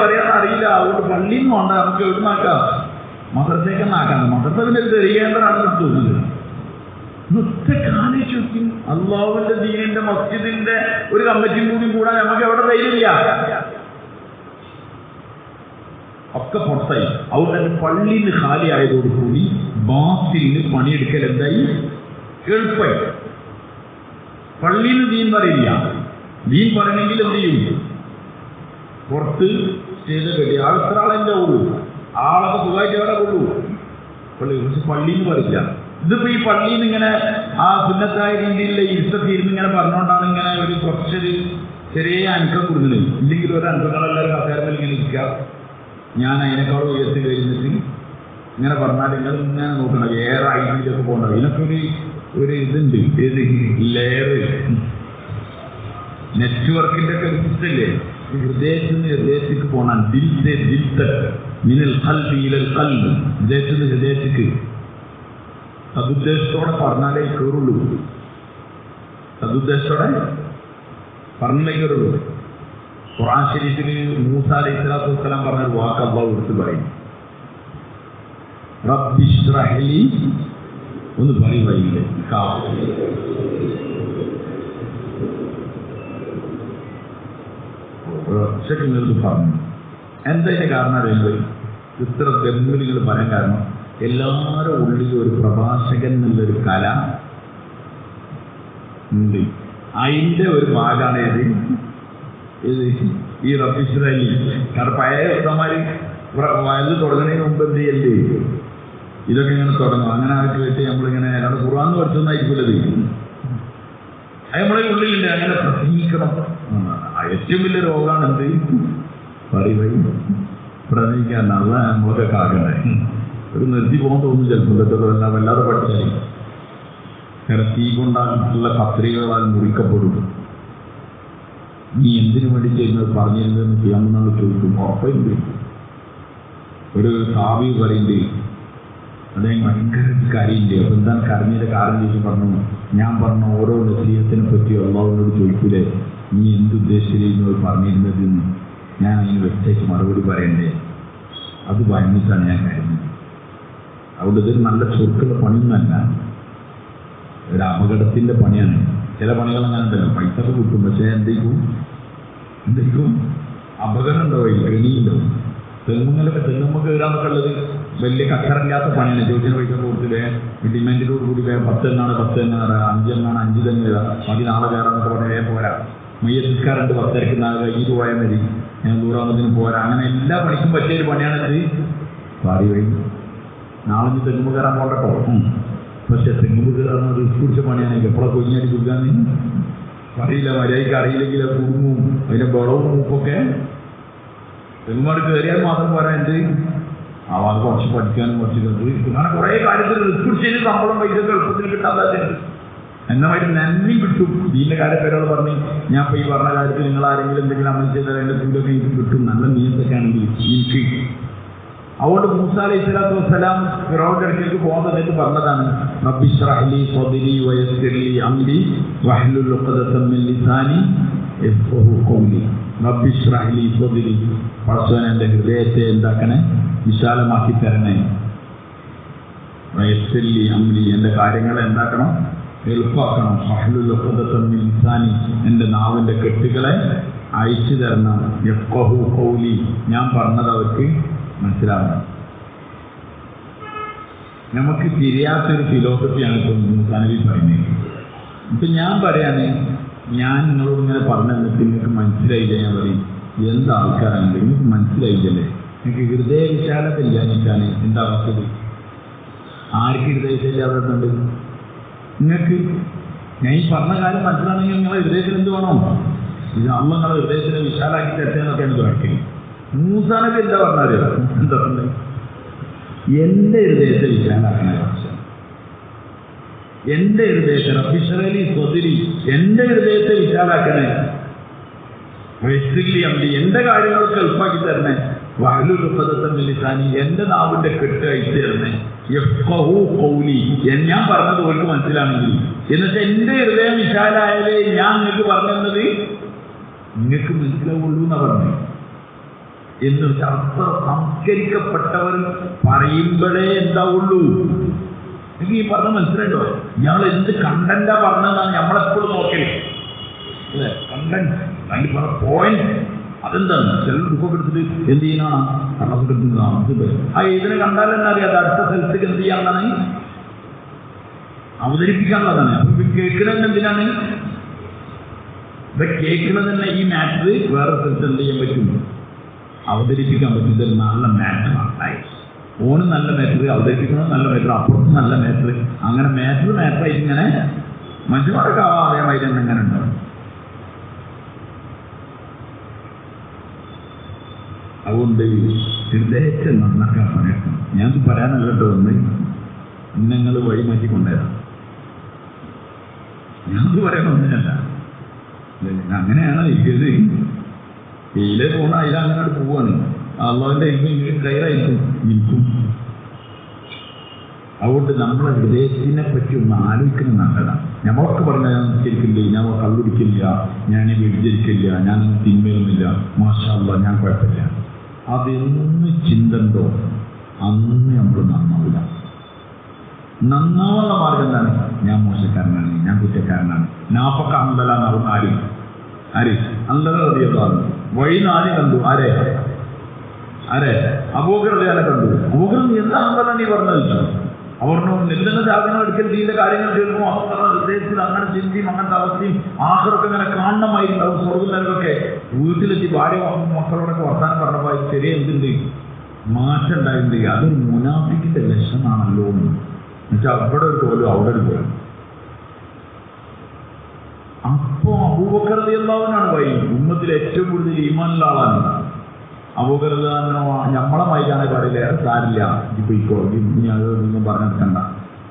പറയാന്ന് അറിയില്ല. അതുകൊണ്ട് പള്ളിയിൽ നിന്ന് വേണ്ട, നമുക്ക് എവിടെ നിന്നാക്കാം? മദ്രസയ്ക്കെന്നാക്കാം. മദ്രസ പിന്നെ തെറിയേണ്ടതാണ് തോന്നുന്നത്. കാണിച്ചു അള്ളാഹുവിന്റെ ദീനിന്റെ മസ്ജിദിന്റെ ഒരു കമ്മിറ്റിയും കൂടി കൂടാൻ നമുക്ക് എവിടെ ധൈര്യമില്ല. ഒക്കെ പുറത്തായി. അതുകൊണ്ട് തന്നെ പള്ളിയിൽ നിന്ന് ഖാലി ആയതോടുകൂടി ബാത്തിലിന് പണിയെടുക്കൽ എന്തായി? എളുപ്പമായി. പള്ളിയിൽ നിന്ന് ദീൻ പറയില്ല. ദീൻ പറയണമെങ്കിൽ എന്ത് ചെയ്യും? പുറത്ത് ചെയ്ത് കെട്ടി ആൾ എത്ര ആളെൻ്റെ ഉള്ളൂ, ആളൊക്കെ സുഖമായിട്ട് എവിടെ കൊള്ളൂ പള്ളി. പക്ഷെ പള്ളിയിൽ നിന്ന് പറയില്ല. ഇതിപ്പോ ഈ പള്ളിയിൽ നിന്ന് ഇങ്ങനെ ആ സുന്നത്തായ രീതിയിലുള്ള ഇരുത്തത്തിരുന്ന് ഇങ്ങനെ പറഞ്ഞുകൊണ്ടാണ് ഇങ്ങനെ ഒരു കുറച്ചൊരു ചെറിയ അനക്കം കൊടുക്കുന്നത്. ഇല്ലെങ്കിൽ ഒരു അനക്കങ്ങളെല്ലാവരും കസേരത്തിൽ ഇങ്ങനെ ഇരിക്കുക. ഞാൻ അതിനേക്കാളും ഉയർത്തി കഴിഞ്ഞിട്ട് ഇങ്ങനെ പറഞ്ഞാൽ നിങ്ങൾ ഇങ്ങനെ നോക്കണം. ഏറെ ഐഡിയിലൊക്കെ പോകണ്ടാവും. ഇതിനൊക്കെ ഒരു ഇതുണ്ട്. ഏത് ലെയർ നെറ്റ്വർക്കിൻ്റെ ഒക്കെ ഇല്ലേ? ഹൃദയത്തിൽ നിന്ന് ഹൃദയത്തേക്ക് പോകണം. മിനൽ ഖൽബി ഇലൽ ഖൽബ്. ഹൃദയത്തിൽ നിന്ന് ഹൃദയത്തേക്ക് സതുദ്ദേശത്തോടെ പറഞ്ഞാലേ കയറുള്ളൂ. സതുദ്ദേശത്തോടെ പറഞ്ഞാലേ കയറുള്ളൂ. ഖുർആൻ ശരീഫിൽ മൂസ അലൈഹിസ്സലാത്തു വസ്സലാം പറഞ്ഞൊരു വാക്ക് അല്ലാഹു എടുത്ത് പറയും. റബ്ബി ഇശ്റഹ് ലി, ഒന്ന് പറയുകയില്ലേ? ഒറ്റക്ക് പറഞ്ഞു. എന്താ ഇതിന്റെ കാരണം അറിയുന്നത്? ഇത്ര ഗംഭീരങ്ങൾ പറയാൻ കാരണം എല്ലാവരുടെ ഉള്ളിൽ ഒരു പ്രഭാഷകൻ എന്നുള്ളൊരു കല ഉണ്ട്. അതിൻ്റെ ഒരു ഭാഗമാണ് ഇത് ഈ റബ്ബി ഇശ്റഹ് ലി. കാരണം പഴയ ഉസ്താദുമാര് വയലിൽ തുടങ്ങുന്നതിന് മുമ്പ് എന്ത് ചെയ്യല്ലേ? ഇതൊക്കെ ഇങ്ങനെ തുടങ്ങും. അങ്ങനെ ആക്കി വെച്ച് നമ്മളിങ്ങനെ അല്ലാതെ ഖുർആൻ പഠിച്ചൊന്നായിരിക്കില്ലത്. അത് നമ്മളെ ഉള്ളിലുണ്ട്. അങ്ങനെ പ്രസംഗിക്കണം. ഏറ്റവും വലിയ രോഗമാണ് എന്ത്? പറയുകയും പ്രണയിക്കാൻ അല്ല നമ്മളൊക്കെ കാക്കണ്ടേ. ഒരു നിർത്തി പോകാൻ തോന്നുന്നു ചിലപ്പോൾ ഇതൊക്കെ വല്ലാതെ പഠിച്ചാൽ. കാരണം തീ കൊണ്ടുള്ള കത്രികകളാൽ മുറിക്കപ്പെടും. നീ എന്തിനു വേണ്ടി ചെയ്യുന്നത് പറഞ്ഞിരുന്നതെന്ന് ചെയ്യാമെന്നാണ് ചോദിക്കും. ഉറപ്പുണ്ട്. ഒരു സാവി പറയുന്നത് അദ്ദേഹം ഭയങ്കര കരയില്ലേ. അപ്പം എന്താണ് കരഞ്ഞതിൻ്റെ കാരണം ചോദിച്ചു. പറഞ്ഞു, ഞാൻ പറഞ്ഞ ഓരോ നസീഹത്തിനെ പറ്റി അള്ളാഹുവിനോട് ചോദിക്കൂലേ, നീ എന്തുദ്ദേശിച്ചിരുന്നത് പറഞ്ഞിരുന്നതെന്ന് ഞാൻ അതിന് വ്യക്തമായിട്ട് മറുപടി പറയണ്ടേ. അത് ഭയന്നിട്ടാണ് ഞാൻ കരുതുന്നത്. അതുകൊണ്ട് ഇതൊരു നല്ല ചുരുക്കുള്ള പണിയൊന്നുമല്ല, ഒരു അപകടത്തിൻ്റെ പണിയാണ്. ചില പണികൾ അങ്ങനെ ഉണ്ടല്ലോ, പൈസ ഒക്കെ കിട്ടും, പക്ഷേ എന്തെങ്കിലും അപകടം ഉണ്ടാവും, കെണിയുണ്ടാവും. തെങ്ങുങ്ങളൊക്കെ തെങ്ങുമ്പോൾ കയറാന്നൊക്കെ ഉള്ളത് വലിയ കച്ചറില്ലാത്ത പണിയാണ്. ചോദിച്ചിന് പൈസ കൊടുത്തില്ലേ ഡിമാൻഡിനോട് കൂടി 10 എണ്ണാണ് 10 എണ്ണാണ് 5 എണ്ണാണ് 5 തന്നെ കയറാം, മതി നാളെ കയറാന്നൊക്കെ പറഞ്ഞാൽ പോരാ. മയ്യത്തിക്കാരുണ്ട് 10 കഴിഞ്ഞിട്ട് പോയാൽ മതി, ഞാൻ ദൂരാമത്തിന് പോരാ. അങ്ങനെ എല്ലാ പണിക്കും പറ്റിയൊരു പണിയാണിത്. പാടി വഴി നാളെ തെങ്ങുമ്പോൾ കയറാൻ പോകട്ടോ. പക്ഷെ തെങ്ങുമ്പോൾ കയറാൻ റിസ്ക് പിടിച്ച പണിയാണ്. എപ്പോഴാണ് കൊഞ്ഞാടി കൊടുക്കാന്ന് അറിയില്ല. മര്യാദയ്ക്ക് അറിയില്ലെങ്കിൽ അത് കുടുങ്ങും, അതിൻ്റെ ബളവും മൂപ്പൊക്കെ. തെങ്ങുമാട് കയറിയാൽ മാത്രം പോരാ. എന്ത് അത് കുറച്ച് പഠിക്കാനും കുറച്ച് അങ്ങനെ കുറേ കാര്യത്തിൽ റിസ്ക് പിടിച്ചതിന് ശമ്പളം പൈസ എളുപ്പത്തിൽ കിട്ടാതെ എന്നമായിട്ട് നന്ദി കിട്ടും. ഇതിൻ്റെ കാര്യം ഒരാൾ പറഞ്ഞു, ഞാൻ ഇപ്പോൾ ഈ പറഞ്ഞ കാര്യത്തിൽ നിങ്ങൾ ആരെങ്കിലും എന്തെങ്കിലും അമൽ ചെയ്താൽ എൻ്റെ കൂടൊക്കെ എനിക്ക് കിട്ടും, നല്ല നിയമത്തൊക്കെ ആണെങ്കിൽ എനിക്ക്. അതുകൊണ്ട് മൂസ അലൈഹി സ്വലാത്തു വസ്സലാം ഫിറൗന്റെ അടുത്തേക്ക് പോകുന്നതായിട്ട് പറഞ്ഞതാണ്, റബ്ബി ഇശ്റഹ് ലി സദ്രി വയസ്സിർ ലി അംരി വഹ്ലുൽ ഉഖ്ദതം മിൻ ലിസാനി യഫ്ഖഹു ഖൗലി. റബ്ബി ഇശ്റഹ് ലി സദ്രി, പടച്ചോനെ എൻ്റെ ഹൃദയത്തെ എന്താക്കണേ, വിശാലമാക്കി തരണേ. വയസ്സിർ ലി അംരി, എൻ്റെ കാര്യങ്ങളെ എന്താക്കണം, എളുപ്പമാക്കണം. വഹ്ലുൽ ഉഖ്ദതം മിൻ ലിസാനി, എൻ്റെ നാവിൻ്റെ കെട്ടുകളെ അയച്ചു തരണം. യഫ്ഖഹു ഖൗലി, ഞാൻ പറഞ്ഞത് അവർക്ക് മനസ്സിലാവണം. നമുക്ക് തിരിയാത്തൊരു ഫിലോസഫിയാണ് ഇപ്പോൾ മൂസാ നബി പറയുന്നത്. ഇപ്പം ഞാൻ പറയാന്, ഞാൻ നിങ്ങളോട് ഇങ്ങനെ പറഞ്ഞു തന്നിട്ട് നിങ്ങൾക്ക് മനസ്സിലായില്ല, ഞാൻ പറയും എന്ത് ആൾക്കാരാണ് നിങ്ങൾക്ക് മനസ്സിലായില്ലല്ലേ, നിങ്ങൾക്ക് ഹൃദയ വിശാലത ഇല്ലാഞ്ഞിട്ടാണ്. എന്താ അവസ്ഥ? ആർക്ക് ഹൃദയ വിശാലതുണ്ട്? നിങ്ങൾക്ക് ഞാൻ ഈ പറഞ്ഞ കാര്യം മനസ്സിലാണെങ്കിൽ നിങ്ങളെ ഹൃദയത്തിന് എന്ത് വേണോ? ഇത് അമ്മ നിങ്ങളെ ഹൃദയത്തിനെ വിശാലാക്കി തരുന്നതൊക്കെയാണ് കാണിക്കുന്നത്. മൂസാ നബി എന്താ പറഞ്ഞാൽ എന്താ പറഞ്ഞത്? എൻ്റെ ഹൃദയത്തെ വിശാലാക്കണേ പക്ഷെ, എൻ്റെ ഹൃദയത്തെ റബ്ബിശ്റഹ് സ്വദരി, എൻ്റെ ഹൃദയത്തെ വിശാലാക്കണേ. വയസ്സില്ലി അമ്പി, എൻ്റെ കാര്യങ്ങളൊക്കെ എളുപ്പമാക്കി തരണേ. വഹ്ലുൽ ഉഖ്ദതം മിൻ ലിസാനി, എൻ്റെ നാവിൻ്റെ കെട്ട് അയച്ചു തരണേ. യഫ്ഖഹു ഖൗലി, ഞാൻ പറഞ്ഞത് ഓർക്ക് മനസ്സിലാണെങ്കിൽ. എന്നിട്ട് എൻ്റെ ഹൃദയം വിശാലായാലേ ഞാൻ നിങ്ങൾക്ക് പറഞ്ഞു തന്നത് നിങ്ങൾക്ക് മനസ്സിലാവുള്ളൂ എന്നാ പറഞ്ഞു. എന്ന് അത്ര സംസ്കരിക്കപ്പെട്ടവർ പറയുമ്പോഴേ എന്താവുള്ളൂ. എനിക്ക് ഈ പറഞ്ഞ മനസ്സിലായിട്ടോ? ഞങ്ങൾ എന്ത് കണ്ടന്റാ പറഞ്ഞതെന്നാണ് നമ്മളെപ്പോഴും നോക്കല് അല്ലേ? കണ്ടന്റ്, അതിന് പറഞ്ഞ പോയിന്റ് അതെന്താണ്? ചില ബുക്കൊക്കെ എടുത്തിട്ട് എന്ത് ചെയ്യാനാണ് കള്ളക്കെടുക്കുന്നതാണ്. ആ ഇതിനെ കണ്ടാൽ തന്നെ അറിയാം അത് അടുത്ത സ്ഥലത്തേക്ക് എന്ത് ചെയ്യാനുള്ളതാണ്, അവതരിപ്പിക്കാനുള്ളതാണ്. അപ്പൊ കേൾക്കുന്നത് എന്തിനാണ്? ഇപ്പൊ കേൾക്കുന്നത് തന്നെ ഈ മാറ്റർ വേറെ സ്ഥലത്ത് എന്ത് ചെയ്യാൻ പറ്റും, അവതരിപ്പിക്കാൻ പറ്റും. ഇതൊരു നല്ല മാറ്ററാണ്. ഓന് നല്ല മാറ്റർ, അവതരിപ്പിക്കുന്നത് നല്ല മാറ്റർ, അപ്പുറത്ത് നല്ല മാറ്റർ, അങ്ങനെ മാറ്ററായിട്ട് ഇങ്ങനെ മനുഷ്യന്മാരൊക്കെ അതേമാതിരി തന്നെ ഇങ്ങനെ ഉണ്ടാവും. അതുകൊണ്ട് ഹൃദയത്തെ നന്നാക്കാൻ പറയണം. ഞാനത് പറയാനല്ല കേട്ടോ, ഒന്ന് നിങ്ങൾ വഴി മാറ്റിക്കൊണ്ടേരാം. ഞാനത് പറയണമെന്നല്ല, അങ്ങനെയാണ് ഇത്. ഇതിലെ പോകണം, അതിലങ്ങനെ പോവാണ്. അള്ളാഹുവിൻ്റെ കയറായിരിക്കും നിൽക്കും. അതുകൊണ്ട് നമ്മളെ ഹൃദയത്തിനെ പറ്റി ഒന്ന് ആലോചിക്കുന്നത് നല്ലതാണ്. നമ്മളൊക്കെ പറഞ്ഞാൽ ഞാൻ നിസ്കരിക്കില്ല, ഞാൻ കള്ളുടിക്കില്ല, ഞാൻ വ്യഭിചരിക്കില്ല, ഞാൻ തിന്മയൊന്നുമില്ല, മാഷാ അല്ലാഹ് ഞാൻ കുഴപ്പമില്ല. അതെന്ന് ചിന്തണ്ടോ അന്ന് നമ്മൾ നന്നാവില്ല. നന്നാവുന്ന മാർഗം എന്താണ്? ഞാൻ മോശക്കാരനാണ്, ഞാൻ കുറ്റക്കാരനാണ്. നാഫക്ക അന്തല എന്ന് പറഞ്ഞ ആര് അന്തല റളിയല്ലാഹു വഴി നാല് കണ്ടു. ആരെ അബൂബക്കർ റളിയല്ലാഹു കണ്ടു. അബൂബക്കർ നീ എന്താ അന്തല നീ പറഞ്ഞത്? അവരുടെ എന്തെങ്കിലും ജാഗ്രത എടുക്കൽ ഇതിന്റെ കാര്യങ്ങൾ കേൾക്കുമ്പോൾ ഹൃദയത്തിൽ അങ്ങനെ ചിന്തയും അങ്ങനത്തെ അവസ്ഥയും ആഹ്റൊക്കെ ഇങ്ങനെ കാണണമായിട്ടുണ്ടാവും. സ്വർഗ്ഗത്തിലൊക്കെ വീട്ടിലെത്തി ഭാര്യ മക്കളോടൊക്കെ വർത്താനം പറഞ്ഞപ്പോൾ ചെറിയ എന്തുണ്ട് മാറ്റം ഉണ്ടായിട്ടുണ്ട്. അതൊരു മുനാഫിക്കിന്റെ ലക്ഷണമാണല്ലോ എന്നുവെച്ചാൽ അവിടെ ഒരു പോലും അവിടെ ഒരു പോലും. അപ്പോ അബൂബക്കർ റളിയല്ലാഹു അൻഹു വഴി ഉമ്മത്തിൽ ഏറ്റവും കൂടുതൽ ഈമാനുള്ള ആളാണ്. അബൂബക്കറിനോ നമ്മളെ മൈതാനെ പാടില്ല, സാരില്ല ഈ പോയിക്കോ, ഇനി അതൊന്നും പറഞ്ഞെടുക്കണ്ട,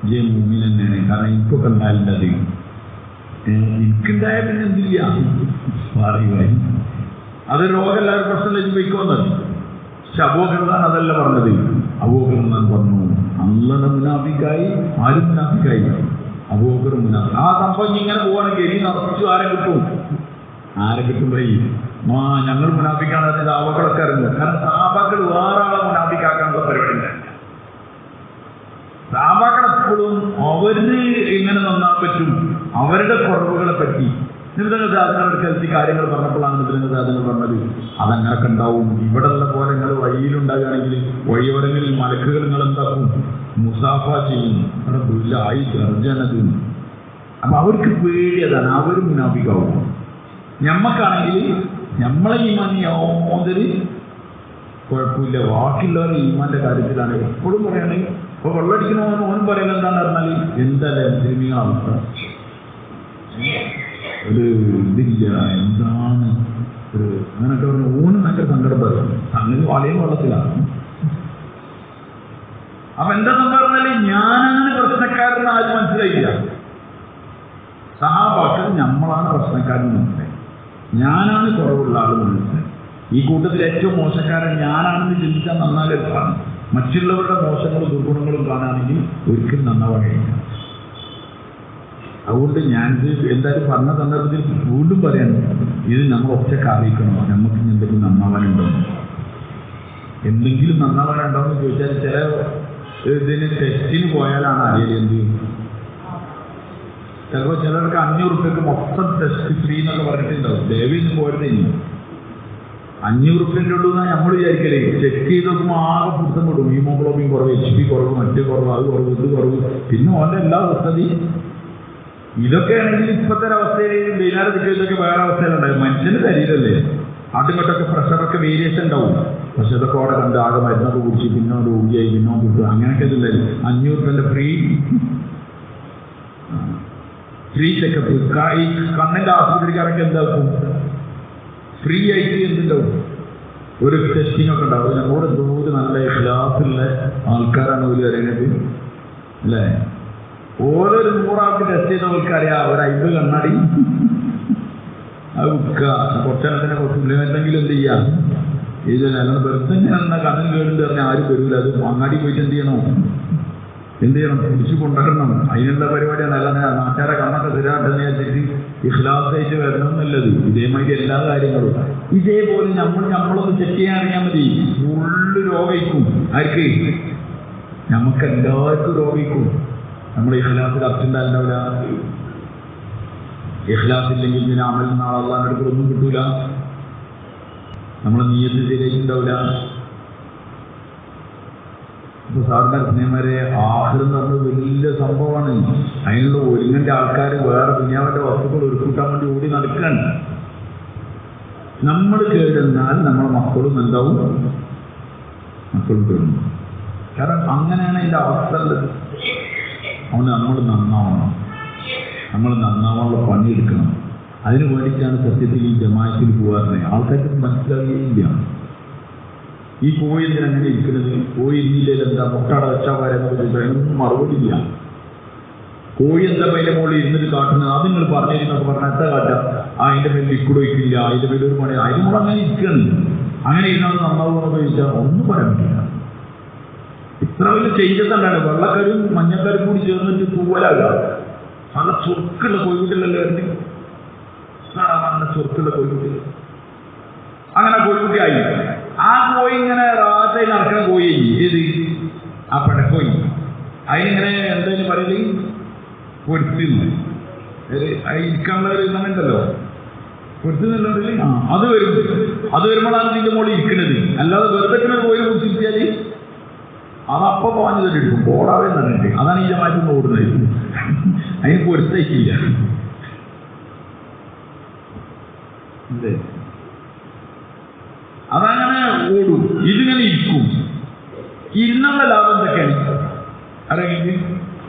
ജെ മൂമിൻ തന്നെയാണ്. കാരണം എനിക്കൊക്കെ ഉണ്ടായില്ല, അത് എനിക്കുണ്ടായ പിന്നെ എന്തില്ല പറയുക, അത് രോഗമല്ലാതെ പ്രശ്നമില്ല, ഇത് പോയിക്കോന്നത്. പക്ഷെ അബൂബക്കർ അതല്ല പറഞ്ഞത്. അബൂബക്കർ പറഞ്ഞു അള്ളയുടെ മുനാഫിക്കായി, ആരും മുനാഫിക്കായി, അബൂബക്കർ മുനാഫിക്. ആ സംഭവം ഇങ്ങനെ പോവാണെങ്കിൽ ഇനി നിറച്ചു ആരെ കിട്ടും, ആരെ കിട്ടുമ്പോ ഞങ്ങൾ മുനാഫിക്കാണ് സാബാക്കളൊക്കെ അറിഞ്ഞത്. കാരണം സാബാക്കൾ വേറെ ആളെ മുനാഫിക്കാക്കാനുള്ള പരിപാടി ഉണ്ടായില്ല. സാബാക്കളെപ്പോഴും അവര് എങ്ങനെ നന്നാൻ പറ്റും, അവരുടെ കുറവുകളെ പറ്റി നിമിതങ്ങൾ സാധനങ്ങൾക്ക് കാര്യങ്ങൾ പറഞ്ഞപ്പോഴാണ് നിമിതങ്ങൾ സാധനങ്ങൾ പറഞ്ഞത്. അതങ്ങനൊക്കെ ഉണ്ടാവും. ഇവിടെ ഉള്ള പോലെ നിങ്ങൾ വഴിയിലുണ്ടാകുകയാണെങ്കിൽ വഴിയോരങ്ങളിൽ മലക്കുകൾ നിങ്ങൾ എന്താക്കും, മുസാഫ ചെയ്യും, ആയി ഗർജനത്. അപ്പൊ അവർക്ക് പേടി അതാണ്, അവർ മുനാഫിക്കാവും. ഞമ്മക്കാണെങ്കിൽ നമ്മളെ ഈമാൻ യാതൊരു കുഴപ്പമില്ല. ബാക്കിയുള്ളവരുടെ ഈമാന്റെ കാര്യത്തിലാണ് എപ്പോഴും പറയുകയാണെങ്കിൽ. ഇപ്പൊ വെള്ളടിക്കണമെന്ന് ഓനും പറയുന്നത് എന്താണെന്ന് പറഞ്ഞാൽ എന്തല്ലേ മുസ്ലിമീ അവസ്ഥ, ഒരു ഇതില്ല, എന്താണ് ഒരു അങ്ങനെയൊക്കെ പറഞ്ഞ ഓനും ഭയങ്കര സങ്കടം പറയും. അങ്ങനെ വളയും വെള്ളത്തിലാണ്. അപ്പൊ എന്താ പറഞ്ഞാല് ഞാനങ്ങനെ പ്രശ്നക്കാരെന്ന് ആരും മനസ്സിലായില്ല. സഹാബാക്കൾ നമ്മളാണ് പ്രശ്നക്കാരെന്ന് മനസ്സിലായി, ഞാനാണ് കുറവുള്ള ആൾ മനസ്സിലായി. ഈ കൂട്ടത്തിൽ ഏറ്റവും മോശക്കാരൻ ഞാനാണെന്ന് ചിന്തിച്ചാൽ നന്നാകാണ്. മറ്റുള്ളവരുടെ മോശങ്ങളും ദുർഗുണങ്ങളും കാണുകയാണെങ്കിൽ ഒരിക്കലും നന്നാവാനില്ല. അതുകൊണ്ട് ഞാൻ എന്തായാലും പറഞ്ഞ സന്ദർഭത്തിൽ വീണ്ടും പറയാണ്, ഇത് നമ്മൾ ഒറ്റക്ക് അറിയിക്കണം, നമുക്ക് എന്തെങ്കിലും നന്നാവാനുണ്ടോ, എന്തെങ്കിലും നന്നാവാനുണ്ടോ എന്ന് ചോദിച്ചാൽ ചില ഇതിന് ടെസ്റ്റിന് പോയാലാണ് അറിയല്. എന്ത് ചിലപ്പോൾ ചിലർക്ക് 500 രൂപയ്ക്ക് മൊത്തം ടെസ്റ്റ് ഫ്രീ എന്നൊക്കെ പറഞ്ഞിട്ടുണ്ടാവും. ദയവിന്ന് പോരുത്. ഇനി 500 രൂപേൻ്റെ ഉള്ളൂ എന്നാണ് നമ്മൾ വിചാരിക്കലേ. ചെക്ക് ചെയ്ത് നോക്കുമ്പോൾ ആകെ പുറത്തും വിടും. ഹീമോഗ്ലോബിൻ കുറവ്, HP കുറവ്, മറ്റു കുറവ്, അത് കുറവ്, ഇത് കുറവ്, പിന്നെ ഓൻ്റെ എല്ലാ അവസ്ഥതി. ഇതൊക്കെ ആണെങ്കിൽ ഇപ്പോഴത്തെ അവസ്ഥയിൽ വൈകുന്നേരം കിട്ടിയതൊക്കെ വേറെ അവസ്ഥയിലുണ്ടാവും. മനുഷ്യന് ശരീരമല്ലേ, ആദ്യങ്ങോട്ടൊക്കെ പ്രഷറൊക്കെ വേരിയേഷൻ ഉണ്ടാവും. പക്ഷെ അതൊക്കെ അവിടെ കണ്ട് ആകെ മരുന്നൊക്കെ കുടിച്ച് പിന്നെ രോഗിയായി പിന്നെ കിട്ടും. അങ്ങനെയൊക്കെ ഇതില്ലായിരുന്നു. 500 രൂപേൻ്റെ ഫ്രീ ചെക്കപ്പ്. ഈ കണ്ണിൻ്റെ ആശുപത്രിക്കാരൊക്കെ എന്താക്കും, ഫ്രീ ആയിട്ട് എന്തുണ്ടാവും, ഒരു ടെസ്റ്റിംഗ് ഒക്കെ ഉണ്ടാവും. നമ്മളോട് എന്തോരം നല്ല ക്ലാസ്സുള്ള ആൾക്കാരാണ് ഒരു അറിയുന്നത് അല്ലേ. ഓരോ 100 ആൾക്ക് ടെസ്റ്റ് ചെയ്ത ആൾക്കറിയാം, ഒരു 50 കണ്ണാടി അത് വിൽക്കുക. കുറച്ചെണ്ണത്തിനെ കുറച്ച് എന്തെങ്കിലും എന്ത് ചെയ്യാം, ഇത് ഞങ്ങൾ വെറുതെ ഇങ്ങനെ കണ്ണിന് കേടുണ്ട് പറഞ്ഞാൽ ആരും വരില്ല. അത് അങ്ങാടി പോയിട്ട് എന്ത് ചെയ്യണം, പിടിച്ചു കൊണ്ടുവരണം. അതിനുള്ള പരിപാടിയാണ്. അല്ലാതെ നാട്ടുകാരെ കണ്ണൊക്കെ സ്ഥിരമായിട്ടെന്ന് വെച്ചിട്ട് ഇഖ്ലാസായിട്ട് വരണമെന്നുള്ളത്. ഇതേമാതിരി എല്ലാ കാര്യങ്ങളും ഇതേപോലെ നമ്മളൊന്ന് ചെക്ക് ചെയ്യാൻ അറിയാൻ മതി. ഫുള്ള് രോഗിക്കും. ആർക്ക്? നമുക്ക് എല്ലാവർക്കും രോഗിക്കും. നമ്മൾ ഇഖ്ലാസിൽ അബ്ദുണ്ടാവില്ല. ഇഖ്ലാസ് ഇല്ലെങ്കിൽ പിന്നെ അമൽ നാളെ അള്ളാഹിന്റെ അടുത്ത് ഒന്നും കിട്ടൂല. നമ്മളെ നീയത്ത് ശരിയായിട്ടുണ്ടാവില്ല. ഇപ്പൊ സാറിന്റെ സ്നേഹമാരെ ആഖിർ എന്ന് പറഞ്ഞത് വലിയ സംഭവമാണ്. അതിനുള്ള ഒരുങ്ങന്റെ ആൾക്കാർ വേറെ ദുനിയാവിന്റെ വസ്തുക്കൾ ഒരുക്കൂട്ടാൻ വേണ്ടി ഓടി നടക്കുകയാണ്. നമ്മൾ കേടുന്നാൽ നമ്മളെ മക്കളും എന്താവും, മക്കളും കേടുന്നു. കാരണം അങ്ങനെയാണ് അതിൻ്റെ അവസ്ഥ ഉള്ളത്. അതുകൊണ്ട് നമ്മൾ നന്നാവണം, നമ്മൾ നന്നാവാനുള്ള പണിയെടുക്കണം. അതിനു വേണ്ടിയിട്ടാണ് സത്യത്തിൽ ഈ ജമാഅത്തിൽ പോകാറുള്ളത്. ആൾക്കാർക്ക് മനസ്സിലാകുകയില്ല ഈ കോഴി എന്തിനങ്ങനെ ഇരിക്കുന്നത്. കോഴി ഇരുന്നില്ല എന്താ മുട്ടട വെച്ചാൽ അതിനൊന്നും മറുപടിയില്ല. കോഴി എന്താ അതിൻ്റെ മുകളിൽ ഇരുന്നിട്ട് കാട്ടുന്നത്, അത് നിങ്ങൾ പറഞ്ഞിരുന്നൊക്കെ പറഞ്ഞാൽ എത്ര കാട്ടാം. അതിൻ്റെ മേൽ ലിക്വിഡ് ഒഴിക്കില്ല, അതിൻ്റെ മേൽ ഒരു പണി, അതിന് മുകളിൽ അങ്ങനെ ഇരിക്കുകയാണ്. അങ്ങനെ ഇരുന്നത് നന്നാവുമെന്ന് ചോദിച്ചാൽ ഒന്നും പറയാൻ പറ്റില്ല. ഇത്ര വലിയ ചെയ്തതാണ്. വെള്ളക്കരും മഞ്ഞക്കരും കൂടി ചേർന്നിട്ട് തൂവലാകുക. നല്ല ചുരുക്കുള്ള കോഴിക്കുട്ടികളല്ലേ വരുന്നത്, നല്ല ചുരുക്കുള്ള കോഴിക്കുട്ടികൾ. അങ്ങനെ കോഴിക്കുട്ടിയായി. ആ കോഴി ഇങ്ങനെ റാത്തായി നടക്കുന്ന കോഴി. ഏത്? ആ പെടക്കോഴി. അതിനിങ്ങനെ എന്തായാലും പറയല് പൊരുത്തുന്നു. ഇരിക്കാനുള്ള ഒരു ഇന്നുണ്ടല്ലോ, പൊരുത്തുന്നുണ്ടെങ്കിൽ അത് വരും. അത് വരുമ്പോഴാണ് ഇതിൻ്റെ മുകളിൽ ഇരിക്കുന്നത്. അല്ലാതെ വെറുതെ കോഴി കുടിച്ചിരിച്ചാൽ അതപ്പോ പാഞ്ഞു തന്നെ എടുക്കും. ഓടാവേ തന്നെ. അതാണ് ഈ ജമാഅത്ത് ഓടുന്നത്. അതിന് പൊരുത്തയിക്കില്ല. അതങ്ങനെ ഓടും. ഇതിങ്ങനെ ഇരിക്കും. ഇരുന്നുള്ള ലാഭം എന്തൊക്കെയാണ് അറിയെങ്കിൽ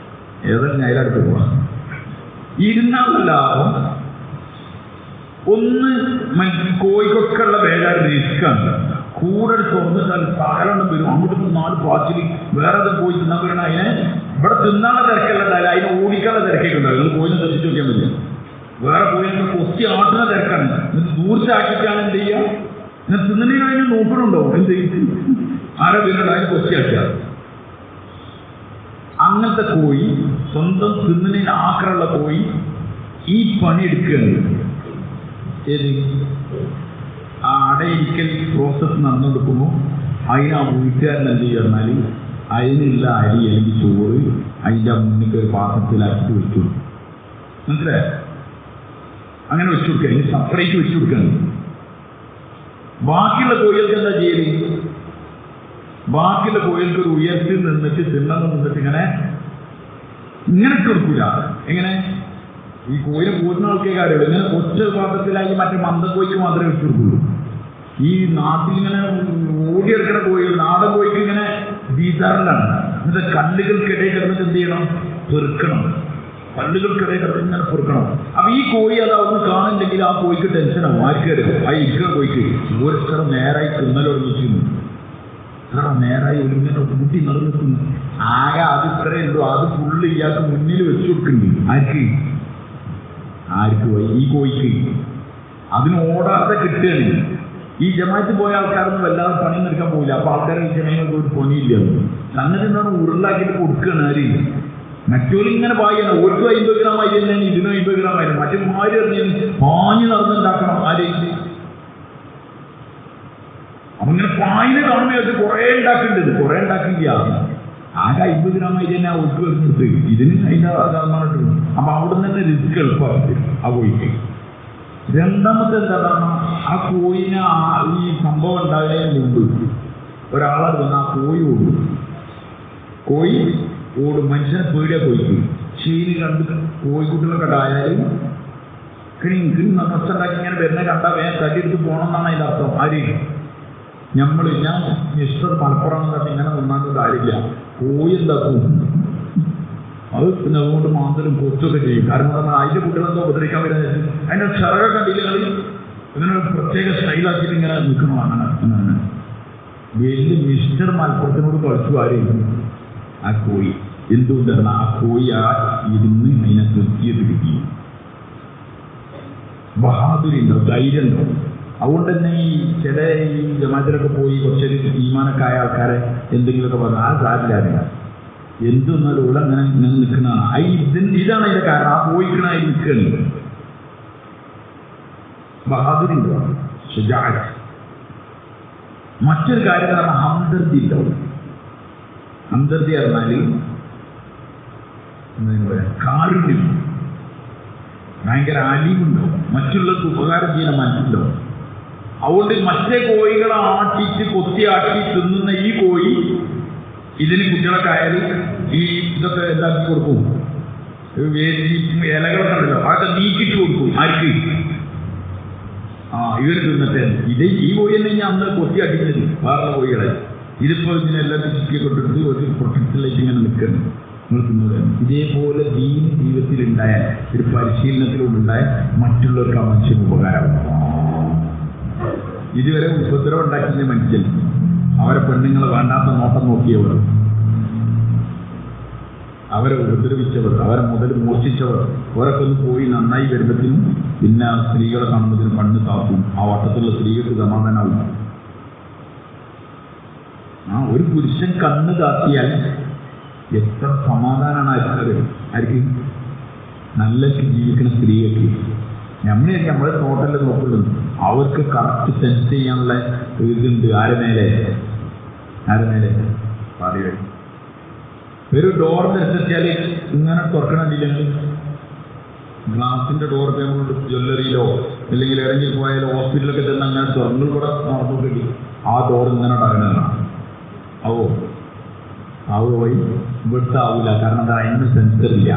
ഏതെങ്കിലും അയലടുത്ത് പോവാം. ഇരുന്നുള്ള ലാഭം ഒന്ന് കോഴിക്കൊക്കെ ഉള്ള ബേജാറ് റിസ്ക്കാണ്. കൂടെ തുറന്നിട്ടാൽ സകലം വരും. അങ്ങോട്ട് 4 പാച്ചിൽ വേറെ പോയി തിന്നാൻ വരണം. അതിനെ ഇവിടെ തിന്നാനുള്ള തിരക്കല്ല, അതിനെ ഓടിക്കാനുള്ള തിരക്കൊക്കെ ഉണ്ടാവും. നിങ്ങൾ പോയിന്ന് ശ്രദ്ധിച്ചു നോക്കിയാൽ മതി. വേറെ പോയി കൊത്തി ആട്ടുന്ന തിരക്കാണ്. എന്നിട്ട് ദൂരത്താക്കിയിട്ടാണ് എന്ത് ചെയ്യുക, ഞാൻ തിന്നണീന് അതിന് നോക്കണുണ്ടോ എന്ത് ചെയ്യും, ആരെ വീണ്ടും അതിന് കൊത്തിയാക്കുക. അങ്ങനത്തെ കോഴി, സ്വന്തം തിന്നണീന് ആക്രമുള്ള കോഴി ഈ പണി എടുക്കുകയാണ്. ഏത് ആ അടയിരിക്കൽ പ്രോസസ്സ് നടന്നെടുക്കുമ്പോൾ അതിന് ആ വീട്ടുകാരൻ എന്ത് ചെയ്യുക പറഞ്ഞാൽ അതിനുള്ള അരി അല്ലെങ്കിൽ ചോറ് അതിൻ്റെ മുന്നിൽ ഒരു പാത്രത്തിലാക്കിയിട്ട് വെച്ചു കൊടുക്കും. മനസ്സിലായോ? അങ്ങനെ വെച്ചു കൊടുക്കുക. അതിന് സെപ്പറേറ്റ് വെച്ചു കൊടുക്കുകയാണ്. ബാക്കിയുള്ള കോഴികൾക്ക് എന്താ ചെയ്യല്? ബാക്കിയുള്ള കോഴികൾക്ക് ഒരു ഉയർത്തി നിന്നിട്ട് തിണ്ണെന്ന് നിന്നിട്ട് ഇങ്ങനെ ഇട്ട് കൊടുക്കൂല. എങ്ങനെ ഈ കോഴിനെ കൂടുന്ന ആൾക്കേ കാര്യമുള്ളൂ. ഇങ്ങനെ ഒറ്റ പാത്രത്തിലാക്കി മറ്റേ മന്ദക്കോഴിക്ക് മാത്രമേ വെച്ചു കൊടുക്കുള്ളൂ. ഈ നാട്ടിൽ ഇങ്ങനെ ഓടിയെടുക്കുന്ന കോഴികൾ നാടൻ കോഴിക്ക് ഇങ്ങനെ വീതാറിലാണ്. എന്നിട്ട് കല്ലുകൾക്കിടയിൽ കിടന്നിട്ട് എന്ത് ചെയ്യണം? പെറുക്കണം. കല്ലുകൾക്കിടയിൽ കിടന്ന് ഇങ്ങനെ പെറുക്കണം. അപ്പൊ ഈ കോഴി അത് അവിടുന്ന് കാണുന്നുണ്ടെങ്കിൽ ആ കോഴിക്ക് ടെൻഷനാവും. ആർക്കറിയോ? ആ ഇരിക്കുന്ന കോഴിക്ക് ഓരോരുത്തർ നേരായി തിന്നലൊടങ്ങിക്കുന്നു. എത്ര നേരായി ഒരിങ്ങനെ കൂട്ടി നടന്നിക്കുന്നു. ആകെ അത് ഇത്രയേ ഉള്ളൂ. അത് ഫുള്ള് ഇയാൾക്ക് മുന്നിൽ വെച്ചു കൊടുക്കുന്നുണ്ട്. ആർക്ക് ഈ കോഴിക്ക് അതിന് ഓടാതെ കിട്ടുകയാണ്. ഈ ജമാഅത്ത് പോയ ആൾക്കാരൊന്നും വല്ലാതെ പണി നിൽക്കാൻ പോയില്ല. അപ്പൊ ആൾക്കാരെ ഈ ജനങ്ങൾക്ക് ഒരു പണിയില്ല. സംഗതി എന്താണ്? ഉരുളാക്കിയിട്ട് കൊടുക്കുകയാണ്. ആര്? മറ്റോലിങ്ങനെ പായാണ്. ഓർക്കും 50 ഗ്രാം ആയിരുന്നു, ഇതിനും 50 ഗ്രാം ആയിരുന്നു. മറ്റേ മാരി അറിഞ്ഞു പാഞ്ഞ് നടന്നുണ്ടാക്കണം. ആര്? അപ്പൊ ഇങ്ങനെ പായിന് കാണുമ്പോൾ കുറെ ഉണ്ടാക്കേണ്ടത്, കുറെ ഉണ്ടാക്കില്ല. ആകെ 50 ഗ്രാം ആയി തന്നെ ആ ഒഴുക്ക് വരുന്നത്. ഇതിന് അതിൻ്റെ ശതമാനം. അപ്പൊ അവിടെ നിന്ന് തന്നെ റിസ്ക് എളുപ്പമാക്കി ആ കോഴിക്ക്. രണ്ടാമത്തെ എന്താണ്? ആ കോഴിനെ ഈ സംഭവം ഉണ്ടാകുന്നതിന് മുമ്പ് ഒരാളത് വന്ന് ആ കോഴി ഓടും. കോഴി ഓടും. മനുഷ്യനെ പേടിയാ കോഴിക്ക്. ശീലി കണ്ട് കോഴിക്കുട്ടികളൊക്കെ ഉണ്ടായാൽ നഷ്ടണ്ടാക്കി ഇങ്ങനെ വരുന്ന കണ്ടാൽ വേഗം തട്ടിയെടുത്ത് പോകണം എന്നാണ് അതിൻ്റെ അർത്ഥം. ആര്? ഞാൻ മിസ്റ്റർ മലപ്പുറം തന്നെ ഇങ്ങനെ നിന്നാണ്ട് കാര്യമില്ല. കോഴി എന്താക്കും? അത് പിന്നെ അതുകൊണ്ട് മാന്തലും കൊച്ചൊക്കെ ചെയ്യും. കാരണം അതിൻ്റെ കുട്ടികളെന്തോ ഉപദ്രവിക്കാൻ വരുന്നത്. അതിൻ്റെ ചിറക കണ്ടില്ലെങ്കിൽ ഇതിനൊരു പ്രത്യേക സ്റ്റൈലാക്കിയിട്ട് ഇങ്ങനെ നിൽക്കണം. അങ്ങനെ വലിയ മിസ്റ്റർ മലപ്പുറത്തിനോട് കളിച്ചു ആരെയും ആ കോഴി. എന്തുകൊണ്ടാണ്? ആ കോഴി ആ ഇരുന്ന് അതിനെ നിർത്തിയത് കിട്ടി. ബഹാദുരി ഉണ്ടോ, ധൈര്യം ഉണ്ടോ. അതുകൊണ്ട് തന്നെ ഈ ചില ഈ ജമാഅത്തിലൊക്കെ പോയി കുറച്ചൊരു തീരുമാനമൊക്കെ ആയ ആൾക്കാരെ എന്തെങ്കിലുമൊക്കെ പറഞ്ഞു ആ സാരില്ല. എന്തെന്നാലും ഇവിടെ അങ്ങനെ നിൽക്കുന്നതാണ്. ഇതാണ് അതിന്റെ കാരണം. ആ പോയിക്കണ അതിൽ നിൽക്കുകയാണ്. ബഹാദുരി ഉണ്ടോ, ഷുജാഅത്ത്. മറ്റൊരു കാര്യം പറഞ്ഞാൽ ഹംദർദി ഉണ്ടാവും. ഹംദർദി പറഞ്ഞാൽ കാരുണ്യം, ഭയങ്കര അലിവുണ്ടാവും. മറ്റുള്ളവർക്ക് ഉപകാരം ചെയ്യുന്ന മനസ്സിലാവും. അതുകൊണ്ട് മറ്റേ കോഴികളെ ആട്ടിയിട്ട് കൊത്തി ആട്ടി തിന്നുന്ന ഈ കോഴി ഇതിന് കുട്ടികളൊക്കെ ആയാലും ഈ ഇതൊക്കെ എന്താക്കി കൊടുക്കും. ഇലകളൊക്കെ ഉണ്ടല്ലോ അതൊക്കെ നീക്കിട്ട് കൊടുക്കും. ആർക്ക്? ഇവർ തിന്നട്ടെ. ഈ കോഴി തന്നെ ഞാൻ അന്ന് കൊത്തി അടിക്കുന്നത് വേറെ കോഴികളെ. ഇതിപ്പോൾ ഇതിനെല്ലാം ചുറ്റി കൊണ്ടിട്ട് ഒരു പ്രൊട്ടക്ഷനിലേക്ക് ഇങ്ങനെ നിൽക്കുന്നു. നിങ്ങൾ തിന്നത് ഇതേപോലെ ജീവിതത്തിലുണ്ടായ ഒരു പരിശീലനത്തിലൂടെയുണ്ടായ മറ്റുള്ളവർക്ക് ആ മനുഷ്യന് ഉപകാരമാണ്. ഇതുവരെ ഉപദ്രവം ഉണ്ടാക്കിയ മനുഷ്യൻ, അവരെ പെണ്ണുങ്ങളെ വേണ്ടാത്ത നോട്ടം നോക്കിയവർ, അവരെ ഉപദ്രവിച്ചവർ, അവരെ മുതൽ മോഷിച്ചവർ, അവരൊക്കെ ഒന്ന് പോയി നന്നായി വരുമ്പോഴത്തേനും പിന്നെ സ്ത്രീകളെ കാണുന്നതിന് കണ്ണ് താക്കും. ആ വട്ടത്തിലുള്ള സ്ത്രീകൾക്ക് സമാധാനമാവും. ഒരു പുരുഷൻ കണ്ണ് താത്തിയാൽ എത്ര സമാധാനമാണ് ആർക്ക്? നല്ല ജീവിക്കുന്ന സ്ത്രീകൾക്ക്. നമ്മളെ ടോട്ടലിൽ നോക്കുന്നത് അവർക്ക് കറക്റ്റ് സെൻസ് ചെയ്യാനുള്ള ഇതുണ്ട്. ആരെ മേലെ പറയുക. ഒരു ഡോറിന് എത്തിച്ചാൽ ഇങ്ങനെ തുറക്കണമെന്നില്ലെങ്കിൽ ഗ്ലാസിന്റെ ഡോർ കൊണ്ട് ജ്വല്ലറിയിലോ അല്ലെങ്കിൽ ഇറങ്ങി പോയാലോ ഹോസ്പിറ്റലൊക്കെ തന്നെ അങ്ങനെ തുറന്നു കൂടെ നടന്നിട്ടില്ല. ആ ഡോർ ഇങ്ങനെ ഇറങ്ങുന്നതാണ്. ആവോ വഴി ഇവിടുത്തെ ആവില്ല. കാരണം എന്താ? അതിന് സെൻസറില്ല.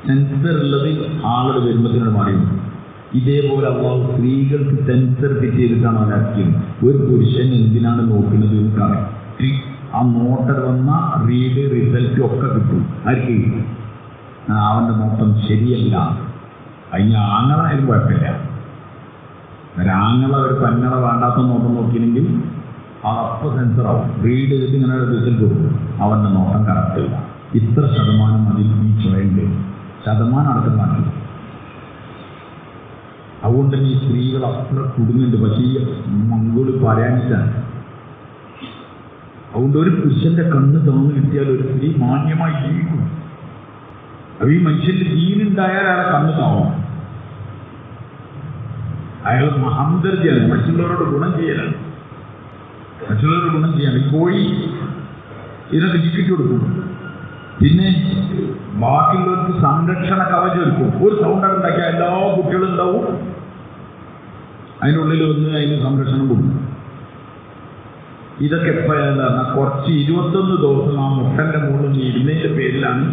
സെൻസർ ഉള്ളത് ആളുകൾ വരുമ്പത്തിനോട് മാറിയും. ഇതേപോലെ അള്ളാഹു സ്ത്രീകൾക്ക് സെൻസർ ഫിറ്റ് ചെയ്തിട്ടാണ് അവരാക്കിയത്. ഒരു പുരുഷൻ എന്തിനാണ് നോക്കുന്നത് എന്ന് കാണാം. ആ നോട്ടർ വന്ന റീഡ് റിസൾട്ടും ഒക്കെ കിട്ടും. ആർക്ക്? അവൻ്റെ നോട്ടം ശരിയല്ല. അതിന് ആങ്ങളായാലും കുഴപ്പമില്ല. ഒരാങ്ങള ഒരു പെങ്ങളെ വേണ്ടാത്ത നോട്ടം നോക്കിയില്ലെങ്കിൽ അതപ്പോൾ സെൻസറാവും. റീഡ് ചെയ്തിട്ട് ഇങ്ങനെ റിസൾട്ട് കൊടുക്കും. അവൻ്റെ നോട്ടം കറക്റ്റില്ല, ഇത്ര ശതമാനം അതിൽ ഈ ചുവയുണ്ട്, ശതമാനം അടക്കം കാണില്ല. അതുകൊണ്ട് തന്നെ ഈ സ്ത്രീകൾ അത്ര കുടുങ്ങുന്നുണ്ട്. പക്ഷേ ഈ മംഗോള് പറയാനിട്ടാണ്. അതുകൊണ്ട് ഒരു പുരുഷന്റെ കണ്ണ് തുറന്നു കിട്ടിയാൽ ഒരു സ്ത്രീ മാന്യമായി ജീവിക്കും. അപ്പൊ ഈ മനുഷ്യന്റെ ജീവനുണ്ടായാൽ അയാളെ കണ്ണ് താവും. അയാൾ മഹംദർജിയാണ്, മറ്റുള്ളവരോട് ഗുണം ചെയ്യലാണ്, മറ്റുള്ളവരോട് ഗുണം ചെയ്യാണ്. ഈ കോഴി ഇതിനൊക്കെ ചിക്കിട്ട് കൊടുക്കും. പിന്നെ ബാക്കിയുള്ളവർക്ക് സംരക്ഷണ കവചം ഒരുക്കും. ഒരു സൗണ്ടൊക്കെ ഉണ്ടാക്കിയാൽ എല്ലാ കുട്ടികളും ഉണ്ടാവും, അതിനുള്ളിൽ വന്ന് അതിന് സംരക്ഷണം കൊടുക്കും. ഇതൊക്കെ എപ്പോഴാന്ന് പറഞ്ഞാൽ കുറച്ച് 21 ദിവസം ആ മുട്ടൻ്റെ മുകളിൽ നിന്ന് ഇരുന്നതിൻ്റെ പേരിലാണ്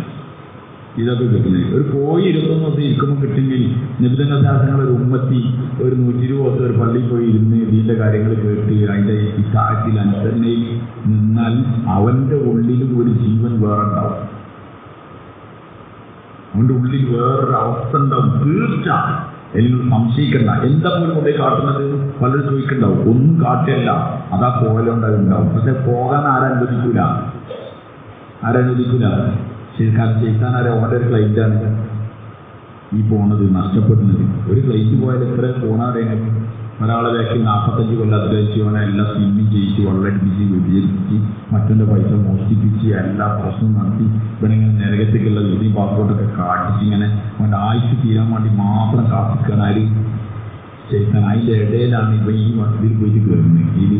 ഇതൊക്കെ കിട്ടുന്നത്. ഒരു കോഴി 21 ദിവസം ഇരിക്കുമ്പോൾ കിട്ടുമെങ്കിൽ നിബിധങ്ങൾ ഒരു ഉമ്മത്തി ഒരു 120 ദിവസം ഒരു പള്ളിയിൽ പോയി ഇരുന്ന് ഇതിൻ്റെ കാര്യങ്ങൾ കേട്ട് അതിൻ്റെ ഇത്താഴത്തിൽ അനുസരണയിൽ നിന്നാൽ അവൻ്റെ ഉള്ളിലും ഒരു ജീവൻ വേറെ ഉണ്ടാവും. അവൻ്റെ ഉള്ളിൽ വേറൊരു അവസ്ഥ ഉണ്ടാവും. തീർച്ച എനിക്ക് സംശയിക്കണ്ട. എന്താ പോലും കൊണ്ടുപോയി കാട്ടുന്നത് പലരും ചോദിക്കണ്ടാവും. ഒന്നും കാട്ടിയല്ല, അതാ പോകലുണ്ടാവും. പക്ഷെ പോകാൻ ആരനുവദിക്കൂല. കാരണം ചെയ്താൻ ആരെ ഓൻ്റെ ഒരു ക്ലൈൻറ്റാണ് ഈ പോണത്, നഷ്ടപ്പെടുന്നത്. ഒരു ക്ലൈൻറ്റ് പോയാൽ എത്ര പോണറിയാൻ ഒരാളെ ബാക്കിൽ 45 കൊല്ലം അധ്വാനിച്ച് അവനെ എല്ലാം സ്വിമ്മിങ് ചെയ്യിച്ച് വെള്ളമടിപ്പിച്ച് വ്യതിചരിപ്പിച്ച് മറ്റൊൻ്റെ പൈസ മോഷ്ടിപ്പിച്ച് എല്ലാ പ്രശ്നവും നടത്തി ഇവനിങ്ങനെ നരകത്തേക്കുള്ള വീതി പാസ്പോർട്ടൊക്കെ കാട്ടിച്ച് ഇങ്ങനെ അവൻ്റെ ആയുസ് തീരാൻ വേണ്ടി മാത്രം കാത്തിക്കാൻ ആര് ചെയ്താൻ. അതിൻ്റെ ഇടയിലാണ് ഇപ്പം ഈ ഇതിൽ പോയിട്ട് കയറുന്നത്.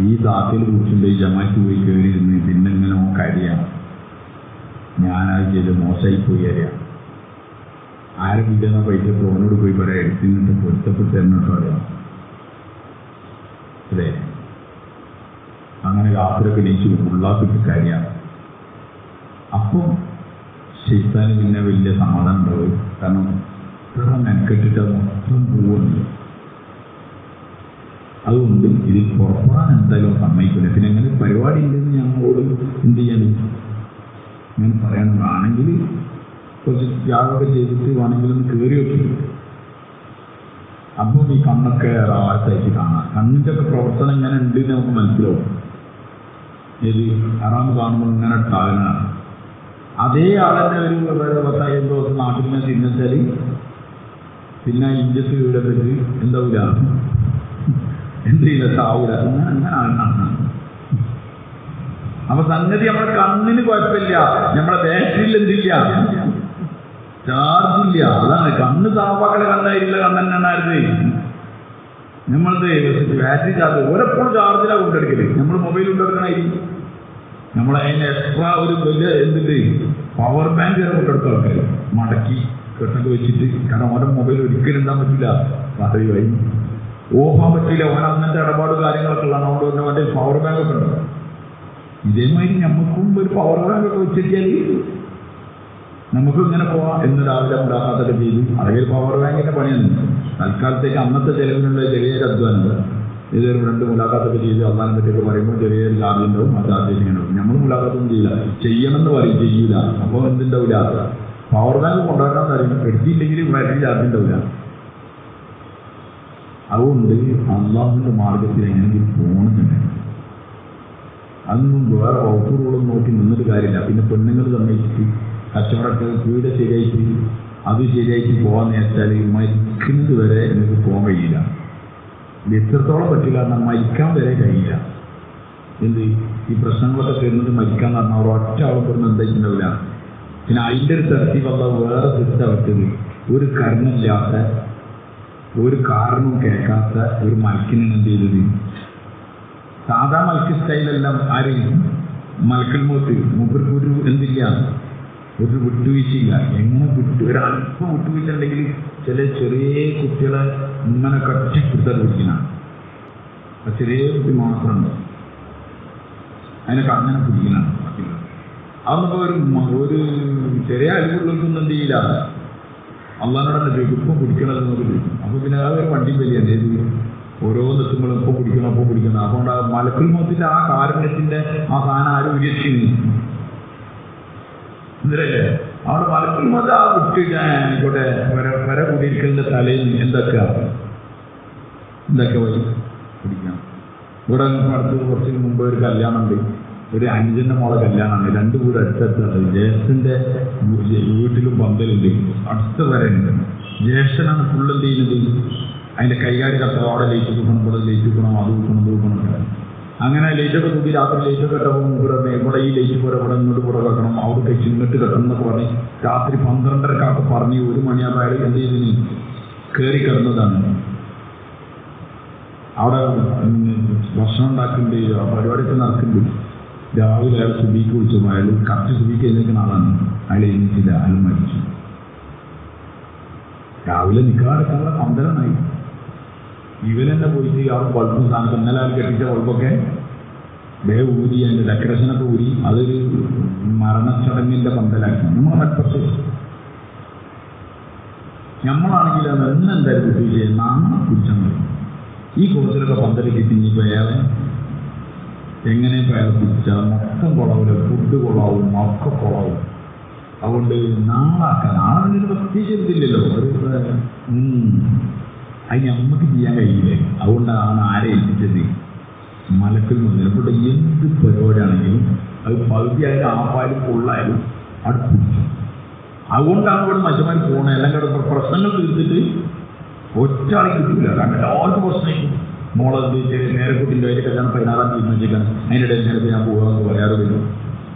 ഈ താക്കയിൽ കുറിച്ചുണ്ട് ഈ ജമാറ്റ് പോയി കയറിയിരുന്ന് പിന്നെ ഇങ്ങനെ കരയാണ്. ഞാനത് ചെയ്ത് മോശമായി പോയി അറിയാം. ആരെ കിട്ടുന്ന പൈസ ഫോനോട് പോയി പറയാം, എടുത്തിട്ട് പൊരുത്തപ്പെട്ട് എന്നോട്ട് പറയാം. അല്ലേ? അങ്ങനെ രാത്രിയൊക്കെ നീച്ച് ഉള്ളാക്കിട്ട് കാര്യമാണ്. അപ്പം ശൈത്താന് പിന്നെ വലിയ സമാധാനം ഉണ്ടാവും. കാരണം ഇത്ര മെനക്കെട്ടിട്ട് മൊത്തം പോകുന്നുണ്ട്. അതുകൊണ്ട് ഇതിൽ പുറപ്പെടാൻ എന്തായാലും സമ്മതിക്കില്ല. പിന്നെ അങ്ങനെ പരിപാടി ഉണ്ടെന്ന് ഞങ്ങളോട് എന്ത് ചെയ്യാൻ ഞാൻ പറയണതാണെങ്കിൽ കുറച്ച് ത്യാഗമൊക്കെ ചെയ്തിട്ട് വേണമെങ്കിൽ ഒന്ന് കയറി വെക്കും. അപ്പം ഈ കണ്ണൊക്കെ റാത്തായിട്ട് കാണാം. കണ്ണിൻ്റെ ഒക്കെ പ്രവർത്തനം ഇങ്ങനെ ഉണ്ട് എന്ന് നമുക്ക് മനസ്സിലാവും. ഇത് അറാം കാണുമ്പോൾ ഇങ്ങനെ ഇട്ടാകനാണ്. അതേ ആളെന്നെ ഒരു 10-15 ദിവസം നാട്ടിൽ നിന്ന് തിരിഞ്ഞാൽ പിന്നെ ഇഞ്ചസ് വീടത്തിട്ട് എന്താവില്ല, എന്തെങ്കിലും താവൂല. അങ്ങനെ ആണെന്നാണ്. അപ്പൊ സംഗതി നമ്മുടെ കണ്ണിന് കുഴപ്പമില്ല, നമ്മുടെ ബാറ്ററിയിൽ എന്തില്ല, ചാർജില്ല. അതാണ് കണ്ണ് താവാക്കളെ കണ്ണായിരുന്നില്ല, കണ്ണെണ്ണായിരുന്നു നമ്മളത് ബാറ്ററി ചാർജ് ഒരെപ്പോഴും ചാർജിലാണ് കൊണ്ടെടുക്കല്. നമ്മൾ മൊബൈൽ കൊണ്ടെടുക്കണമായിരിക്കും. നമ്മളതിന് എക്സ്ട്രാ ഒരു വലിയ എന്തിട്ട് പവർ ബാങ്ക് വരെ കൊണ്ടെടുത്ത ആൾക്കാർ മടക്കി കെട്ടൊക്കെ വെച്ചിട്ട്. കാരണം ഓരോ മൊബൈൽ ഒരിക്കലും എന്താൻ പറ്റില്ല, ബാറ്ററി വഴി ഓഫാൻ പറ്റില്ല. ഓരോ അങ്ങനത്തെ ഇടപാട് കാര്യങ്ങളൊക്കെ ഉള്ളതാണ്. അതുകൊണ്ട് മറ്റേ പവർ ബാങ്ക് ഒക്കെ ഉണ്ടോ. ഇതേമാതിരി നമുക്കും ഒരു പവർ ബാങ്ക് ഒക്കെ വെച്ചിട്ടാൽ നമുക്ക് ഇങ്ങനെ പോവാം എന്ന് രാവിലെ ഉണ്ടാക്കാത്തൊക്കെ ചെയ്തു. അല്ലെങ്കിൽ പവർ ബാങ്കിൻ്റെ പണിയാണ് തൽക്കാലത്തേക്ക് അന്നത്തെ ചെലവിനുള്ള ചെറിയൊരു അധ്വാനം. ഇതൊരു 2 മുലാഖാത്തൊക്കെ ചെയ്ത് അവസാനം പറ്റിയൊക്കെ പറയുമ്പോൾ ചെറിയൊരു ചാർജ് ഉണ്ടാവും. ആ ചാർജ് ഇങ്ങനെ ഉണ്ടാവും. നമ്മൾ മുലാഖാത്തൊന്നും ചെയ്യില്ല, ചെയ്യണമെന്ന് പറയും, ചെയ്യൂല. അപ്പോൾ എന്തുണ്ടാവില്ല, പവർ ബാങ്ക് കൊണ്ടുവരാൻ അറിയും. എടുത്തില്ലെങ്കിൽ ബാറ്ററി ചാർജ് ഉണ്ടാവില്ല. അതുകൊണ്ട് അള്ളാഹുവിൻ്റെ മാർഗത്തിൽ എങ്ങനെയെങ്കിലും പോകണമെന്നുണ്ട്. അതൊന്നും വേറെ വകുപ്പുകളും നോക്കി നിന്നിട്ട് കാര്യമില്ല. പിന്നെ പെണ്ണുങ്ങൾ സമ്മതിച്ചിട്ട് കച്ചവടത്തിൽ വീട് ശരിയായിട്ട് അത് ശരിയായിട്ട് പോകാൻ വെച്ചാൽ മരിക്കുന്നത് വരെ എനിക്ക് പോകാൻ കഴിയില്ല. ഇത് എത്രത്തോളം പറ്റില്ല എന്നാൽ മരിക്കാൻ വരെ കഴിയില്ല. എന്ത് ഈ പ്രശ്നങ്ങളൊക്കെ തരുന്നത് മരിക്കാൻ പറഞ്ഞാൽ അവർ ഒറ്റ ആൾപ്പെടുന്ന എന്തായിട്ടുണ്ടാവില്ല. പിന്നെ അതിൻ്റെ ഒരു തരത്തിലുള്ള വേറെ സിസ്റ്റം വെച്ചത് ഒരു കരണമില്ലാത്ത ഒരു കാരണവും കേൾക്കാത്ത ഒരു മൽക്കിനാണ് എന്ത് ചെയ്തത്. സാധാ മൽക്ക് സ്റ്റൈലെല്ലാം ആരെയും മൽക്കൽ മൂത്ത് മൂപ്പർക്കൊരു എന്തില്ല, ഒരു വിട്ടുവീഴ്ചയില്ല. എങ്ങനെ ഒരല്പം വിട്ടുവീഴ്ച ഉണ്ടെങ്കിൽ ചില ചെറിയ കുട്ടികളെ ഇങ്ങനെ കട്ടിപ്പിടുത്താൻ പിടിക്കണം. ചെറിയ കുട്ടി മാത്രമുണ്ട് അതിനൊക്കെ അങ്ങനെ പിടിക്കലാണ്. അതൊന്നും ഒരു ചെറിയ അരിവുള്ളവർക്കൊന്നും എന്ത് ചെയ്യില്ല. അള്ളാഹിനോടല്ലേ ചോദിക്കും, ഇപ്പം പിടിക്കണമെന്ന് ചോദിക്കും. അപ്പോൾ പിന്നെ ആ ഒരു വണ്ടി വലിയാണ്. ഏത് ഓരോന്നെത്തുമ്പോഴും ഇപ്പോൾ പിടിക്കണം, അപ്പോൾ പിടിക്കണം. അതുകൊണ്ട് ആ മലക്കുൽ മൗത്തിന്റെ ആ കാരുണ്യത്തിന്റെ ആ സാധനം ആരും ഉയർത്തിയിരുന്നു എന്തല്ലേ. അവിടെ മലക്കുൽ മൗത്ത് ആ വിട്ട് ആയിക്കോട്ടെ വര കൂടിയിരിക്കലിന്റെ തലേന്ന് എന്തൊക്കെയാണ് ഇതൊക്കെ വഴി പിടിക്കാം. ഇവിടെ അടുത്ത് കുറച്ച് മുമ്പ് ഒരു കല്യാണമുണ്ട്, ഒരു അനുജൻ്റെ മോളെ കല്യാണമാണ്. രണ്ടു കൂടെ അടുത്തടുത്താണ്. ജ്യേഷ്ഠൻ്റെ വീട്ടിലും പന്തലുണ്ട്, അടുത്ത് വരെ ഉണ്ട്. ജ്യേഷ്ഠനാണ് ഫുൾ എന്ത് ചെയ്യുന്നത്, അതിൻ്റെ കൈകാര്യം കത്തോ, അവിടെ ലൈറ്റ് തൂക്കണം, ഇവിടെ ലൈറ്റ് തൂക്കണം, അത് തൂക്കണം, തൂക്കണം. അങ്ങനെ ലൈറ്റൊക്കെ തൂക്കി രാത്രി ലൈറ്റൊക്കെ കെട്ടപ്പോൾ ഇവിടെ ഈ ലൈറ്റ് പോലെ ഇവിടെ ഇങ്ങോട്ട് കൂടെ കെട്ടണം, അവിടെ കഴിച്ച് ഇങ്ങോട്ട് കെട്ടണം എന്നൊക്കെ പറഞ്ഞ് രാത്രി 12:30 പറഞ്ഞ് 1 മണിയാകുമ്പോൾ അയാൾ എന്ത് ചെയ്തിന് കയറി കിടന്നതാണ്. അവിടെ ഭക്ഷണം ഉണ്ടാക്കുന്നുണ്ട്, പരിപാടിയൊക്കെ നടക്കുന്നുണ്ട്. രാവിലെ അയാൾ സുബിക്ക് വിളിച്ചു. അയാൾ കറക്റ്റ് സുബിക്ക് എഴുന്നേക്കുന്ന ആളാണ്. അയാൾ എഴുന്നേറ്റില്ല, അയാൾ മരിച്ചു. രാവിലെ നിൽക്കാറെക്കാനുള്ള പന്തലമായി. ഇവനെന്നെ പോയിട്ട് ആ ബൾബും സ്ഥാനത്ത് ഇന്നലെ അയാൾ കെട്ടിച്ച ബൾബൊക്കെ ഊരി, അതിൻ്റെ ഡെക്കറേഷനൊക്കെ ഊരി അതൊരു മരണച്ചടങ്ങിൻ്റെ പന്തലാക്കി. നമ്മൾ മലപ്പുറത്ത് നമ്മളാണെങ്കിൽ അത് എന്തായാലും കുട്ടി ചെയ്യുന്ന കുറ്റം വരും. ഈ കോഴ്സിലൊക്കെ പന്തലൊക്കെ ഇനിയിപ്പോൾ അയാളെ എങ്ങനെ അയാൾ പിടിച്ചാൽ മൊത്തം കൊളാവില്ല, ഫുഡ് കൊളാവും, ഒക്കെ കൊളാവും. അതുകൊണ്ട് നാളെ പ്രത്യേകിച്ചില്ലല്ലോ. അതിന് നമുക്ക് ചെയ്യാൻ കഴിയില്ലേ. അതുകൊണ്ടാണ് ആരെ ഏൽപ്പിച്ചത്, മലക്കിൽ മുതൽ. ഇവിടെ എന്ത് പരിപാടിയാണെങ്കിലും അത് പകുതിയായാലും ആപ്പായാലും ഫുള്ളായാലും അവിടെ പിടിച്ചു. അതുകൊണ്ടാണ് ഇവിടെ മനുഷ്യന്മാർ പോകണത്. എല്ലാം കൂടെ പ്രശ്നങ്ങൾ തീർത്തിട്ട് ഒറ്റ ആളെ കിട്ടില്ല. കാരണം എല്ലാവർക്കും പ്രശ്നമായിരിക്കും. മോളത് നേരക്കുട്ടിൻ്റെ അതിൻ്റെ കല്യാണം 16-ാം തീയതി വെച്ചേക്കാണ്. അതിനിടെ നേരത്തെ ഞാൻ പോകാമെന്ന് പറയാറ് വരും.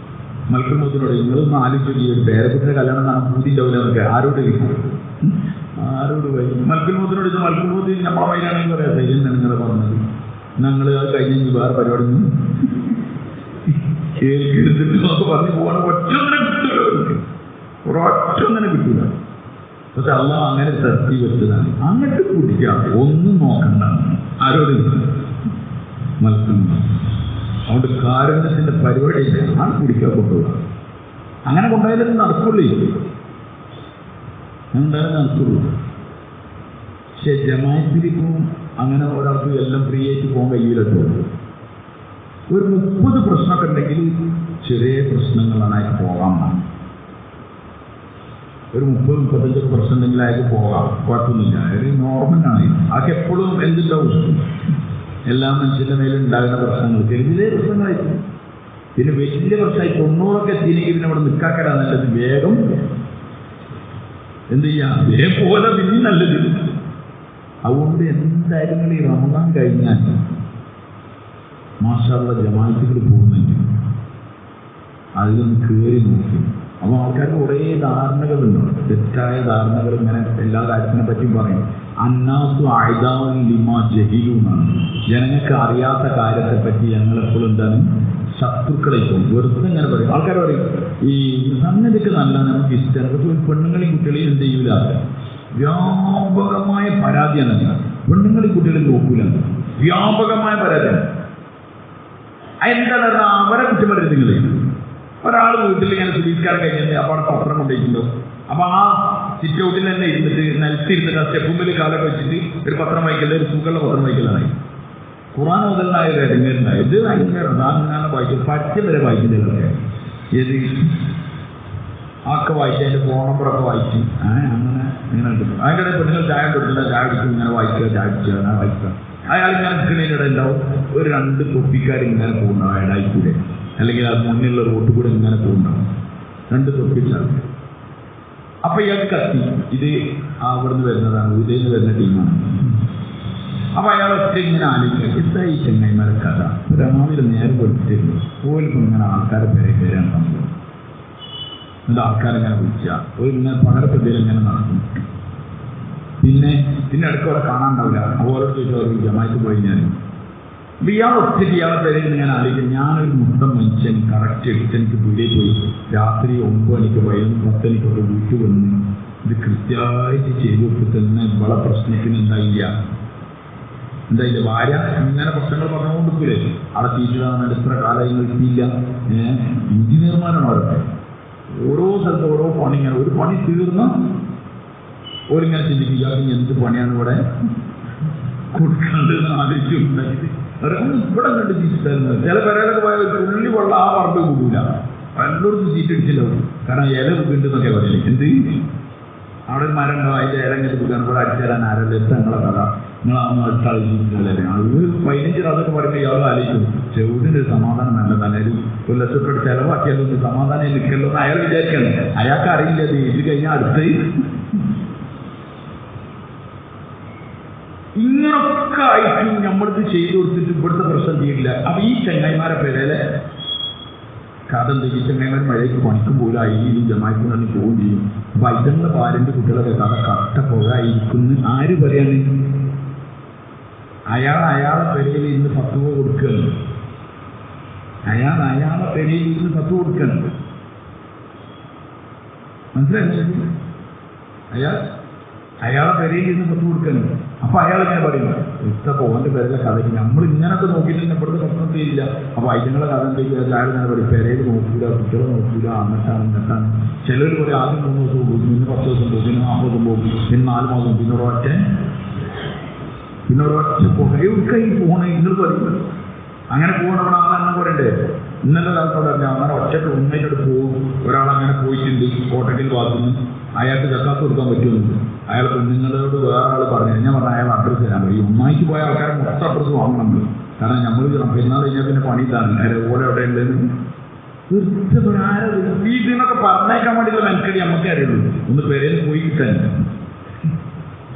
മൽക്കുൽ മൗത്തിനോട് നിങ്ങളൊന്നും ആലോചിച്ച് ഒരു പേരക്കുട്ടിൻ്റെ കല്യാണം കാണാൻ പൂതിണ്ടാവില്ല എന്നൊക്കെ ആരോട് പോയി. മൽക്കുൽ മൗത്തിനോട് ഇത് മൽക്കുൽ മൗത്തി നമ്മളെ വൈരാണെങ്കിൽ പറയാം, ധൈര്യം നിങ്ങളെ പറഞ്ഞത് ഞങ്ങൾ അത് കഴിഞ്ഞ് വേറെ പരിപാടി കേൾക്കെടുത്തിട്ട് പറഞ്ഞ് പോകണ ഒറ്റൊന്നിനെ കിട്ടില്ല. ഒരൊറ്റൊന്നിനെ കിട്ടില്ല. പക്ഷെ അള്ളാഹ് അങ്ങനെ തർത്തി വെച്ചതാണ്. അങ്ങോട്ട് കുടിക്കാം, ഒന്നും നോക്കണ്ട. ആരോട് മൽക്കുൽ മൗത്ത്. അതുകൊണ്ട് കാരുണ്യത്തിൻ്റെ പരിപാടിയില്ല, ആ കുടിക്കാൻ കൊണ്ടുപോകാം. അങ്ങനെ കൊണ്ടുപോയാലും നടക്കുള്ളൂ, എന്തായാലും നടക്കുള്ളൂ. പക്ഷെ ജമാഅത്തിലിപ്പം അങ്ങനെ ഒരാൾക്ക് എല്ലാം ഫ്രീ ആയിട്ട് പോകാൻ കഴിയില്ലല്ലോ. ഒരു 30 പ്രശ്നമൊക്കെ ഉണ്ടെങ്കിൽ ചെറിയ പ്രശ്നങ്ങളാണ് അയാൾക്ക് പോകാൻ. ഒരു 30-35 പ്രശ്നം ഉണ്ടെങ്കിൽ അയാൾക്ക് പോകാം, കുഴപ്പമൊന്നുമില്ല. ഒരു നോർമലാണ്. അതൊക്കെ എപ്പോഴും എന്തുണ്ടാവും, എല്ലാ മനുഷ്യൻ്റെ മേലും ഉണ്ടാകുന്ന പ്രശ്നങ്ങൾ ചെറിയ പ്രശ്നങ്ങളായിരിക്കും. പിന്നെ വലിയ പ്രശ്നമായി 90 എത്തിയില്ലെങ്കിൽ പിന്നെ അവിടെ നിൽക്കാക്കടാ നല്ലത്. വേഗം എന്ത് ചെയ്യാം, വേഗം പോലെ പിന്നെ നല്ലത്. അതുകൊണ്ട് എന്തായാലും ഈ റമദാൻ കഴിഞ്ഞാൽ മാഷാ അല്ലാഹ് ജമാഅത്തുകൾ പോകുന്നുണ്ട്, അതിലൊന്ന് കയറി നോക്കി. അപ്പോൾ ആൾക്കാർക്ക് കുറേ ധാരണകളുണ്ട്, തെറ്റായ ധാരണകൾ. ഇങ്ങനെ എല്ലാ കാര്യത്തിനെ പറ്റിയും പറയും. അന്നാസു അഅദാഉൻ ലിമാ ജഹിലു എന്നാണ്. ജനങ്ങൾക്ക് അറിയാത്ത കാര്യത്തെപ്പറ്റി ഞങ്ങളെപ്പോഴും എന്താണ് ശത്രുക്കളായിപ്പോൾ വെറുതെ ഇങ്ങനെ പറയും. ആൾക്കാർ പറയും ഈ സംഗതിക്ക് നല്ല നമുക്ക് ഇഷ്ടമാണ്. പെണ്ണുങ്ങളെയും കുട്ടികളെയും എന്ത് ചെയ്യൂല, വ്യാപകമായ പരാതിയാണ്. പെണ്ണുങ്ങളെയും കുട്ടികളെയും നോക്കൂല, വ്യാപകമായ പരാതിയാണ്. അതെന്താണ് പറഞ്ഞാൽ അവരെ കുറ്റം പറയുന്നത്. നിങ്ങൾ ഒരാൾ വീട്ടിൽ ഇങ്ങനെ സുരീസ്കാരം കഴിഞ്ഞിട്ട് അപ്പോൾ അവിടെ പത്രം കൊണ്ടുപോയിട്ടുണ്ടോ, അപ്പോൾ ആ സിറ്റ് ഔട്ടിൽ തന്നെ ഇരുന്നിട്ട് നിലത്തിരുന്നിട്ട് ആ സ്റ്റെപ്പുമ്പിൽ കാലൊക്കെ വെച്ചിട്ട് ഒരു പത്രം വായിക്കല്ല, ഒരു സുഖമുള്ള പത്രം വായിക്കലാണ്. ഖുർആൻ മുതലായ ഒരു ഇടങ്ങേറുണ്ടായി. ഇത് ഭയങ്കര സാധാരണ വായിക്കും, പച്ച വരെ വായിക്കുന്നതൊക്കെ. ഏത് ആക്കെ വായിച്ച് അതിൻ്റെ ഫോൺ നമ്പറൊക്കെ വായിച്ച് അങ്ങനെ കിട്ടും. അതിൻ്റെ പെണ്ണുങ്ങൾ ചായ കൊടുത്തില്ല, ചായ കുടിക്കും, ഇങ്ങനെ വായിക്കുക, ചായ കുടിക്കുക, അങ്ങനെ വായിക്കുക. അയാളിങ്ങനെ നിൽക്കുന്നതിനിടെ ഉണ്ടാവും ഒരു 2 തൊപ്പിക്കാരിങ്ങനെ പോകുന്നുണ്ടാവും അയാളായിക്കൂടെ, അല്ലെങ്കിൽ അത് മുന്നിലുള്ള റോട്ടിൽ കൂടെ ഇങ്ങനെ പോകുന്നുണ്ടാവും 2 തൊപ്പിക്കാർ. അപ്പം ഇയാൾക്ക് കത്തി, ഇത് അവിടുന്ന് വരുന്നതാണ്, ഉദയിൽ നിന്ന് വരുന്ന ടീമാണ്. അപ്പം അയാളൊക്കെ ഇങ്ങനെ ആലോചിക്കുക, എന്താ ഈ ചെങ്ങൈമാരെ കഥ. രാവിലെ നേരം കൊടുത്തിരുന്നു പോലും ഇങ്ങനെ ആൾക്കാരെ പേരാൻ സംഭവം. എന്നിട്ട് ആൾക്കാരിങ്ങനെ വിളിക്കുക, ഒരു ഇങ്ങനെ പകരപ്പെട്ടിയിൽ ഇങ്ങനെ നടക്കും. പിന്നെ അടുക്കവിടെ കാണാണ്ടാവില്ല. അതുപോലെ ചോദിച്ചാൽ ജമാഅത്ത് പോയി ഞാൻ ഇയാൾ ഒറ്റയ്ക്ക് ഇയാളെ പേരിൽ ഞാൻ ആലോചിക്കും. ഞാനൊരു മുട്ടം മനുഷ്യൻ കറക്റ്റ് 8 മണിക്ക് പീടികയിൽ പോയി രാത്രി 9 മണിക്ക് 10 മണിക്കൊക്കെ വീട്ടിൽ വന്ന് ഇത് കൃത്യമായിട്ട് ചെയ്തു കൊടുത്ത് തന്നെ ഇവിടെ പ്രശ്നത്തിന് എന്തായില്ല ഭാര്യ ഇങ്ങനെ പ്രശ്നങ്ങൾ പറഞ്ഞുകൊണ്ടിരിക്കില്ലേ. അവിടെ തീറ്റിടാൻ എത്ര കാലം എത്തിയില്ല. എഞ്ചിനീയർമാരാണ് അവരൊക്കെ. ഓരോ സ്ഥലത്ത് ഓരോ പണി, ഇങ്ങനെ ഒരു പണി തീർന്ന ഓരിങ്ങനെ ചിന്തിക്കുക, എന്ത് പണിയാണ് ഇവിടെ കൊടുക്കേണ്ടത് ആലോചിച്ചുണ്ടാക്കിയത്. ഇവിടെ കണ്ട് ചീറ്റിട്ടായിരുന്നത്. ചില പേരൊക്കെ പോയാൽ തുള്ളി വെള്ളം ആ പറമ്പ് കൂടൂല, എല്ലായിടത്തും ചീറ്റടിച്ചില്ലാവും. കാരണം ഇല വീണ്ടെന്നൊക്കെ പറയില്ലേ. എന്ത് അവിടെ ഒരു മരം ഉണ്ടോ, അതിൻ്റെ ഇല ഇങ്ങനെ കൊടുക്കാൻ ഇവിടെ അടിച്ചു തരാൻ ആരല്ല, ഞങ്ങളെ കഥ നിങ്ങളാവുന്ന അടുത്ത ആലോചിക്കുന്നല്ലേ അത് 15 പ്രാവശ്യമൊക്കെ പറയുമ്പോൾ ഇയാൾ ആലോചിക്കും ചെവിടിൻ്റെ ഒരു സമാധാനം നല്ലതാണ് ഒരു ലക്ഷത്തോട് ചിലവാക്കിയാലും ഒന്ന് സമാധാനം നിൽക്കല്ലോ എന്ന് അയാൾ വിചാരിക്കണം. അയാൾക്ക് അറിയില്ല ഇത് കഴിഞ്ഞാൽ അടുത്ത് ഇങ്ങനൊക്കെ ആയിട്ടും നമ്മളിത് ചെയ്തു കൊടുത്തിട്ട് ഇവിടുത്തെ പ്രശ്നം ചെയ്യില്ല. അപ്പൊ ഈ ചങ്ങായിമാരെ പേരേലെ കഥ എന്തെങ്കിലും ഈ ചങ്ങായിമാർ മഴയ്ക്ക് പണിക്കും പോലും അയിലും ജമാക്കും തന്നെ പോവുകയും ചെയ്യും. അപ്പൊ അതിന്റെ ഭാര്യന്റെ കുട്ടികളൊക്കെ കഥ കട്ട പോകാതിരിക്കുന്നു. ആര് പറയാണ്? അയാളെ പെരയിൽ ഇന്ന് ഫത്വ കൊടുക്കുകയാണ്. അയാളെ പെരയിൽ ഇന്ന് ഫത്വ കൊടുക്കുകയാണ്. മനസ്സിലായി? അയാളെ പെരയിൽ ഇന്ന് ഫത്വ കൊടുക്കുകയാണ്. അപ്പൊ അയാൾ ഇങ്ങനെ പറയുന്നു ഇഷ്ടപ്പോ ഓന്റെ പേരിലെ കഥയ്ക്ക് നമ്മൾ ഇങ്ങനൊക്കെ നോക്കിയിട്ട് ഇവിടുത്തെ പ്രശ്നം ചെയ്യില്ല. അപ്പൊ അതിങ്ങളെ കഥ എന്തെങ്കിലും അയാൾ ഇങ്ങനെ പറയും പെരയിൽ നോക്കൂല, കുട്ടികളെ നോക്കൂല, എന്നിട്ടാണ് ചിലർ പറയും ആദ്യം 3 ദിവസം പോകും, പിന്നെ 10 ദിവസം പോകും, പിന്നെ 40 ദിവസം പോകും, പിന്നെ 4 മാസം, പിന്നെ ഒരൊറ്റ പുകയൊക്കെ പോണേ നിങ്ങൾ പറയും. അങ്ങനെ പോകണവണ് അങ്ങനെ പറയണ്ടേ? ഇന്നലെ ഒരാൾക്കോട് പറഞ്ഞു അങ്ങനെ ഒറ്റക്ക് ഉമ്മയോട് പോകും. ഒരാളങ്ങനെ പോയിട്ടുണ്ട് കോട്ടക്കൽ ഭാഗത്തുനിന്ന്. അയാൾക്ക് ചക്കാത്ത് കൊടുക്കാൻ പറ്റുമെന്ന് അയാൾ പെണ്ണുങ്ങളോട് വേറെ ആൾ പറഞ്ഞു. ഞാൻ പറഞ്ഞ അയാൾ അഡ്രസ്സ് തരാൻ പറയും. ഉമ്മായിക്ക് പോയ ആൾക്കാരെ മൊത്തം അഡ്രസ്സ് വാങ്ങണം നമ്മൾ. കാരണം നമ്മൾ പെരുന്നാൾ കഴിഞ്ഞാൽ പിന്നെ പണി ഇതാണ് ഓരോ എവിടെ ഉണ്ടെന്ന് ഇതിനൊക്കെ പറഞ്ഞേക്കാൻ വേണ്ടിയുള്ള മെനക്കടി നമുക്കേ അറിയുള്ളൂ. ഒന്ന് പേരേൽ പോയി കിട്ടാൻ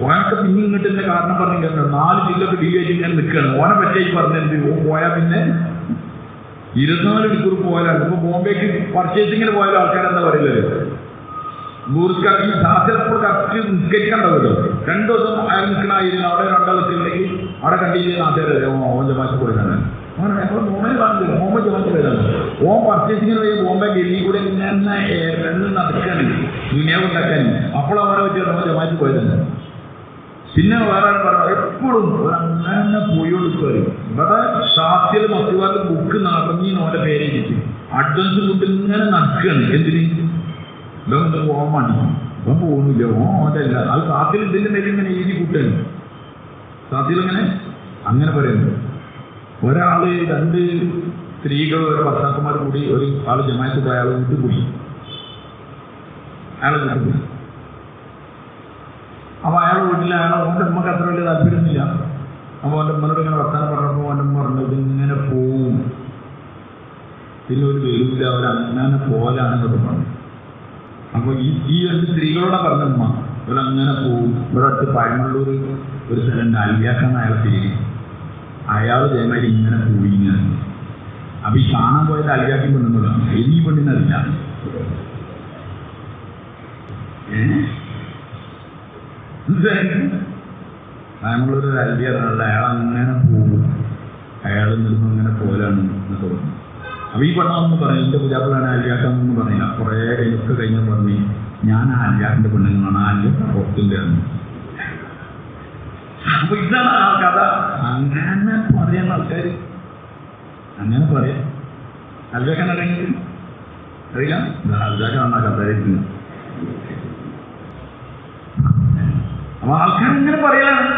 ഓനൊക്കെ പിന്നെ ഇങ്ങോട്ട് തന്നെ കാരണം പറഞ്ഞു 4 ജില്ലക്ക് ഡീലായിട്ട് ഇങ്ങനെ നിൽക്കുകയാണ്. ഓനെ പറ്റായി പറഞ്ഞത് ഓ പോയാൽ പിന്നെ 24 മണിക്കൂർ പോയാലാണ്. ഇപ്പൊ ബോംബേക്ക് പർച്ചേസിങ്ങിന് പോയാലും ആൾക്കാരെന്താ പറയില്ലല്ലോ ഈ സാധ്യതപ്പോൾ കറക്റ്റ് നിസ്കരിക്കണ്ടാവുമല്ലോ. 2 ദിവസം അയാൾ നിൽക്കണായിരുന്നു അവിടെ 2 ദിവസത്തിലേക്ക് അവിടെ കണ്ടില്ല നാട്ടുകാരല്ലേ ഓൻ ജമാഅത്ത് പോയതാണ്. മുഹമ്മദ് ജമാഅത്ത് പോയതാണ്. ഓൻ പർച്ചേസിങ്ങിന് പോയി ബോംബെ ഡൽഹി കൂടെ ഇങ്ങനെ നടക്കുകയാണ് ദുനിയാവ് ഉണ്ടാക്കാൻ. അപ്പോൾ അവരെ വെച്ച് ഓൻ ജമാഅത്ത് പോയതാണ്. പിന്നെ വേറെ പറഞ്ഞു എപ്പോഴും അങ്ങനെ പോയോടുക്കും. ഇവിടെ സാധ്യത മറ്റുകാരുടെ ബുക്ക് നടങ്ങി ഓന്റെ പേരെ കിട്ടി അഡ്വാൻസ് കൊണ്ട് ഇങ്ങനെ നടക്കുകയാണ്. എന്തിന് ഇതൊന്നും പോകാൻ വേണ്ടി ഇപ്പം പോകുന്നില്ല. ഓതല്ല അത് സാധ്യത ഇതിന്റെ മേലെ ഇങ്ങനെ എഴുതി കൂട്ടാണ്. സാധ്യത ഇങ്ങനെ അങ്ങനെ പറയുന്നത്. ഒരാള് 2 സ്ത്രീകൾ ഒരു ഭർത്താക്കന്മാർ കൂടി ഒരു ആള് ജമാഅത്ത് പോയ ആളെ വീട്ടിൽ കൂടി അയാളെ വീട്ടിൽ കൂടി. അപ്പൊ അയാളെ വീട്ടിൽ ഓൻ്റെ ഉമ്മക്ക് അത്ര വലിയ താല്പര്യമൊന്നുമില്ല. അപ്പൊ ഓൻ്റെ ഉമ്മനോട് ഇങ്ങനെ വർത്താനം പറഞ്ഞപ്പോൾ ഓൻ്റെ ഉമ്മ പറഞ്ഞു ഇതിങ്ങനെ പോവും, പിന്നെ ഒരു വരൂല, അവരങ്ങനെ പോലാണെന്നൊക്കെ പറഞ്ഞു. അപ്പൊ ഈ 2 സ്ത്രീകളോടെ പറഞ്ഞ ഉമ്മ ഇവരങ്ങനെ പോവും. ഇവിടെ അടുത്ത് പഴമള്ളൂർ ഒരു സ്ഥലം അലിയാക്കാന്ന് അയാളെ പേര്. അയാൾ ജയമാരി ഇങ്ങനെ പോയി. അപ്പൊ ഈ കാണാൻ പോയത് അലിയാക്കി പെണ്ണുന്നതാണ്. ഈ പെണ്ണിനറിയില്ല. പഴമള്ളൂർ അലിയാറുള്ള അയാളങ്ങനെ പോവും. അയാൾ നിർമ്മം ഇങ്ങനെ പോലാണ് എന്ന് തോന്നുന്നു. അപ്പൊ ഈ പെണ്ണൊന്നും പറയും എന്റെ പൂജാപ്പിളാണ് അലിയാക്കാന്നൊന്നും പറയില്ല. കുറെ കഴിഞ്ഞൊക്കെ കഴിഞ്ഞ പറഞ്ഞു ഞാൻ ആ അലിയാക്കിന്റെ പെണ്ണുങ്ങളാണ് ആ അലിയ പുറത്തിന്റെ. അപ്പൊ ഇതാണ് ആ കഥ. അങ്ങനെ പറയാൻ ആൾക്കാർ അങ്ങനെ പറയാം. അലിയാക്കാൻ അറിയെങ്കിൽ അറിയില്ല. അലിയാക്കാണ് ആ കഥ കഴിക്കുന്നത്. അപ്പൊ ആൾക്കാരിങ്ങനെ പറയലാണ്.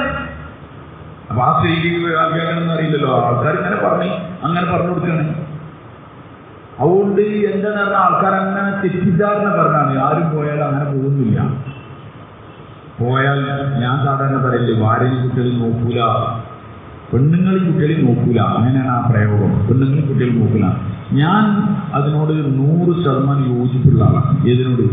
അപ്പൊ ആ സ്ത്രീക്ക് അലിയാക്കാനൊന്നും അറിയില്ലല്ലോ. ആൾക്കാർ ഇങ്ങനെ പറഞ്ഞു അങ്ങനെ പറഞ്ഞു കൊടുക്കുകയാണ്. അതുകൊണ്ട് എന്താ പറഞ്ഞ ആൾക്കാരങ്ങനെ തെറ്റിദ്ധാരണ പറഞ്ഞാണ് ആരും പോയാലും അങ്ങനെ പോകുന്നില്ല. പോയാൽ ഞാൻ സാധാരണ പറയില്ലേ ഭാര്യയും കുട്ടികളും നോക്കൂല, പെണ്ണുങ്ങളും കുട്ടികളും നോക്കൂല. അങ്ങനെയാണ് ആ പ്രയോഗം. പെണ്ണുങ്ങളും കുട്ടികളും നോക്കൂല. ഞാൻ അതിനോട് 100% യോജിപ്പുള്ള ആളാണ്. ഏതിനോട്?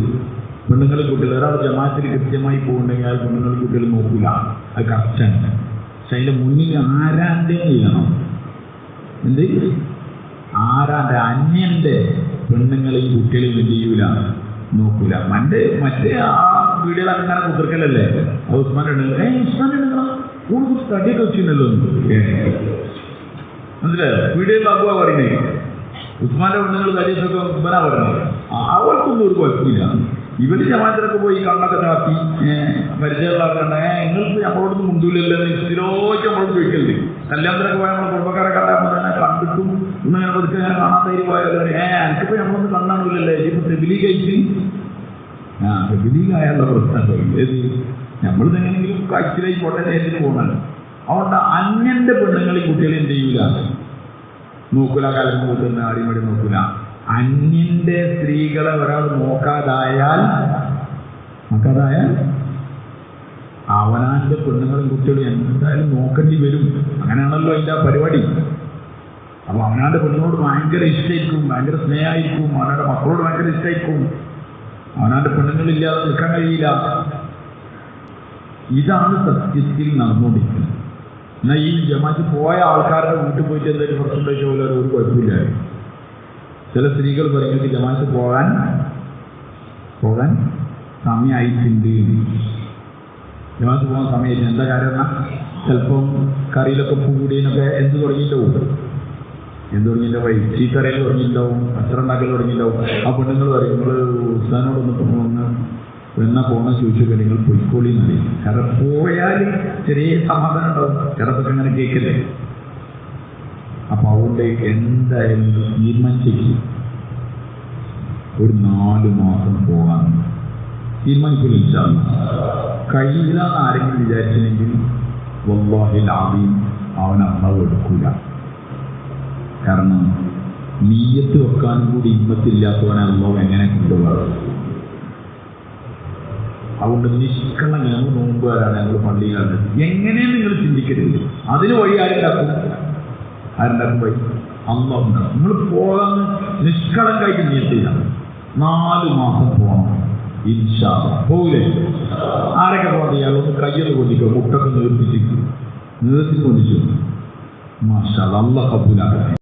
പെണ്ണുങ്ങളും കുട്ടികളും. ഒരാൾ ജമാഅത്തിൽ കൃത്യമായി പോകുന്നുണ്ടെങ്കിൽ അത് പെണ്ണുങ്ങളും കുട്ടികളും നോക്കൂല, അത് കറക്റ്റാണ്. പക്ഷെ അതിൻ്റെ മുന്നിൽ ആരാൻ്റെ ചെയ്യണം. എന്ത് ആരാൻ്റെ അന്യൻ്റെ പെണ്ണുങ്ങളെയും കുട്ടികളെയും എന്ത് ചെയ്യൂല, നോക്കൂല. മറ്റേ ആ വീടുകൾ അങ്ങനെ കുതിർക്കലല്ലേ. അത് ഉസ്മാൻ ഉസ്മാൻ കൂടുതൽ തടിയൊക്കെ വെച്ചിരുന്നല്ലോ. മനസ്സിലായോ? വീടുകളിൽ അബുവാ പറയുന്നേ ഉസ്മാന്റെ പെണ്ണുങ്ങൾ തടിയൊക്കെ ഉസ്മാനാ പറയുന്നത്. അവർക്കൊന്നും ഒരു കുഴപ്പമില്ല. ഇവര് ജമാഅത്തിലൊക്കെ പോയി കണ്ണൊക്കെ ചാത്തി പരിചയമുള്ള ആൾക്കാരുണ്ട്. നിങ്ങൾക്ക് നമ്മളോടൊന്നും മുണ്ടൂലല്ലോ സ്ഥിരോയ്ക്ക് നമ്മളോട് ചോദിക്കല്ലേ. കല്യാണത്തിനൊക്കെ പോയാൽ നമ്മളെ കുടുംബക്കാരെ കണ്ടാൽ കണ്ടിട്ടും ഇന്നിങ്ങനെ പതുക്കെ ഇങ്ങനെ കാണാത്ത പോയാലോ എനിക്കിപ്പോ നമ്മളൊന്നും കണ്ണാണില്ലല്ലേ. ഇപ്പൊ തെബിലി കഴിച്ച് തെബിലിക്കായുള്ള പ്രശ്നം ഏത് നമ്മൾ എങ്ങനെയെങ്കിലും കഴിച്ചിലേക്ക് പോട്ടെ നേരത്തിന് പോകണല്ലോ. അതുകൊണ്ട് അന്യന്റെ പെണ്ണുങ്ങളെ കുട്ടികളെ എന്ത് ചെയ്യൂല, നോക്കൂല. കാലം കൂട്ടുന്ന അടിമടി നോക്കൂല. അന്യന്റെ സ്ത്രീകളെ ഒരാൾ നോക്കാതായാൽ അവനാന്റെ പെണ്ണുങ്ങളും കുട്ടികളും എന്തായാലും നോക്കേണ്ടി വരും. അങ്ങനെയാണല്ലോ അതിൻ്റെ പരിപാടി. അപ്പൊ അവനാന്റെ പെണ്ണിനോട് ഭയങ്കര ഇഷ്ടമായിരിക്കും, ഭയങ്കര സ്നേഹമായിരിക്കും, അവനാന്റെ മക്കളോട് ഭയങ്കര ഇഷ്ടമായിരിക്കും, അവനാന്റെ പെണ്ണുങ്ങളില്ലാതെ നിൽക്കാൻ കഴിയില്ല. ഇതാണ് സത്യത്തിൽ നടന്നുകൊണ്ടിരിക്കുന്നത്. എന്നാൽ ഈ ജമാഅത്ത് പോയ ആൾക്കാരുടെ വീട്ടിൽ പോയിട്ട് എന്തെങ്കിലും പ്രശ്നം ഉണ്ടായിട്ട് പോലെ ഒരു കുഴപ്പമില്ല. ചില സ്ത്രീകൾ പറയുന്നത് ജമാഅത്ത് പോകാൻ സമയമായിട്ടുണ്ട്. ജമാഅത്ത് പോകാൻ സമയമായിട്ടുണ്ട്. എന്താ കാരണം? ചിലപ്പം കറിയിലൊക്കെ പൂടിയെന്നൊക്കെ എന്ത് തുടങ്ങിയിട്ടുണ്ടാവും, ചീത്തറയിൽ തുടങ്ങിയിട്ടുണ്ടാവും, അത്ര ഉണ്ടാക്കൽ തുടങ്ങിയിട്ടുണ്ടാവും. ആ പെണ്ണുങ്ങൾ പറയും, നിങ്ങൾ ഉസ്താദിനോടൊന്ന് എന്നാ പോകണം ചോദിച്ചൊക്കെ നിങ്ങൾ പൊയ്ക്കോളി എന്നറിയും. കാരണം പോയാൽ ചെറിയ സമാധാനം ഉണ്ടാവും. ചിലപ്പോൾ അങ്ങനെ കേൾക്കല്ലേ. അപ്പൊ അതുകൊണ്ട് എന്തായാലും തീരുമാനിച്ചേക്ക് ഒരു 4 മാസം പോകാൻ തീരുമാനിക്കില്ല. കഴിയില്ലാന്ന് ആരെങ്കിലും വിചാരിച്ചില്ലെങ്കിൽ വല്ലാഹിൽ അദീം അവൻ അള്ളാഹു എടുക്കൂല. കാരണം നീയത്ത് വെക്കാനും കൂടി ഹിമ്മത്തില്ലാത്തവനെ അള്ളാഹു എങ്ങനെ കൊണ്ടുപോകാറ്? അതുകൊണ്ട് നിഷ്കളങ്ക ഞങ്ങൾ നോമ്പുകാരാണ്, ഞങ്ങൾ പള്ളിയിലാണ്. എങ്ങനെയും നിങ്ങൾ ചിന്തിക്കരുത്. അതിന് വഴി ആരുണ്ടാക്കും വഴി? അള്ളാഹു ഉണ്ടാകും. നിങ്ങൾ പോകാൻ നിഷ്കളങ്കായിട്ട് നീയത്തില്ല. 4 മാസം പോകണം ഇൻഷാ അല്ലാഹ്. പോകില്ലേ? ആരൊക്കെ പോകണം? ഇയാളൊന്ന് കയ്യൊന്ന് കൊണ്ടിക്കോ, മുട്ടൊക്കെ നീർത്തിച്ചു മാഷാ അല്ലാഹ്. അല്ലാഹു കബൂലാക്കട്ടെ.